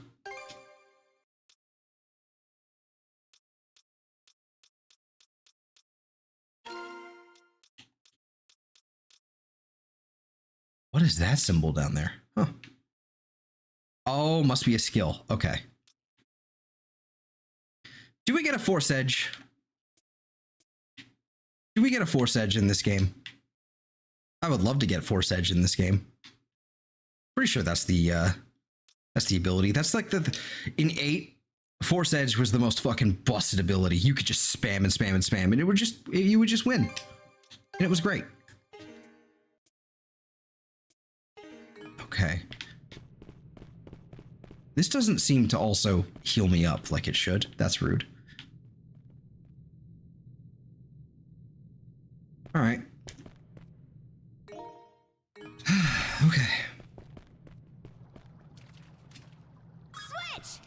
What is that symbol down there? Huh. Oh, must be a skill. Okay. Do we get a Force Edge? Do we get a Force Edge in this game? I would love to get Force Edge in this game. Pretty sure that's the ability. That's like in 8, Force Edge was the most fucking busted ability. You could just spam and spam and spam, and you would just win. And it was great. Okay. This doesn't seem to also heal me up like it should. That's rude. All right. Okay. Switch!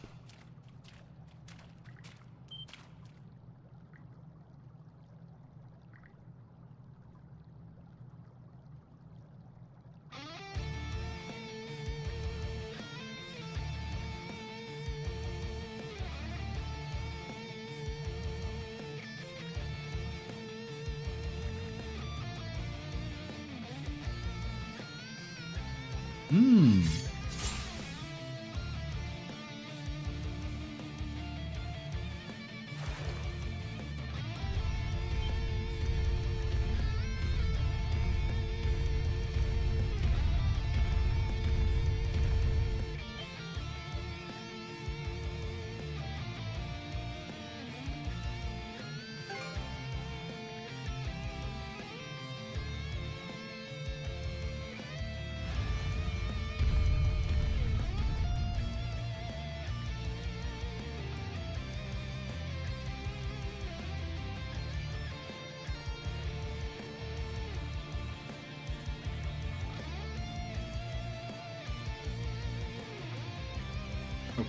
Hmm.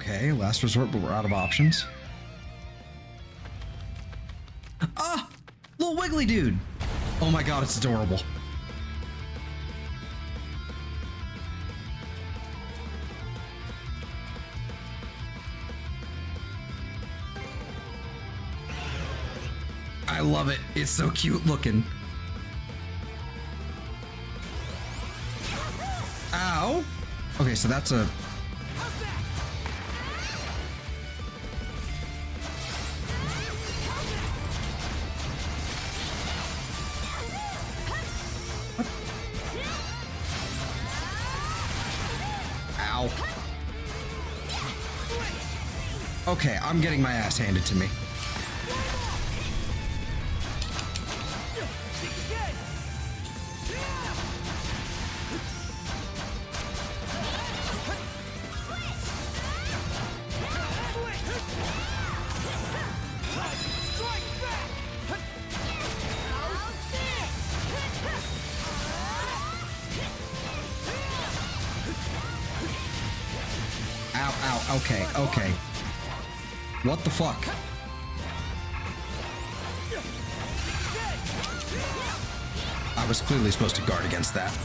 Okay, last resort, but we're out of options. Ah! Little wiggly dude! Oh my god, it's adorable. I love it. It's so cute looking. Ow! Okay, so that's a... Ow. Okay, I'm getting my ass handed to me. Ow, ow, okay, okay. What the fuck? I was clearly supposed to guard against that.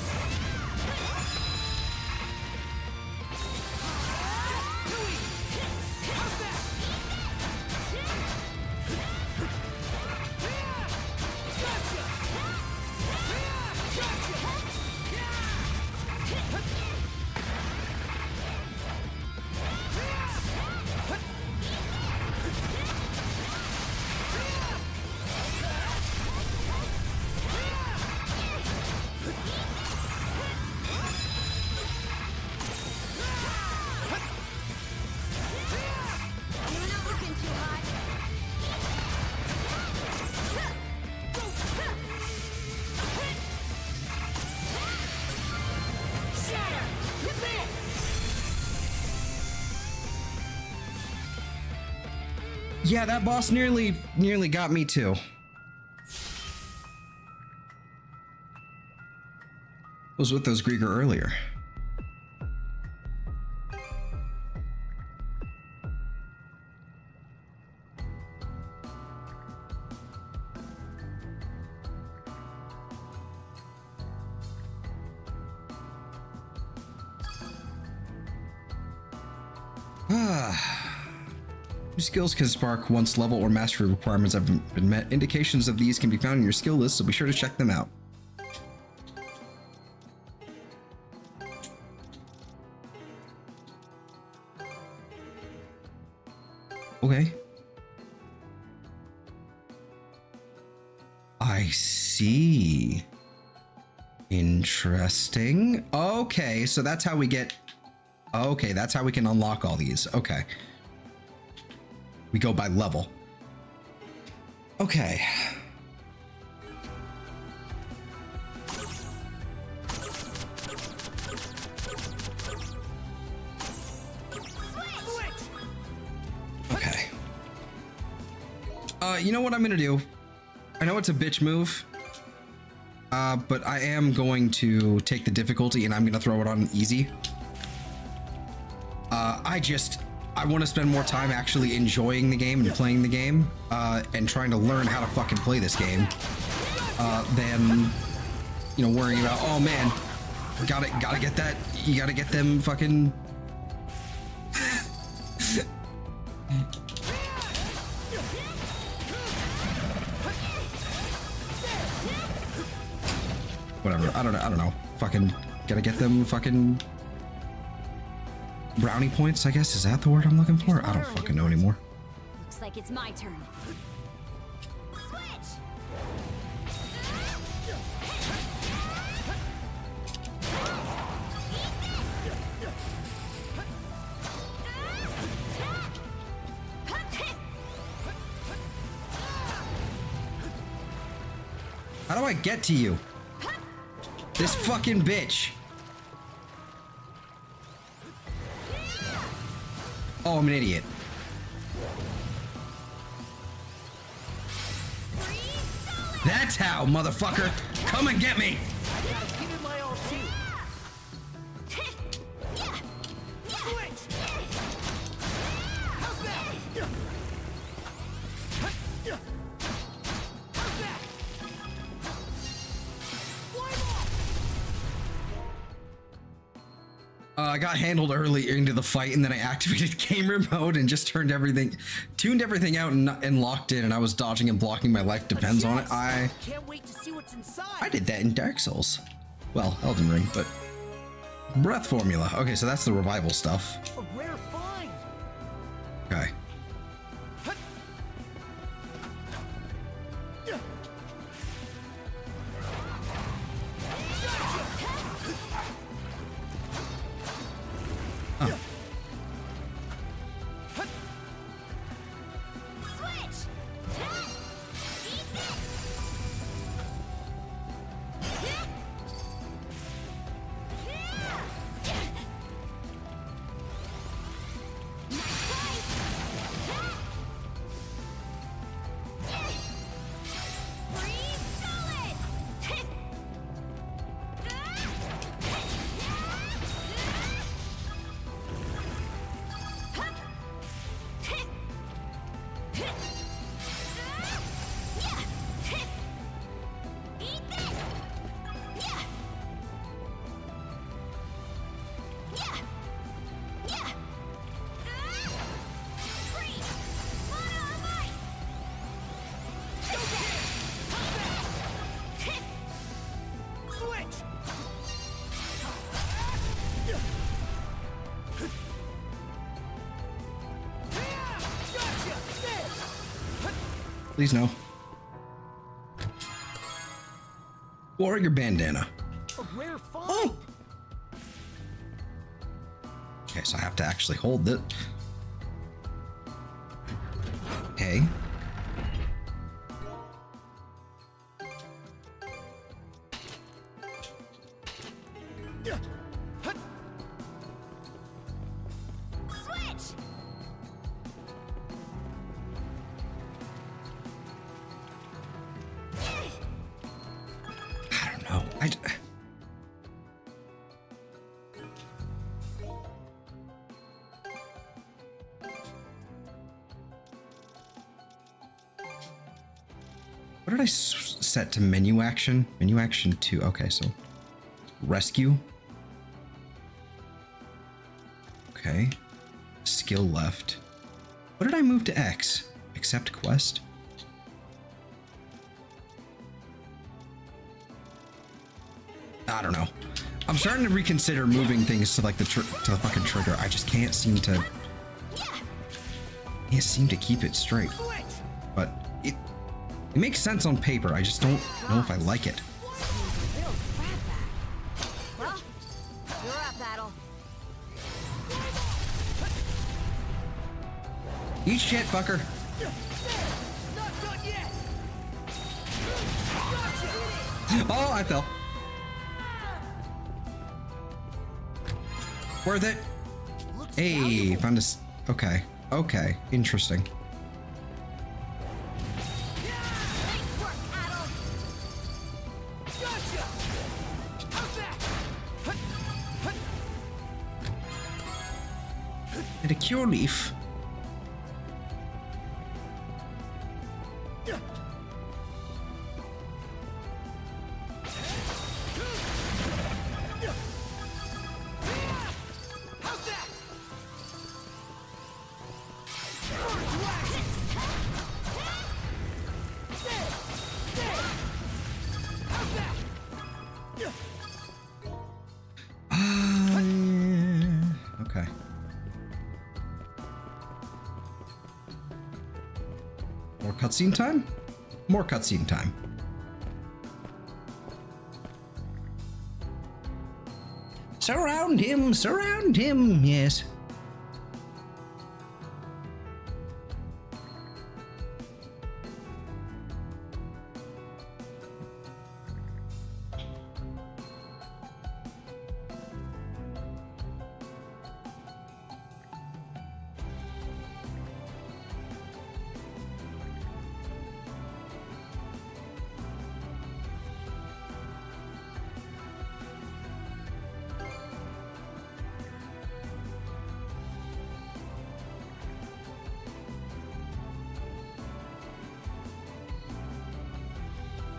Yeah, that boss nearly got me too. Was with those Grieger earlier. Your skills can spark once level or mastery requirements have been met. Indications of these can be found in your skill list, so be sure to check them out. Okay. I see. Interesting. Okay, so that's how we get... Okay, that's how we can unlock all these. Okay. We go by level. Okay. Okay. You know what I'm gonna do? I know it's a bitch move, but I am going to take the difficulty and I'm gonna throw it on easy. I want to spend more time actually enjoying the game and playing the game, and trying to learn how to fucking play this game, than, you know, worrying about, oh man, gotta get that, you gotta get them fucking... Whatever, I don't know. Fucking, gotta get them fucking... brownie points, I guess? Is that the word I'm looking for? I don't fucking know anymore. Looks like it's my turn. Switch! How do I get to you? This fucking bitch. Oh, I'm an idiot. That's how, motherfucker. Come and get me. I got handled early into the fight, and then I activated gamer mode and just tuned everything out and locked in, and I was dodging and blocking. My life depends on it. I Can't wait to see what's inside. I did that in Dark Souls. Well, Elden Ring, but breath formula. Okay, so that's the revival stuff. A rare find. Okay. Please no. Warrior bandana. A rare find. Oh! Okay, so I have to actually hold it. Okay. What did I set to menu action? Menu action 2. Okay, so rescue. Okay. Skill left. What did I move to X? Accept quest? I don't know. I'm starting to reconsider moving things to like the fucking trigger. I just can't seem to keep it straight. But it makes sense on paper. I just don't know if I like it. Well, you're up, Battle. Eat shit, fucker. Not done yet. Oh, I fell. Worth it. Hey, found a. Okay. Okay. Interesting. And a cure leaf. Okay. More cutscene time? More cutscene time. Surround him, yes.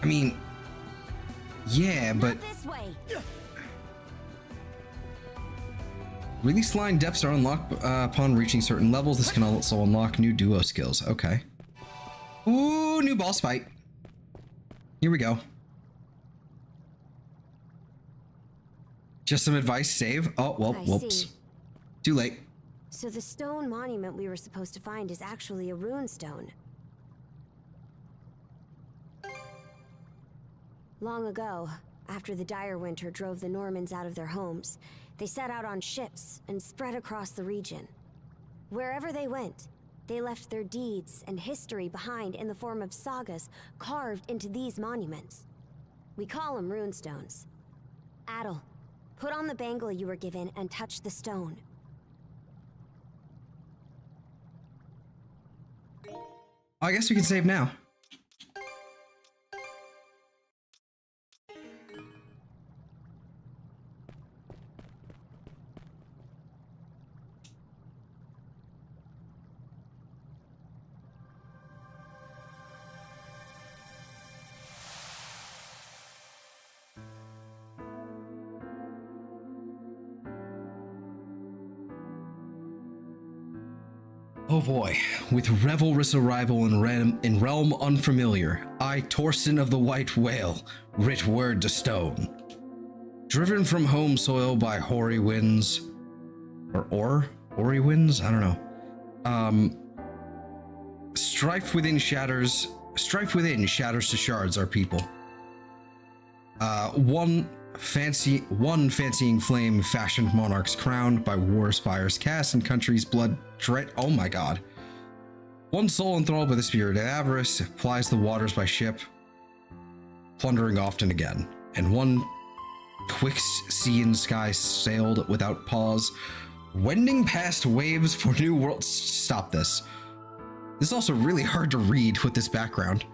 I mean, yeah, but This way. release line depths are unlocked upon reaching certain levels. This can also unlock new duo skills. Okay. Ooh, new boss fight. Here we go. Just some advice, save. Oh, well, I whoops. see. Too late. So the stone monument we were supposed to find is actually a rune stone. Long ago, after the dire winter drove the Normans out of their homes, they set out on ships and spread across the region. Wherever they went, they left their deeds and history behind in the form of sagas carved into these monuments. We call them runestones. Adel, put on the bangle you were given and touch the stone. I guess we can save now. Oh boy, with revelrous arrival in realm unfamiliar, I, Torsten of the White Whale, writ word to stone. Driven from home soil by hoary winds, hoary winds? I don't know. Strife within shatters to shards our people. One fancying flame fashioned monarchs crowned by war's fires cast and country's blood dread. Oh my god. One soul enthralled by the spirit of avarice plies the waters by ship, plundering often again. And one twixt sea and sky sailed without pause, wending past waves for new worlds. Stop this. This is also really hard to read with this background.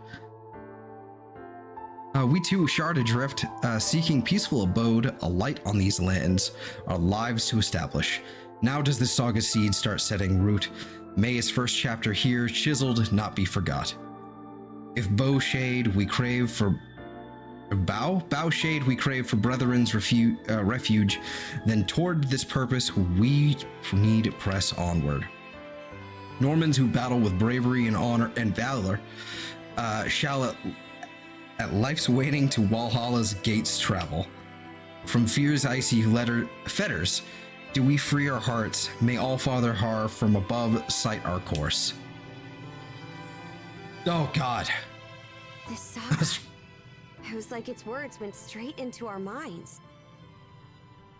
We too shard adrift, seeking peaceful abode, a light on these lands, our lives to establish. Now does the saga seed start setting root. May its first chapter here, chiseled, not be forgot. If bow shade we crave for brethren's refuge, then toward this purpose we need press onward. Normans who battle with bravery and honor and valor shall at life's waiting to Walhalla's gates travel. From fear's icy fetters do we free our hearts. May All-Father Har from above sight our course. Oh god. This saga. It was like its words went straight into our minds.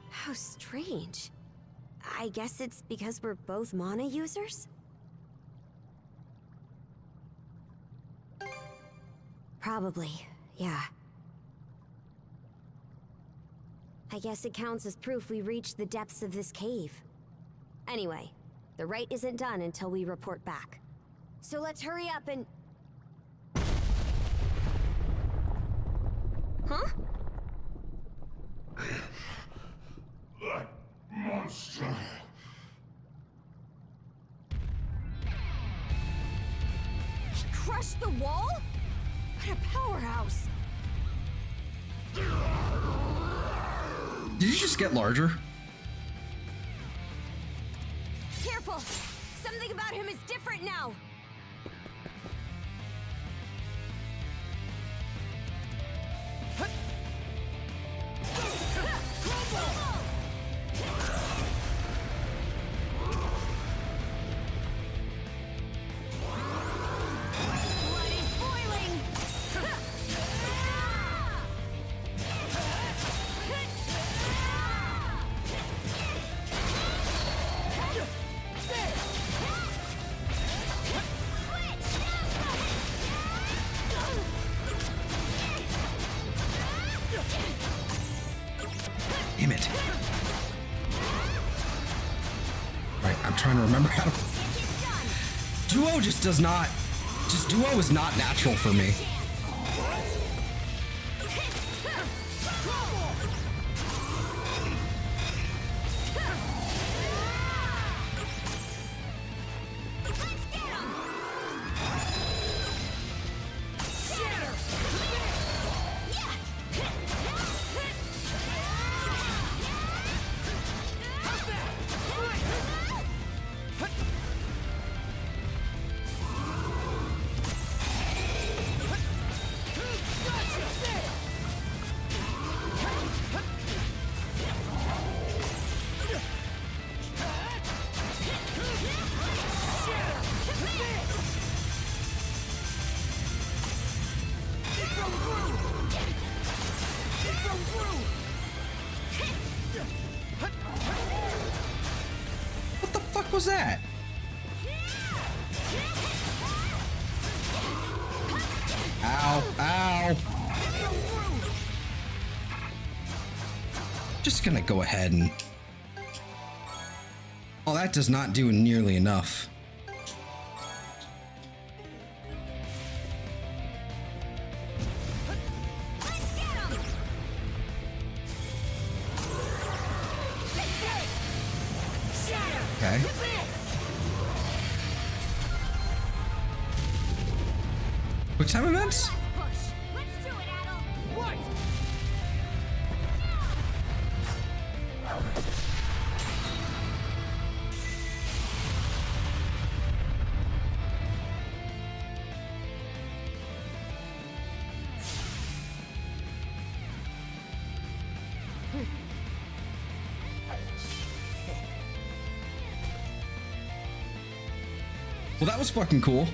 How strange. I guess it's because we're both mana users? Probably, yeah. I guess it counts as proof we reached the depths of this cave. Anyway, the rite isn't done until we report back. So let's hurry up and... Huh? That monster. He crushed the wall? What a powerhouse! Did you just get larger? Careful! Something about him is different now! Damn it. Right, I'm trying to remember how to... Duo just does not... Duo is not natural for me. was that? Ow, ow. Just gonna go ahead and... Oh, that does not do nearly enough. Okay. Quick time events? Well, that was fucking cool.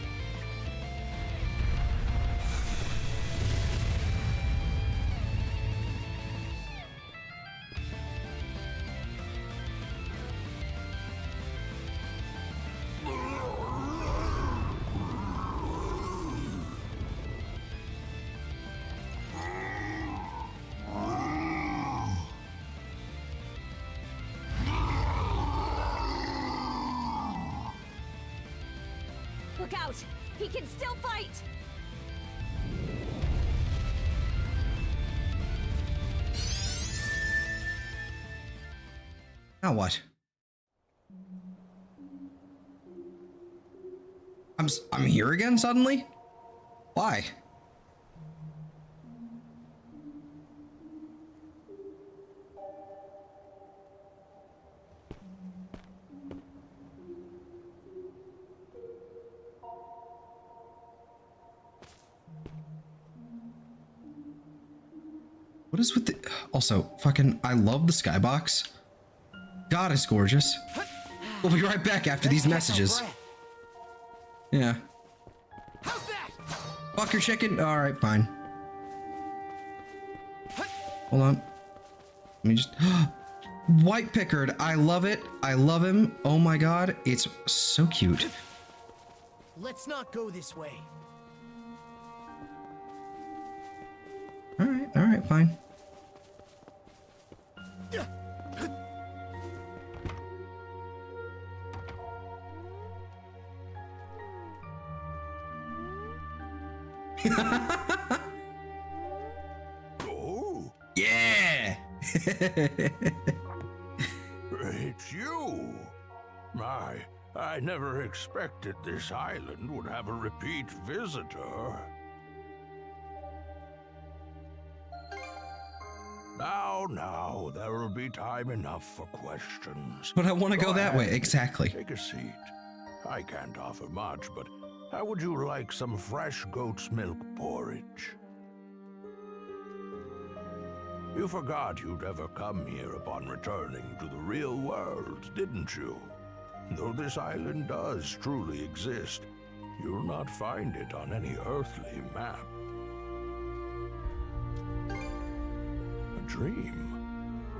Look out! He can still fight! Now what? I'm here again suddenly? Why? What is with the... Also, fucking, I love the skybox. God, it's gorgeous. We'll be right back after these messages. Yeah. Fuck your chicken. Alright, fine. Hold on. Let me just... White Pickard. I love it. I love him. Oh my god. It's so cute. Let's not go this way. Alright, fine. Oh, Yeah! it's you. I never expected this island would have a repeat visitor. Now, there will be time enough for questions. But I want to go that way, ahead. exactly. Take a seat. I can't offer much, but how would you like some fresh goat's milk porridge? You forgot you'd ever come here upon returning to the real world, didn't you? Though this island does truly exist, you'll not find it on any earthly map. A dream.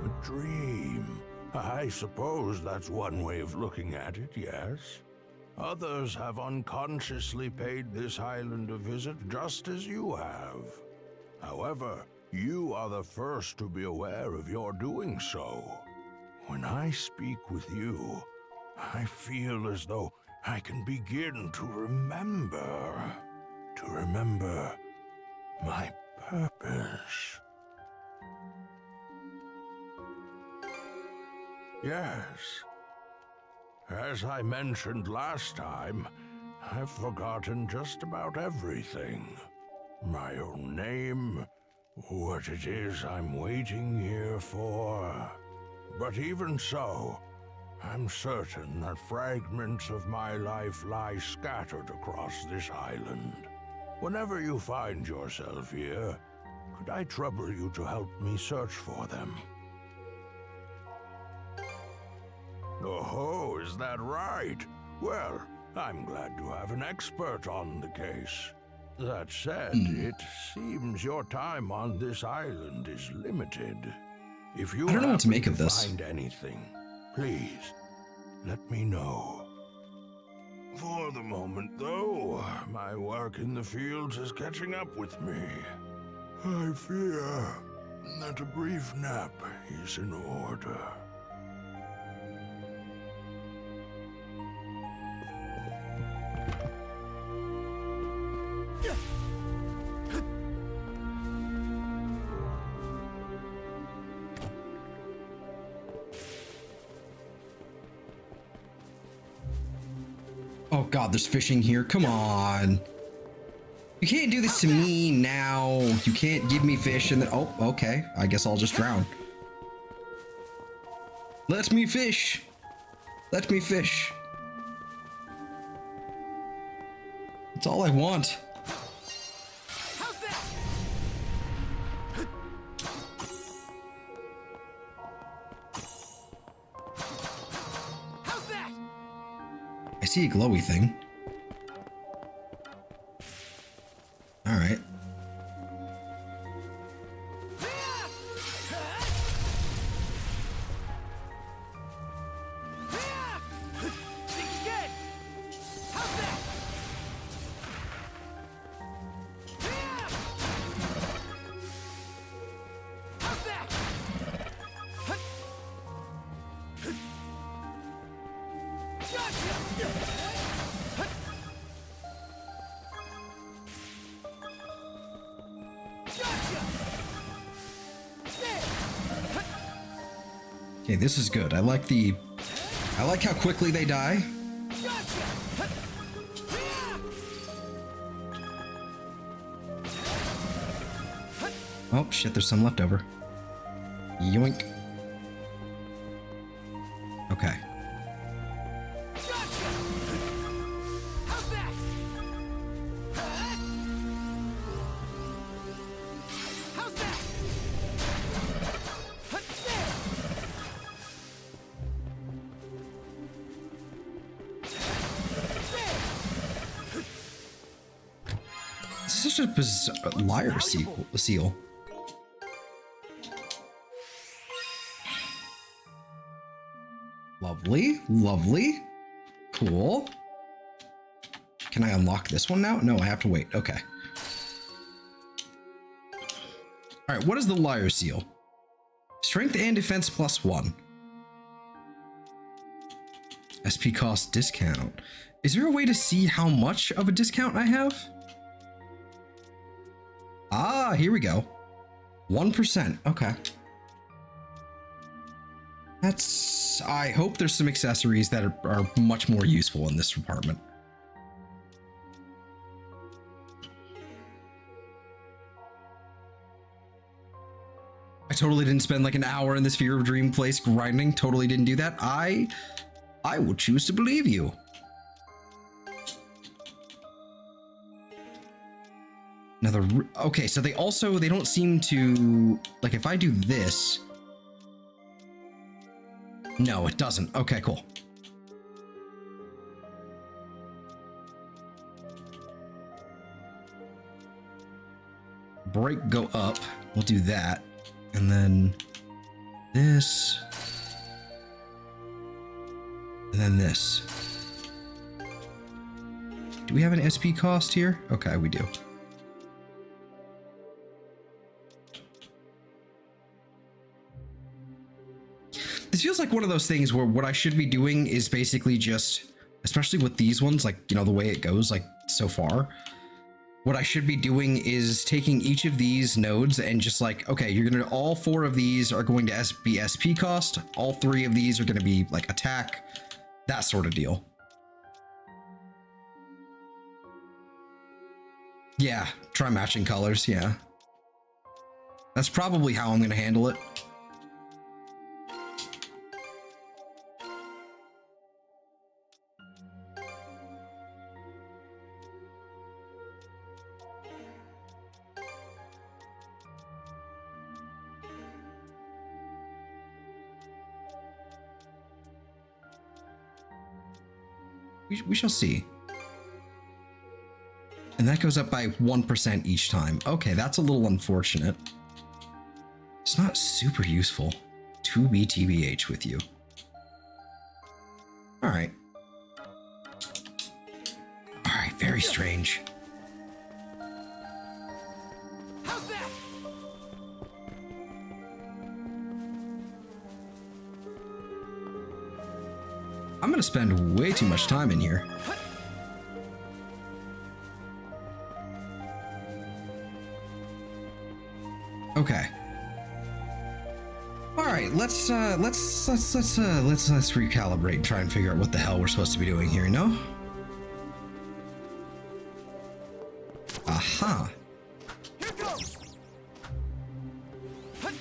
A dream. I suppose that's one way of looking at it, yes? Others have unconsciously paid this island a visit just as you have. However, you are the first to be aware of your doing so. When I speak with you, I feel as though I can begin to remember. To remember my purpose. Yes. As I mentioned last time, I've forgotten just about everything. My own name, what it is I'm waiting here for. But even so, I'm certain that fragments of my life lie scattered across this island. Whenever you find yourself here, could I trouble you to help me search for them? Oh, is that right? Well, I'm glad to have an expert on the case. That said, it seems your time on this island is limited. If you I don't know what to make of happen this. find anything, please let me know. For the moment, though, my work in the fields is catching up with me. I fear that a brief nap is in order. Oh god, there's fishing here. Come on. You can't do this to me now. You can't give me fish and then... Oh, okay. I guess I'll just drown. Let me fish. Let me fish. That's all I want. I see a glowy thing. All right. Okay, this is good. I like how quickly they die. Oh shit, there's some left over. Yoink. Okay. This is such a bizarre liar seal. Lovely, lovely, cool. Can I unlock this one now? No, I have to wait. Okay. All right, what is the liar seal? Strength and defense +1. SP cost discount. Is there a way to see how much of a discount I have? Ah, here we go. 1%. Okay. I hope there's some accessories that are much more useful in this department. I totally didn't spend like an hour in this Fear of Dream place grinding. Totally didn't do that. I will choose to believe you. Okay, so they don't seem to, like, if I do this. No, it doesn't. Okay, cool. Break, go up. We'll do that. And then this. And then this. Do we have an SP cost here? Okay, we do. This feels like one of those things where what I should be doing is basically just, especially with these ones, like, you know, the way it goes, like, so far. What I should be doing is taking each of these nodes and just like, okay, you're gonna, all 4 of these are going to be SP cost. All 3 of these are gonna be like attack, that sort of deal. Yeah, try matching colors, yeah. That's probably how I'm gonna handle it. We shall see. And that goes up by 1% each time. Okay, that's a little unfortunate. It's not super useful to be TBH with you. All right. Very strange. How's that? I'm gonna spend way too much time in here. Okay. All right, let's recalibrate and try and figure out what the hell we're supposed to be doing here, you know? Aha. Here goes. Hut.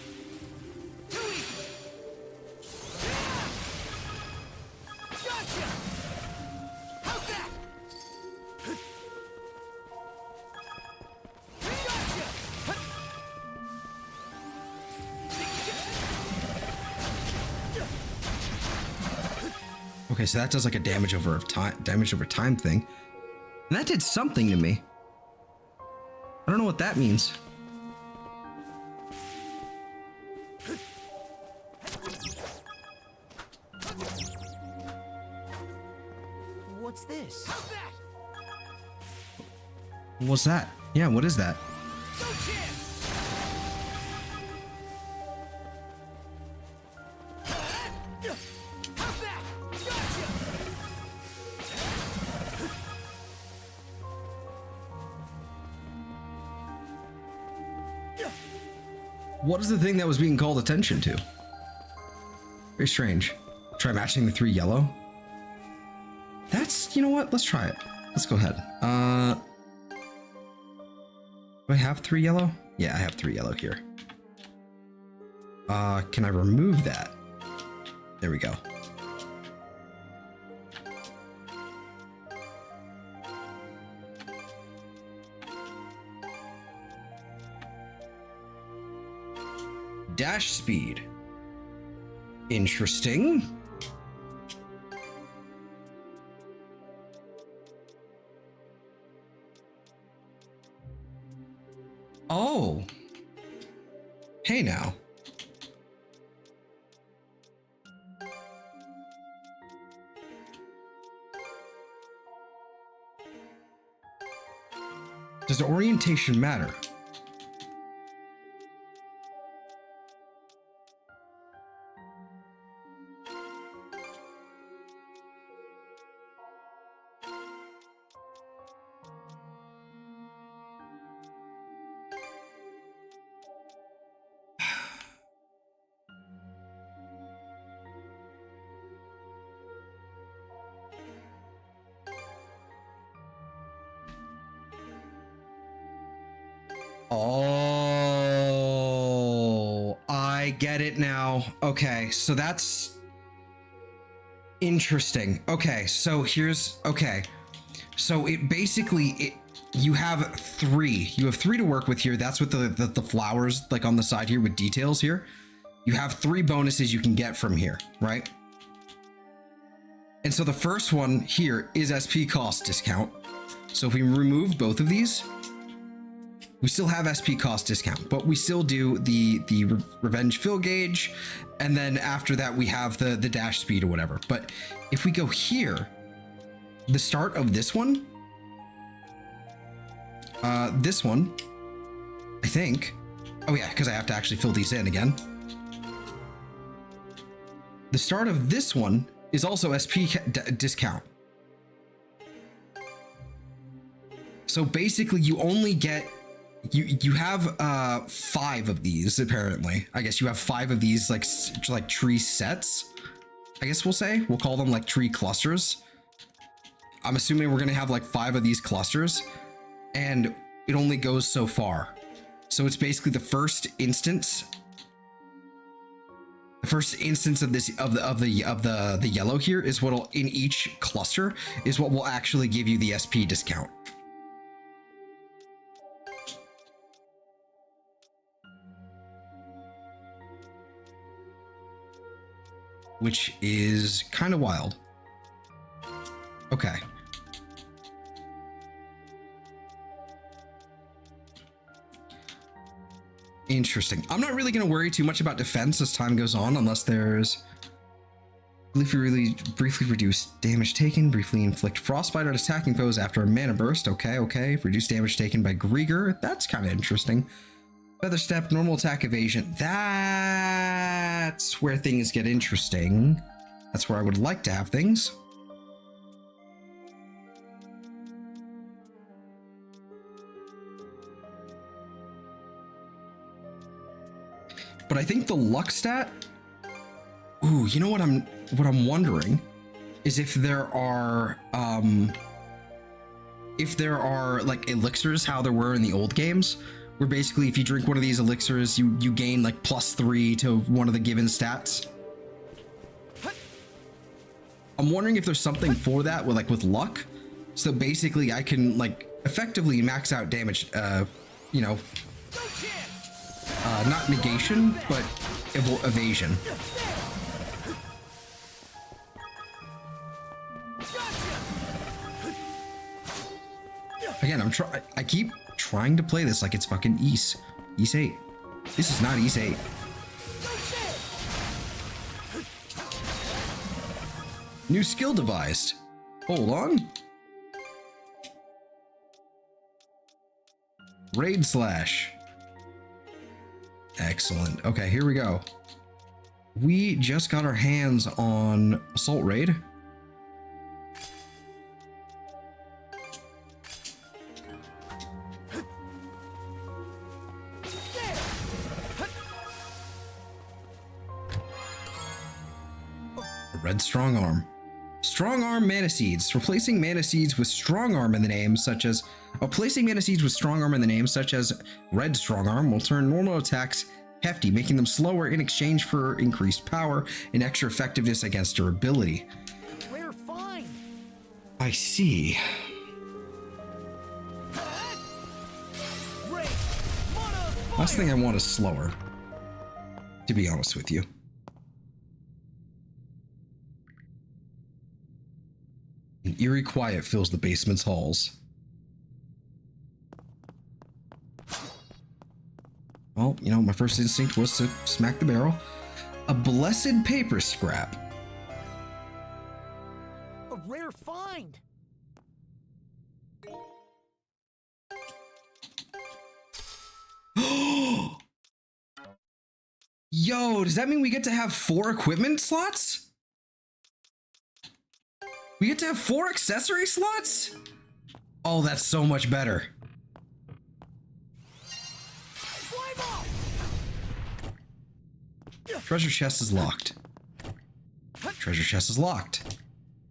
Too easy. Gotcha. How's that? Hut. Gotcha. Hut. Okay, so that does like a damage over time thing. And that did something to me. I don't know what that means. What's this? How's that? What's that? Yeah, what is that? No chance. How's that? Gotcha. What is the thing that was being called attention to? Very strange. Try matching the 3 yellow. That's, you know what? Let's try it. Let's go ahead. Do I have 3 yellow? Yeah, I have 3 yellow here. Can I remove that? There we go. Dash speed. Interesting. Oh. Hey now. Does the orientation matter? Oh, I get it now. Okay, so that's interesting. Okay, so here's okay. So it basically you have 3. You have 3 to work with here. That's with the flowers like on the side here with details here. You have 3 bonuses you can get from here, right? And so the first one here is SP cost discount. So if we remove both of these, we still have SP cost discount, but we still do the revenge fill gauge, and then after that we have the dash speed or whatever. But if we go here, the start of this one, I think. Oh yeah, because I have to actually fill these in again. The start of this one is also SP discount. So basically, you only get. You have 5 of these apparently. I guess you have 5 of these like tree sets. I guess we'll call them like tree clusters. I'm assuming we're gonna have like 5 of these clusters, and it only goes so far. So it's basically the first instance. The first instance of this of the yellow here is what'll in each cluster is what will actually give you the SP discount. Which is kind of wild. Okay. Interesting. I'm not really going to worry too much about defense as time goes on, unless there's Briefly reduce damage taken. Briefly inflict frostbite on attacking foes after a mana burst. Okay. Reduce damage taken by Grieger. That's kind of interesting. Feather step, normal attack evasion. That's where things get interesting. That's where I would like to have things. But I think the luck stat. Ooh, you know what I'm wondering is if there are like elixirs, how there were in the old games, where basically if you drink one of these elixirs, you gain like +3 to one of the given stats. I'm wondering if there's something for that with luck, so basically I can like effectively max out damage. You know, not negation, but evasion. Again, I keep trying to play this like it's fucking Ys 8. This is not Ys 8. New skill devised. Hold on. Raid slash. Excellent. Okay, here we go. We just got our hands on Assault Raid. Red Strong Arm. Strong Arm Mana Seeds. Replacing Mana Seeds with Strong Arm in the name, such as... placing Mana Seeds with Strong Arm in the name, such as Red Strong Arm, will turn normal attacks hefty, making them slower in exchange for increased power and extra effectiveness against durability. We're fine. I see. Last thing I want is slower, to be honest with you. An eerie quiet fills the basement's halls. Well, you know, my first instinct was to smack the barrel. A blessed paper scrap. A rare find. Yo, does that mean we get to have 4 equipment slots? We get to have 4 accessory slots? Oh, that's so much better. Treasure chest is locked. Treasure chest is locked.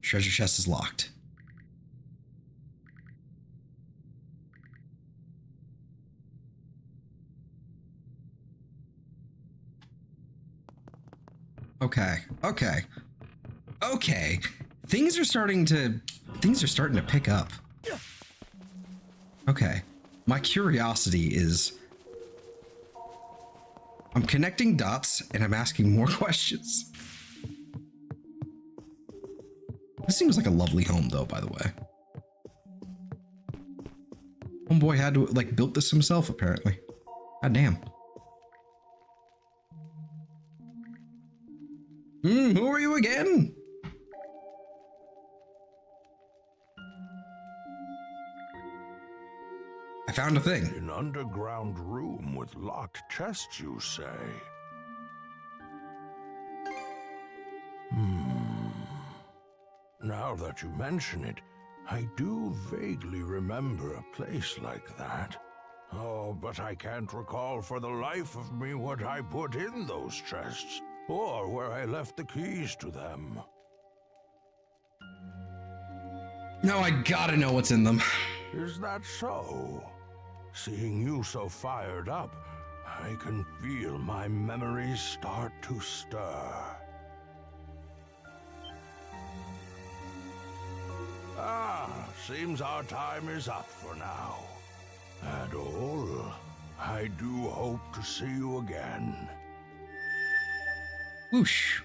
Treasure chest is locked. Okay. Things are starting to pick up. Okay. My curiosity is, I'm connecting dots and I'm asking more questions. This seems like a lovely home though, by the way. Homeboy had to like built this himself apparently. God damn. Who are you again? I found a thing. An underground room with locked chests, you say? Now that you mention it, I do vaguely remember a place like that. Oh, but I can't recall for the life of me what I put in those chests, or where I left the keys to them. Now I gotta know what's in them. Is that so? Seeing you so fired up, I can feel my memories start to stir. Seems our time is up for now. Adol, I do hope to see you again. Whoosh.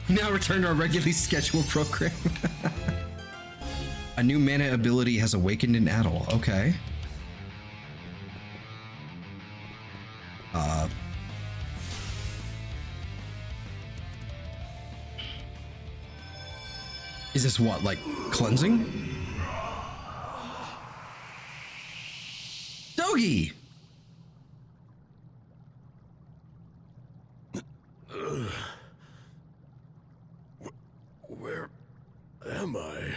We now return to our regularly scheduled program. A new mana ability has awakened in Adol. Okay. Is this what, like, cleansing? Doggy! Where am I?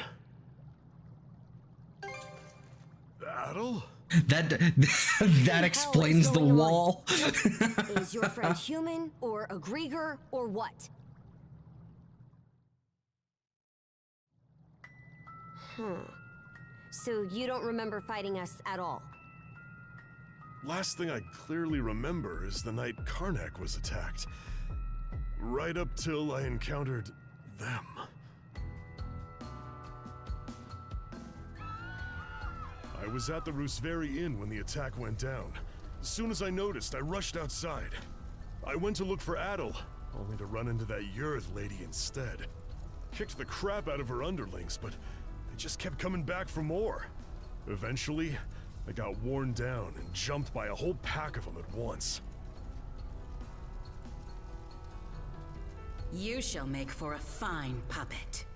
Battle? That explains the wall. Is your friend human, or a Grieger, or what? So you don't remember fighting us at all? Last thing I clearly remember is the night Karnak was attacked. Right up till I encountered them. I was at the Rooseveri Inn when the attack went down. As soon as I noticed, I rushed outside. I went to look for Adel, only to run into that Yurth lady instead. Kicked the crap out of her underlings, but they just kept coming back for more. Eventually, I got worn down and jumped by a whole pack of them at once. You shall make for a fine puppet.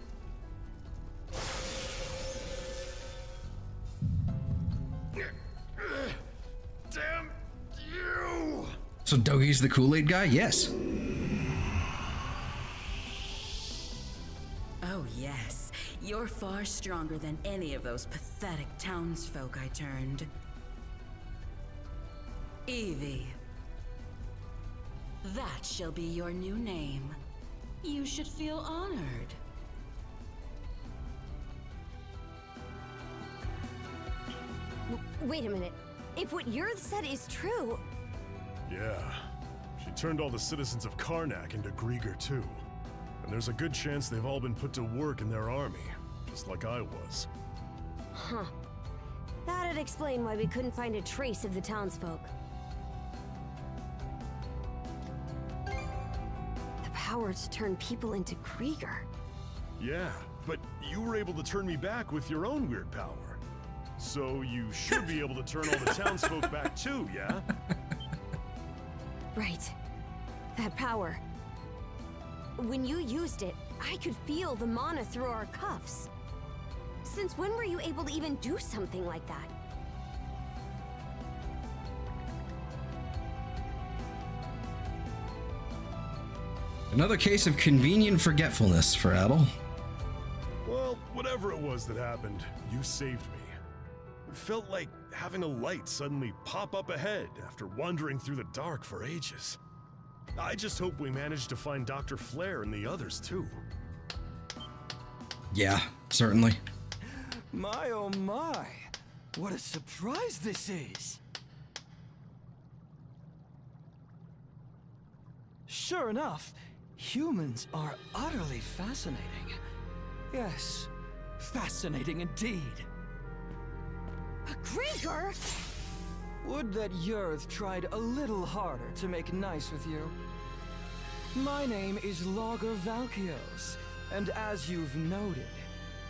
Damn you! So Doggy's the Kool-Aid guy? Yes. Oh yes, you're far stronger than any of those pathetic townsfolk I turned. Evie. That shall be your new name. You should feel honored. Wait a minute. If what Yurth said is true... Yeah. She turned all the citizens of Karnak into Grieger too. And there's a good chance they've all been put to work in their army, just like I was. Huh. That'd explain why we couldn't find a trace of the townsfolk. The power to turn people into Grieger. Yeah, but you were able to turn me back with your own weird power. So you should be able to turn all the townsfolk back too, yeah? Right. That power. When you used it, I could feel the mana through our cuffs. Since when were you able to even do something like that? Another case of convenient forgetfulness for Adel. Well, whatever it was that happened, you saved me. It felt like having a light suddenly pop up ahead after wandering through the dark for ages. I just hope we managed to find Dr. Flare and the others too. Yeah, certainly. My oh my, what a surprise this is! Sure enough, humans are utterly fascinating. Yes, fascinating indeed. A Grieger? Would that Yurth tried a little harder to make nice with you. My name is Logger Valkios, and as you've noted,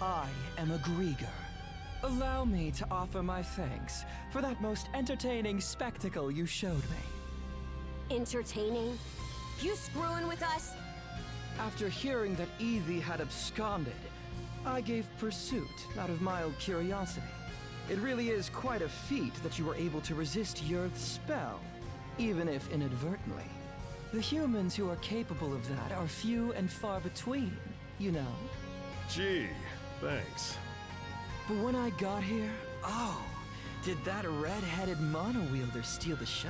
I am a Grieger. Allow me to offer my thanks for that most entertaining spectacle you showed me. Entertaining? You screwing with us? After hearing that Evie had absconded, I gave pursuit out of mild curiosity. It really is quite a feat that you were able to resist Yurth's spell, even if inadvertently. The humans who are capable of that are few and far between, you know. Gee, thanks. But when I got here, oh, did that red-headed mono-wielder steal the show.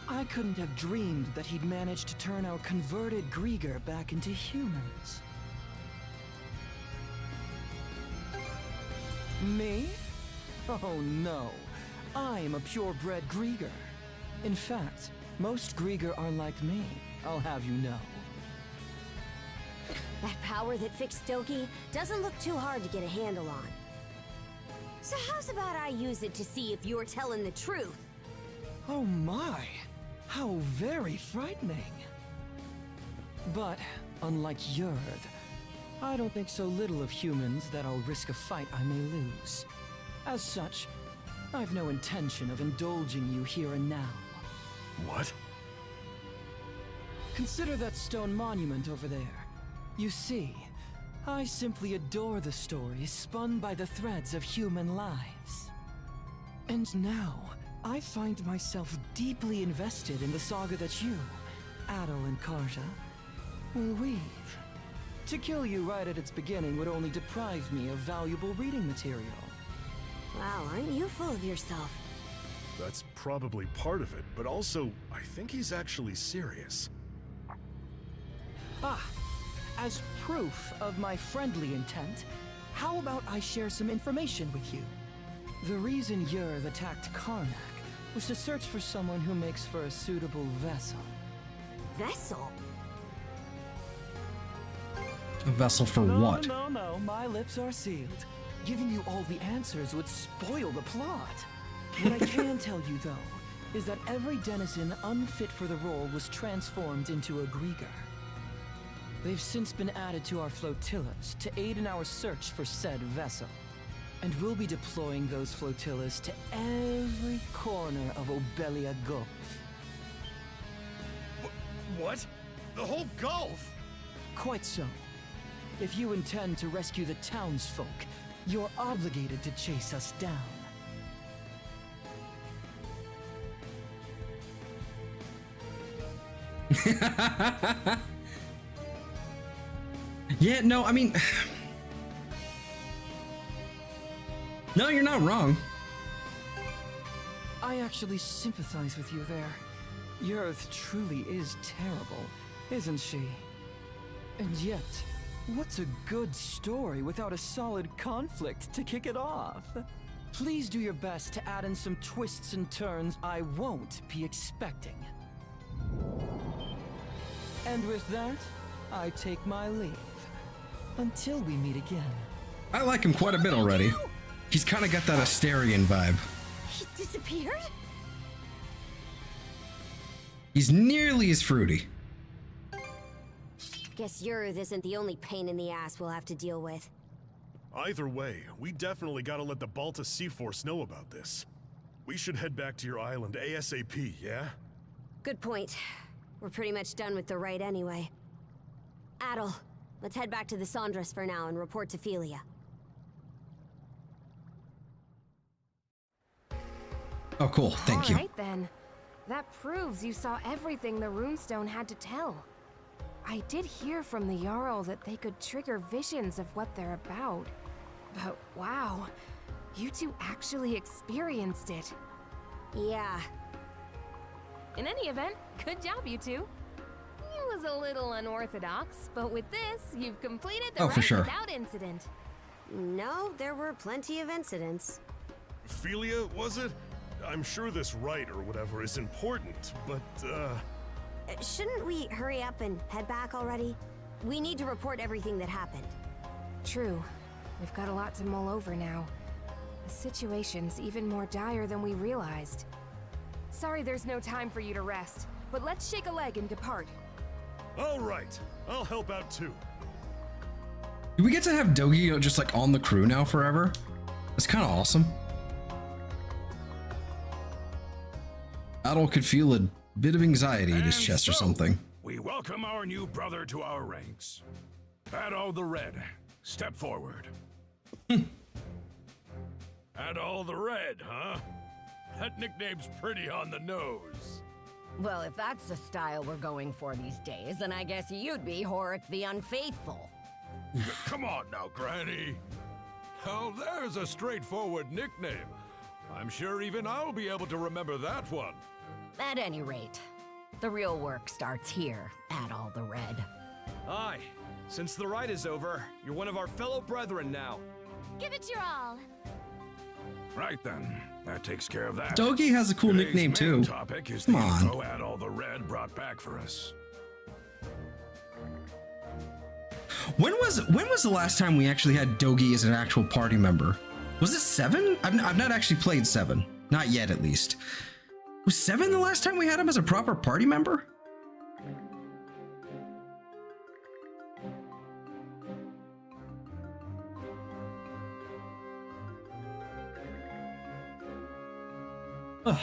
I couldn't have dreamed that he'd managed to turn our converted Grieger back into humans. Me? Oh no, I'm a purebred Grieger. In fact, most Grieger are like me, I'll have you know. That power that fixed Dogi doesn't look too hard to get a handle on. So how's about I use it to see if you're telling the truth? Oh my, how very frightening. But, unlike Yurth, I don't think so little of humans that I'll risk a fight I may lose. As such, I've no intention of indulging you here and now. What? Consider that stone monument over there. You see, I simply adore the stories spun by the threads of human lives. And now, I find myself deeply invested in the saga that you, Adel and Karja, will weave. To kill you right at its beginning would only deprive me of valuable reading material. Wow, aren't you full of yourself? That's probably part of it, but also, I think he's actually serious. Ah, as proof of my friendly intent, how about I share some information with you? The reason Yurth attacked Karnak was to search for someone who makes for a suitable vessel. Vessel? A vessel for what? No, my lips are sealed. Giving you all the answers would spoil the plot. What I can tell you, though, is that every denizen unfit for the role was transformed into a Grieger. They've since been added to our flotillas to aid in our search for said vessel. And we'll be deploying those flotillas to every corner of Obelia Gulf. What? The whole Gulf? Quite so. If you intend to rescue the townsfolk, you're obligated to chase us down. Yeah, no, I mean... No, you're not wrong. I actually sympathize with you there. Yurth truly is terrible, isn't she? And yet, what's a good story without a solid conflict to kick it off? Please do your best to add in some twists and turns I won't be expecting. And with that, I take my leave. Until we meet again. I like him quite a bit already. He's kind of got that Asterian vibe. He disappeared? He's nearly as fruity. Guess Yurth isn't the only pain in the ass we'll have to deal with. Either way, we definitely gotta let the Balta Sea Force know about this. We should head back to your island ASAP, yeah? Good point. We're pretty much done with the raid anyway. Adel, let's head back to the Sandras for now and report to Philia. Oh, cool. Thank you. All right, then. That proves you saw everything the runestone had to tell. I did hear from the Jarl that they could trigger visions of what they're about. But wow, you two actually experienced it. Yeah. In any event, good job, you two. It was a little unorthodox, but with this, you've completed the for sure. without incident. No, there were plenty of incidents. Philia, was it? I'm sure this rite or whatever is important, but, Shouldn't we hurry up and head back already? We need to report everything that happened. True. We've got a lot to mull over now. The situation's even more dire than we realized. Sorry there's no time for you to rest, but let's shake a leg and depart. All right. I'll help out too. Do we get to have Dogi just like on the crew now forever? That's kind of awesome. Adel could feel a bit of anxiety in his chest or something. We welcome our new brother to our ranks. Adol the Red, step forward. Adol the Red, huh? That nickname's pretty on the nose. Well, if that's the style we're going for these days, then I guess you'd be Horik the Unfaithful. Come on now, Granny. Oh, there's a straightforward nickname. I'm sure even I'll be able to remember that one. At any rate, the real work starts here, Adol the Red. Aye. Since the rite is over, you're one of our fellow brethren now. Give it your all. Right then, that takes care of that. Dogi has a cool Today's nickname main too. Topic is Come the on. info Adol the Red brought back for us. When was the last time we actually had Dogi as an actual party member? Was it 7? I've not actually played 7. Not yet, at least. Was 7 the last time we had him as a proper party member? Ugh.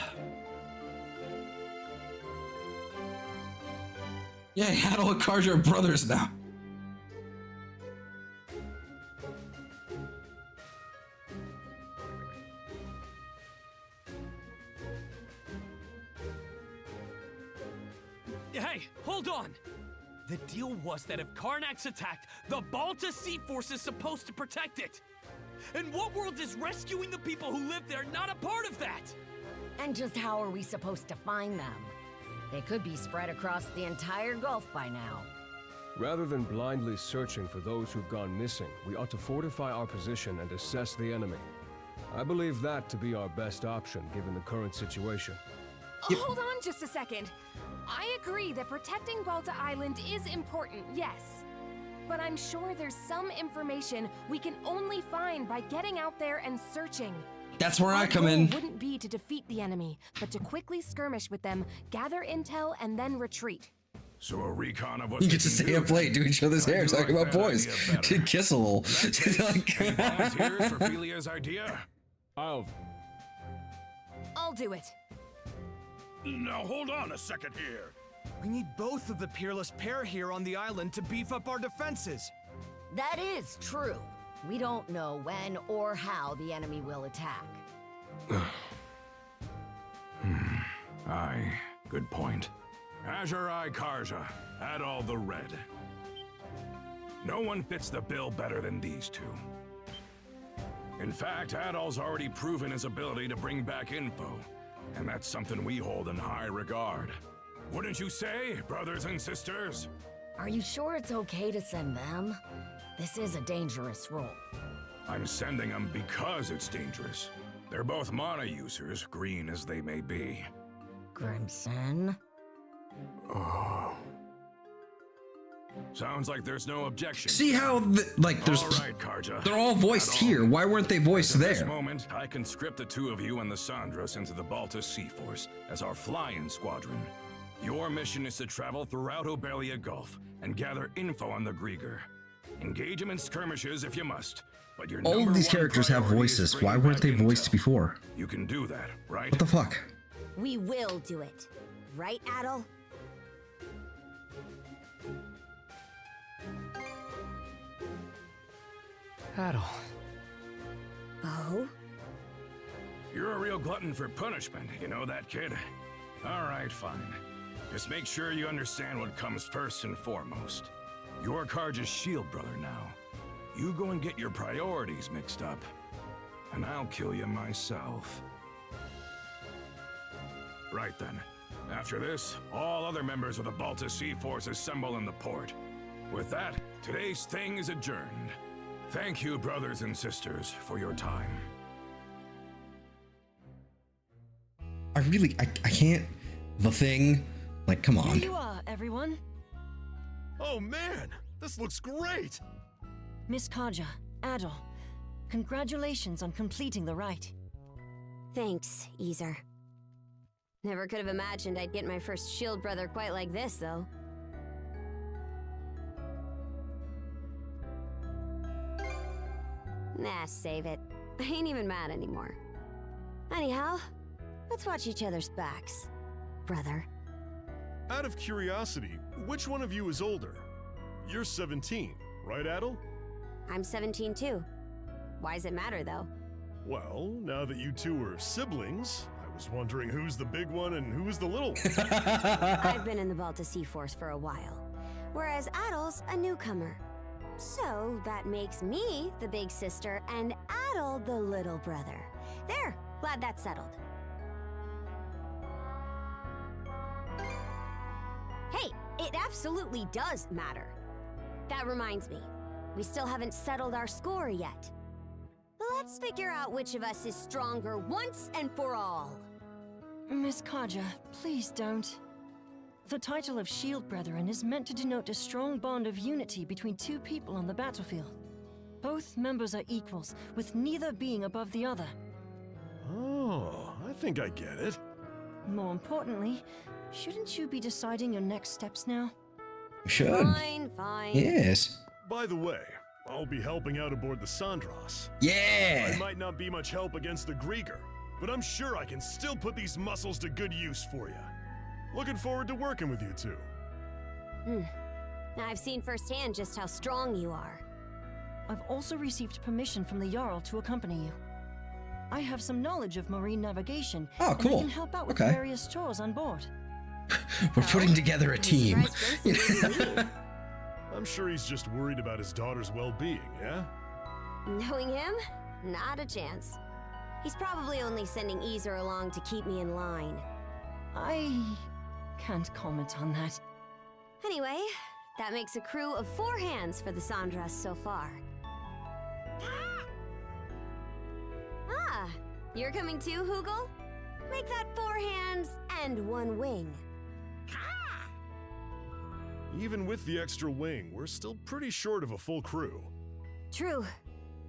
Yeah, Adel and Karja are brothers now. The deal was that if Karnak's attacked, the Balta Sea Force is supposed to protect it. And what world is rescuing the people who live there not a part of that? And just how are we supposed to find them? They could be spread across the entire Gulf by now. Rather than blindly searching for those who've gone missing, we ought to fortify our position and assess the enemy. I believe that to be our best option given the current situation. Hold on just a second. I agree that protecting Balta Island is important, yes. But I'm sure there's some information we can only find by getting out there and searching. That's where I come Our in. goal wouldn't be to defeat the enemy, but to quickly skirmish with them, gather intel, and then retreat. So a recon of what You get to stay up late, do each other's hair, talking about boys. Kiss a little. Any volunteers for Felia's idea? I'll do it. Now hold on a second here. We need both of the peerless pair here on the island to beef up our defenses. That is true. We don't know when or how the enemy will attack. Aye, good point. Azure Eye Karja, add all the red. No one fits the bill better than these two. In fact, Adol's already proven his ability to bring back info, and that's something we hold in high regard. Wouldn't you say, brothers and sisters? Are you sure it's okay to send them? This is a dangerous role. I'm sending them because it's dangerous. They're both mana users, green as they may be. Crimson? Oh. Sounds like there's no objection. See how, there's... All right, Karja. They're all voiced here. Why weren't they voiced At there? this moment, I conscript the two of you and the Sandros into the Balta Sea Force as our fly-in squadron. Your mission is to travel throughout Obelia Gulf and gather info on the Grieger. Engage them in skirmishes if you must, but your All of these characters have voices. Why weren't they voiced before? You can do that, right? What the fuck? We will do it. Right, Adol? Adol. Oh? You're a real glutton for punishment, you know that, kid? All right, fine. Just make sure you understand what comes first and foremost. You're Karja's shield brother now. You go and get your priorities mixed up, and I'll kill you myself. Right then. After this, all other members of the Balta Sea Force assemble in the port. With that, today's thing is adjourned. Thank you, brothers and sisters, for your time. I can't. The thing. Like, come on. Here you are, everyone. Oh man, this looks great! Miss Karja, Adol, congratulations on completing the rite. Thanks, Easer. Never could have imagined I'd get my first shield brother quite like this, though. Nah, save it. I ain't even mad anymore. Anyhow, let's watch each other's backs, brother. Out of curiosity, which one of you is older? You're 17, right, Adol? I'm 17 too. Why does it matter, though? Well, now that you two are siblings, I was wondering who's the big one and who's the little one. I've been in the Balta Sea Force for a while, whereas Adol's a newcomer. So that makes me the big sister and Adol the little brother. There, glad that's settled. Hey, it absolutely does matter. That reminds me, we still haven't settled our score yet. Let's figure out which of us is stronger once and for all. Miss Karja, please don't. The title of Shield Brethren is meant to denote a strong bond of unity between two people on the battlefield. Both members are equals, with neither being above the other. Oh, I think I get it. More importantly, shouldn't you be deciding your next steps now? Should. Fine, fine. Yes. By the way, I'll be helping out aboard the Sandros. Yeah! I might not be much help against the Grieger, but I'm sure I can still put these muscles to good use for you. Looking forward to working with you two. I've seen firsthand just how strong you are. I've also received permission from the Jarl to accompany you. I have some knowledge of marine navigation. Oh, cool. And I can help out with Okay. various chores on board. We're putting together a team. I'm sure he's just worried about his daughter's well-being, yeah? Knowing him, not a chance. He's probably only sending Easer along to keep me in line. I can't comment on that. Anyway, that makes a crew of 4 hands for the Sandras so far. Ah, you're coming too, Hoogle? Make that 4 hands and 1 wing. Even with the extra wing, we're still pretty short of a full crew. True.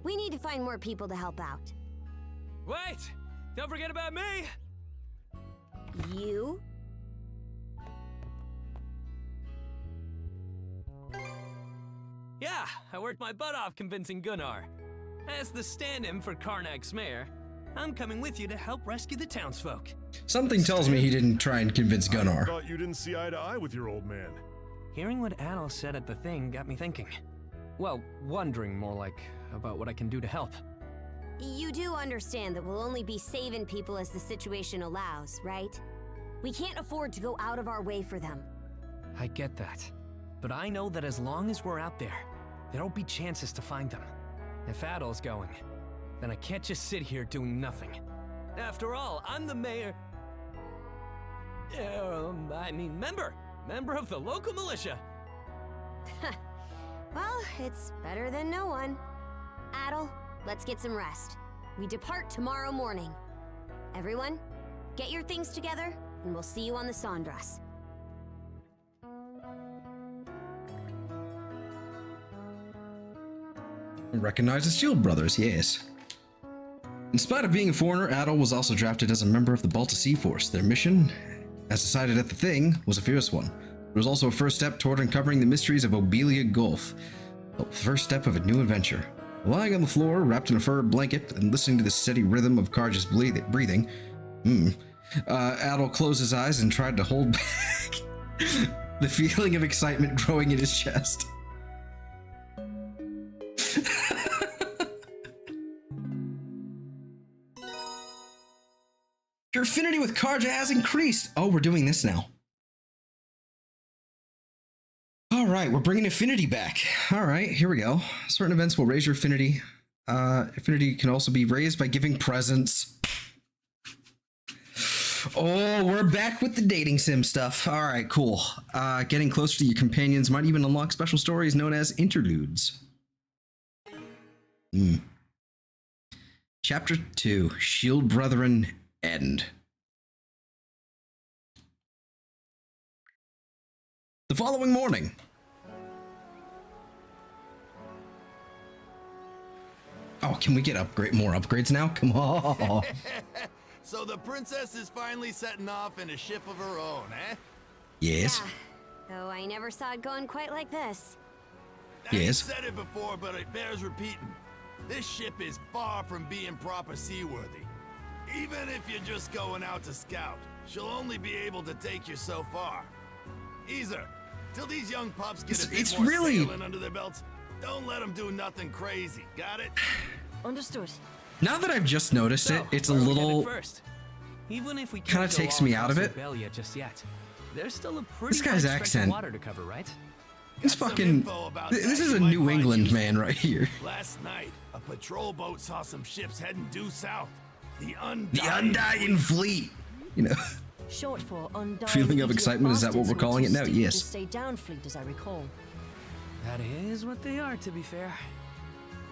We need to find more people to help out. Wait! Don't forget about me! You? Yeah, I worked my butt off convincing Gunnar. As the stand-in for Karnak's mayor, I'm coming with you to help rescue the townsfolk. Something tells me he didn't try and convince Gunnar. I thought you didn't see eye to eye with your old man. Hearing what Adol said at the thing got me thinking. Well, wondering more like about what I can do to help. You do understand that we'll only be saving people as the situation allows, right? We can't afford to go out of our way for them. I get that. But I know that as long as we're out there, there'll be chances to find them. If Adol's going, then I can't just sit here doing nothing. After all, I'm the mayor... member of the local militia. Well, it's better than no one. Adol, let's get some rest. We depart tomorrow morning. Everyone, get your things together, and we'll see you on the Sandras. Recognize the Shield Brothers, yes. In spite of being a foreigner, Adol was also drafted as a member of the Balta Sea Force. Their mission, as decided at the thing, was a fierce one. It was also a first step toward uncovering the mysteries of Obelia Gulf. The first step of a new adventure. Lying on the floor, wrapped in a fur blanket, and listening to the steady rhythm of Karja's breathing, Adol closed his eyes and tried to hold back the feeling of excitement growing in his chest. Your affinity with Karja has increased. Oh, we're doing this now. All right, we're bringing affinity back. All right, here we go. Certain events will raise your affinity. Affinity can also be raised by giving presents. Oh, we're back with the dating sim stuff. All right, cool. Getting closer to your companions might even unlock special stories known as interludes. Chapter 2, Shield Brethren End. The following morning. Oh, can we get more upgrades now? Come on. So the princess is finally setting off in a ship of her own, eh? Yes. Yeah, though I never saw it going quite like this. Yes. I've said it before, but it bears repeating. This ship is far from being proper seaworthy. Even if you're just going out to scout, she'll only be able to take you so far. Easer, till these young pups get a bit more sailing under their belts, don't let them do nothing crazy, got it? Understood. Now that I've just noticed it, it's a little... Even if we kind of takes me out of it. Just yet, there's still a pretty This guy's accent. water to cover, right? He's fucking... This is a New England man right here. Last night, a patrol boat saw some ships heading due south. The Undying Fleet. You know. Short for Undying. Feeling of excitement, is that what we're calling it now? Yes. Stay down fleet, as I recall. That is what they are, to be fair.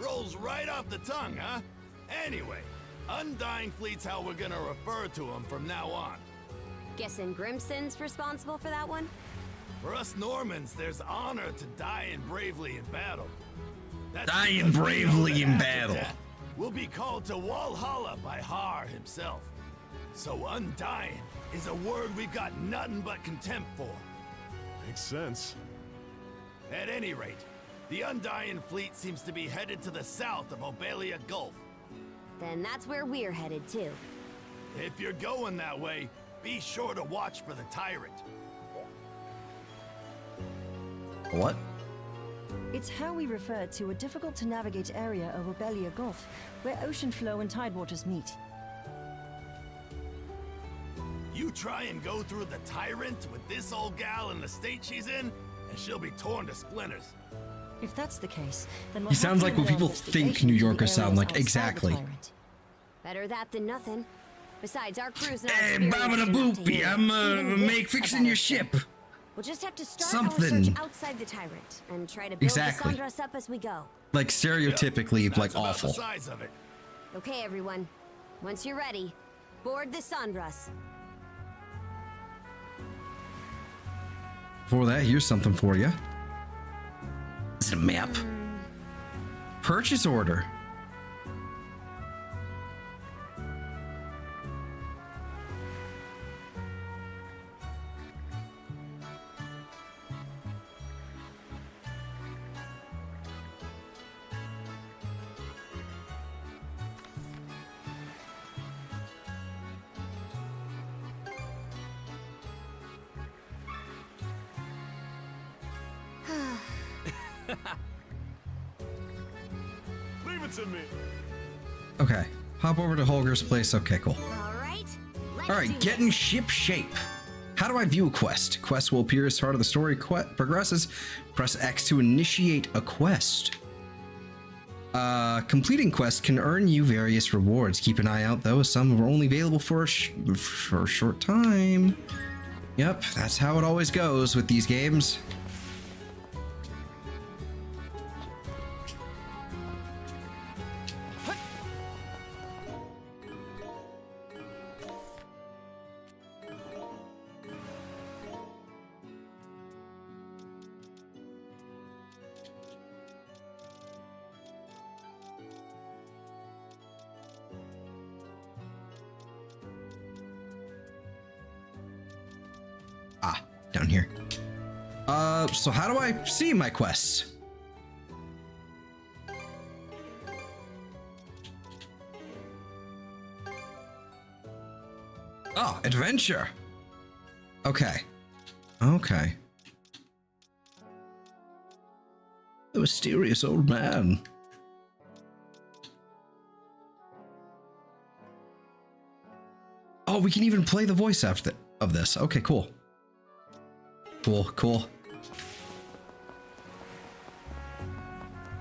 Rolls right off the tongue, huh? Anyway, Undying Fleet's how we're gonna refer to them from now on. Guessing Grimson's responsible for that one? For us Normans, there's honor to dying bravely in battle. That's dying bravely in battle. Will be called to Walhalla by Har himself. So Undying is a word we've got nothing but contempt for. Makes sense. At any rate, the Undying Fleet seems to be headed to the south of Obelia Gulf. Then that's where we're headed too. If you're going that way, be sure to watch for the tyrant. What? It's how we refer to a difficult-to-navigate area of Obelia Gulf, where ocean flow and tidewaters meet. You try and go through the Tyrant with this old gal in the state she's in, and she'll be torn to splinters. If that's the case, then we'll He have sounds to like what limit our people think investigation New to the Yorkers sound areas like. outside the Exactly. Tyrant. Better that than nothing. Besides, our crew's not Hey, experienced Baba da enough to Boopy, handle I'm even make this fixing about your us. ship. We'll just have to start Something. our search outside the Tyrant and try to build Exactly. the Sandras up as we go. Like stereotypically, like That's about awful. the size of it. Okay, everyone. Once you're ready, board the Sandras. Before that, here's something for you. It's a map. Purchase order. Leave it to me. Okay. Hop over to Holger's place. Okay, cool. All right, get in ship shape. How do I view a quest? Quest will appear as part of the story progresses. Press X to initiate a quest. Completing quests can earn you various rewards. Keep an eye out, though, as some are only available for a short time. Yep, that's how it always goes with these games. Down here. So how do I see my quests? Oh, adventure. Okay. Okay. The mysterious old man. Oh, we can even play the voice after of this. Okay, cool. Cool.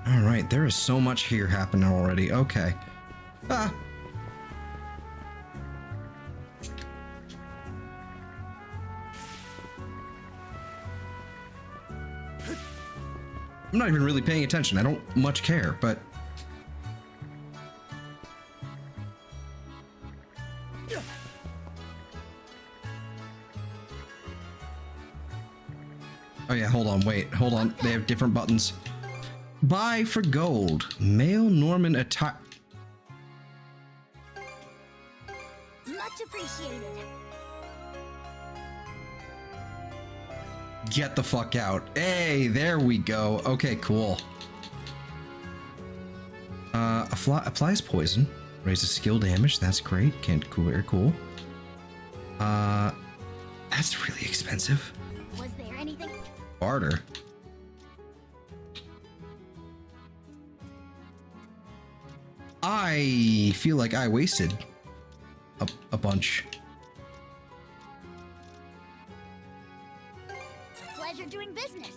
All right, there is so much here happening already. Okay. I'm not even really paying attention. I don't much care, but oh yeah, hold on, wait, hold on. They have different buttons. Buy for gold. Male Norman attire. Much appreciated. Get the fuck out. Hey, there we go. Okay, cool. Applies poison. Raises skill damage. That's great. Can't cool. Very cool. That's really expensive. Was there anything? Barter. I feel like I wasted a bunch. Pleasure doing business.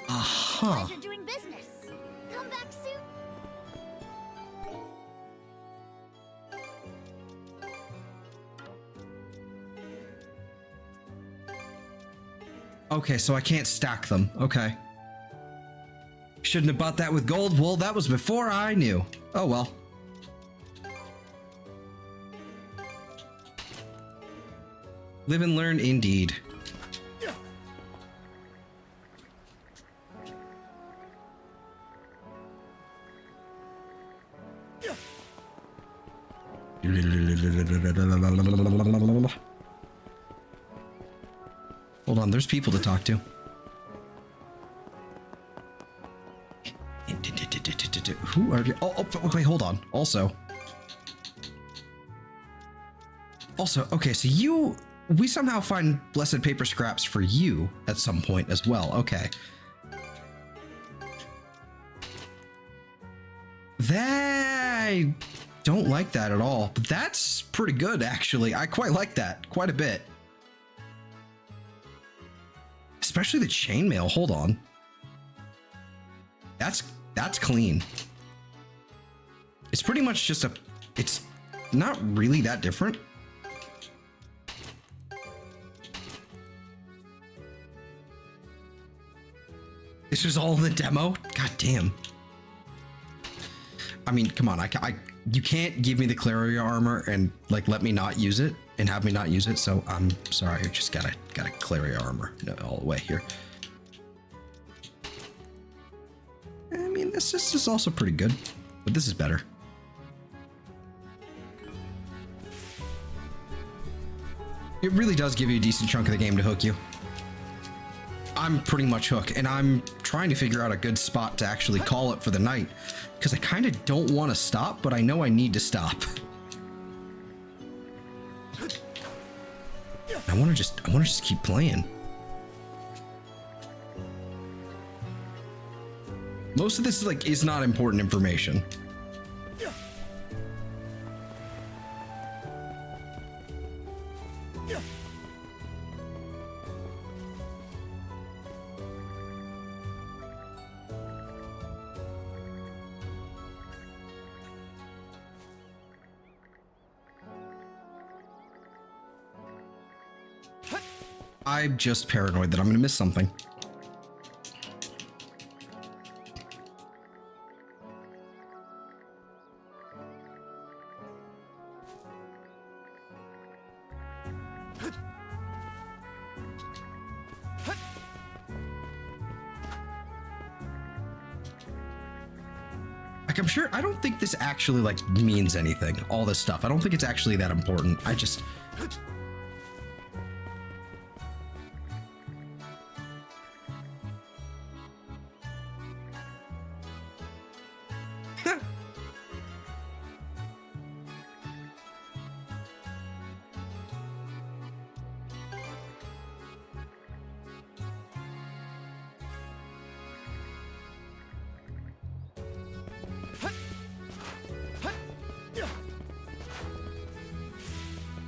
Aha. Pleasure doing business. Come back soon. Okay, so I can't stack them. Okay. Shouldn't have bought that with gold. Well, that was before I knew. Oh well. Live and learn indeed. Hold on, there's people to talk to. Who are you? Oh, wait, hold on. Also, okay, so we somehow find blessed paper scraps for you at some point as well. Okay. That I don't like that at all, but that's pretty good actually. I quite like that quite a bit. Especially the chainmail. Hold on. That's clean. It's pretty much just it's not really that different. This was all in the demo? God damn. I mean, come on, you can't give me the Claria armor and like let me not use it and have me not use it, so I'm sorry, I just gotta Claria armor all the way here. I mean, this is also pretty good, but this is better. It really does give you a decent chunk of the game to hook you. I'm pretty much hooked, and I'm trying to figure out a good spot to actually call it for the night, because I kind of don't want to stop, but I know I need to stop. I want to just keep playing. Most of this is not important information. I'm just paranoid that I'm going to miss something. Like, I'm sure, I don't think this actually means anything, all this stuff. I don't think it's actually that important. I just...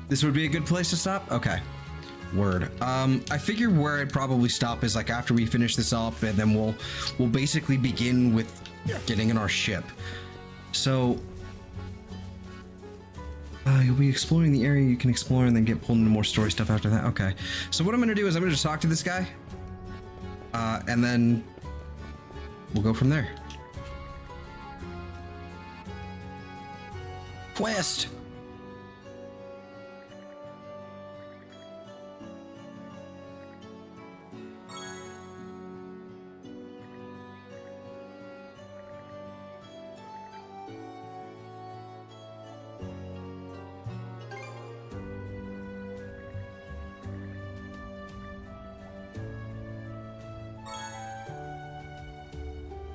This would be a good place to stop? Okay. Word. I figure where I'd probably stop is after we finish this up, and then we'll basically begin with getting in our ship. So you'll be exploring the area you can explore and then get pulled into more story stuff after that. Okay. So what I'm gonna do is I'm gonna just talk to this guy. And then we'll go from there. Quest!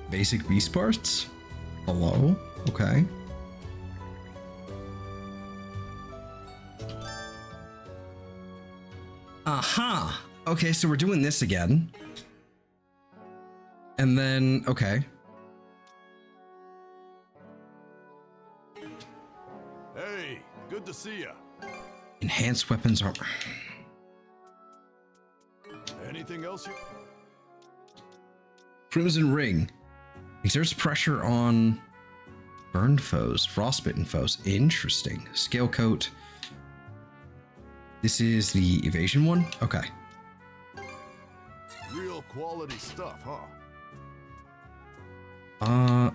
Basic beast parts? Hello? Okay. Aha! Okay, so we're doing this again. And then, okay. Hey, good to see ya. Enhanced weapons armor. Anything else you... Crimson Ring. Exerts pressure on burned foes, frostbitten foes. Interesting. Scale coat. This is the evasion one? Okay. Real quality stuff, huh?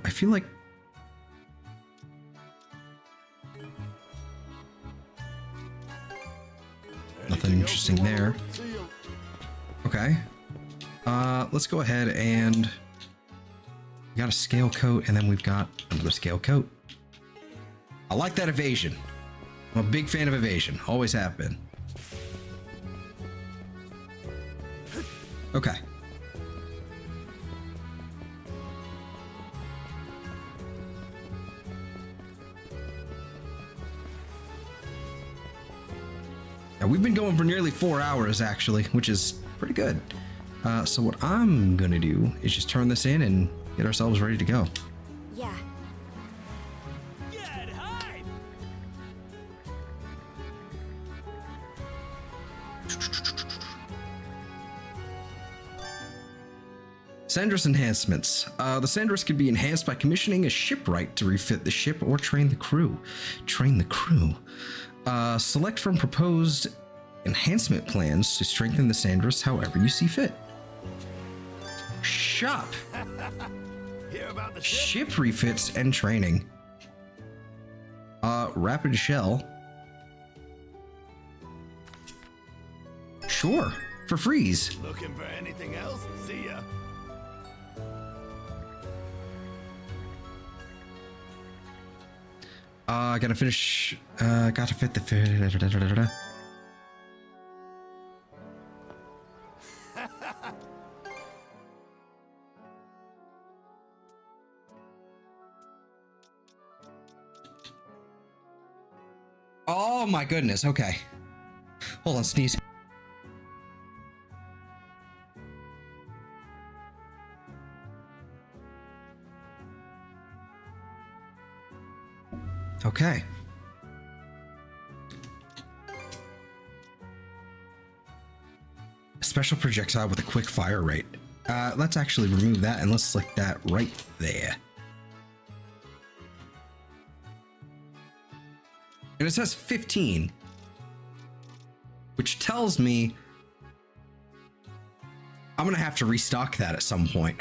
I feel like... Nothing interesting there. Okay. Let's go ahead and... We got a scale coat, and then we've got another scale coat. I like that evasion. I'm a big fan of evasion. Always have been. Okay. Now, we've been going for nearly 4 hours, actually, which is pretty good. So what I'm gonna do is just turn this in and get ourselves ready to go. Yeah. Sandras enhancements. The Sandras can be enhanced by commissioning a shipwright to refit the ship or train the crew. Select from proposed enhancement plans to strengthen the Sandras however you see fit. Shop. Hear about the ship? Ship refits and training. Rapid shell. Sure, for freeze. Looking for anything else? See ya. Gotta finish. Gotta fit the. Oh my goodness. Okay. Hold on, sneeze. Okay. A special projectile with a quick fire rate. Let's actually remove that and let's select that right there. And it says 15, which tells me I'm gonna have to restock that at some point.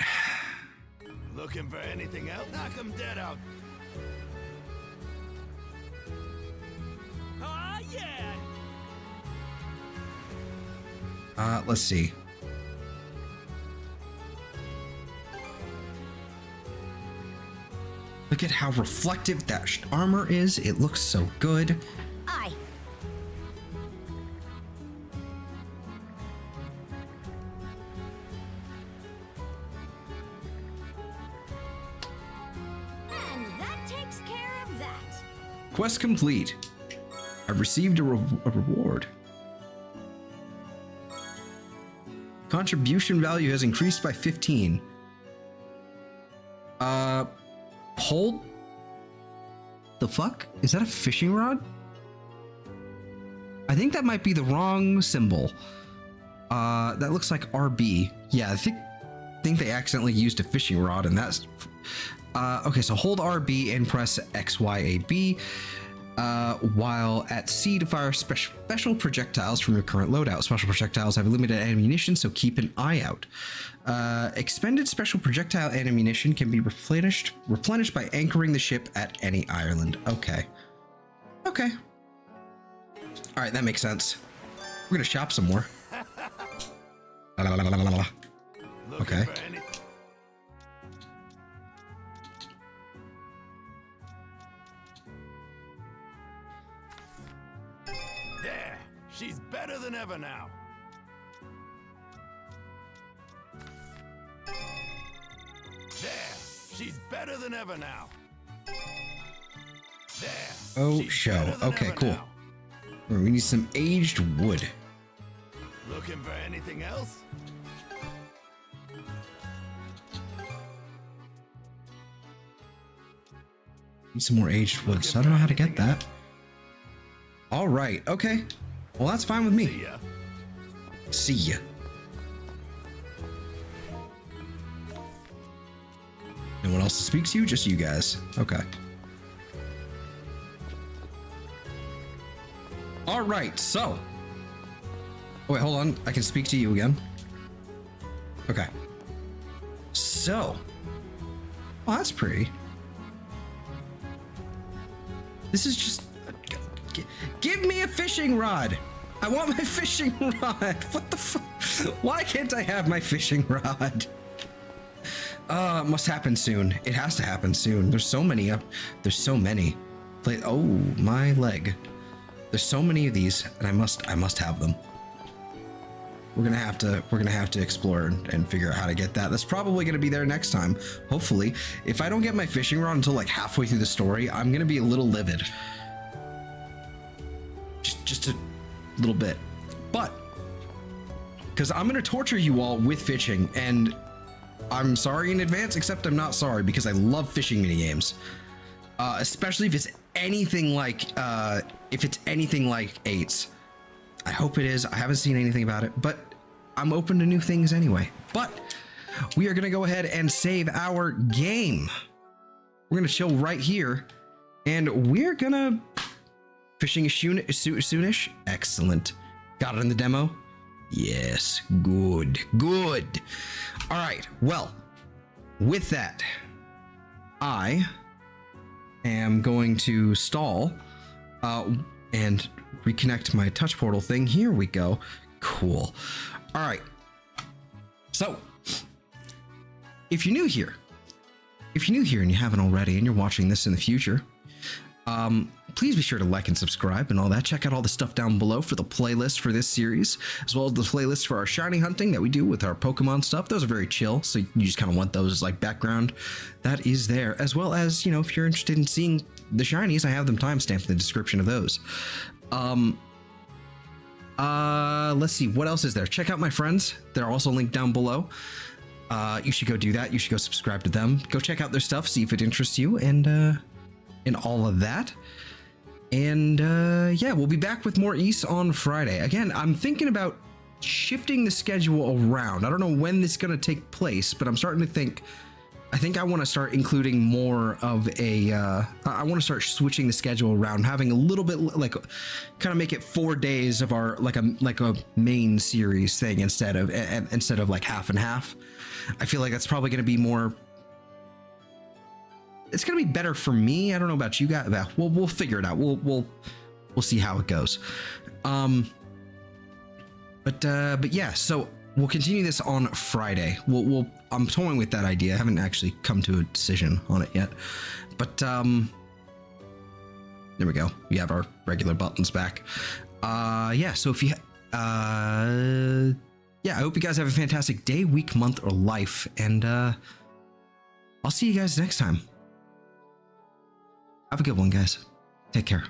Looking for anything else? Knock 'em dead out. Ah, yeah. Let's see. Look at how reflective that armor is. It looks so good. Aye. And that takes care of that. Quest complete. I've received a reward. Contribution value has increased by 15. Hold? The fuck? Is that a fishing rod? I think that might be the wrong symbol. That looks like RB. Yeah, I think they accidentally used a fishing rod and that's... okay, so hold RB and press XYAB. While at C to fire special projectiles from your current loadout. Special projectiles have limited ammunition, so keep an eye out. Expended special projectile ammunition can be replenished by anchoring the ship at any island. Okay. Okay. All right, that makes sense. We're gonna shop some more. Okay. There, she's better than ever now. There, she's better than ever now. There. Oh, show. Okay, cool. We need some aged wood. Looking for anything else? Need some more aged wood, so I don't know how to get that. All right, okay. Well, that's fine with me. See ya. See ya. No one else to speak to you? Just you guys. Okay. All right, so. Oh, wait, hold on. I can speak to you again. Okay. So. Oh, that's pretty. This is just... Give me a fishing rod. I want my fishing rod. What the fuck? Why can't I have my fishing rod? It must happen soon. It has to happen soon. There's so many up. There's so many. Oh, my leg. There's so many of these, and I must have them. We're gonna have to explore and figure out how to get that. That's probably gonna be there next time. Hopefully, if I don't get my fishing rod until like halfway through the story, I'm gonna be a little livid. Just a little bit, but because I'm gonna torture you all with fishing, and I'm sorry in advance, except I'm not sorry because I love fishing minigames, especially if it's anything like 8s. I hope it is. I haven't seen anything about it, but I'm open to new things anyway. But we are going to go ahead and save our game. We're going to chill right here, and we're going to fishing soonish. Excellent. Got it in the demo? Yes. Good. Good. All right. Well, with that, I am going to stall and reconnect my touch portal thing. Here we go. Cool. All right. So, if you're new here and you haven't already and you're watching this in the future, please be sure to like and subscribe and all that. Check out all the stuff down below for the playlist for this series, as well as the playlist for our shiny hunting that we do with our Pokemon stuff. Those are very chill, so you just kind of want those as like background. That is there, as well as, you know, if you're interested in seeing the shinies, I have them timestamped in the description of those. Let's see, what else is there? Check out my friends. They're also linked down below. You should go do that. You should go subscribe to them. Go check out their stuff, see if it interests you, and all of that. And yeah, we'll be back with more Ys on Friday. Again, I'm thinking about shifting the schedule around. I don't know when this is going to take place, but I'm starting to think, I think I want to start including more of a, I want to start switching the schedule around, having a little bit like, kind of make it 4 days of our, like a main series thing instead of like half and half. I feel like that's probably going to be more, it's going to be better for me. I don't know about you guys. We'll figure it out. We'll see how it goes. But yeah, so we'll continue this on Friday. I'm toying with that idea. I haven't actually come to a decision on it yet, but there we go. We have our regular buttons back. Yeah. So if you, yeah, I hope you guys have a fantastic day, week, month, or life, and I'll see you guys next time. Have a good one, guys. Take care.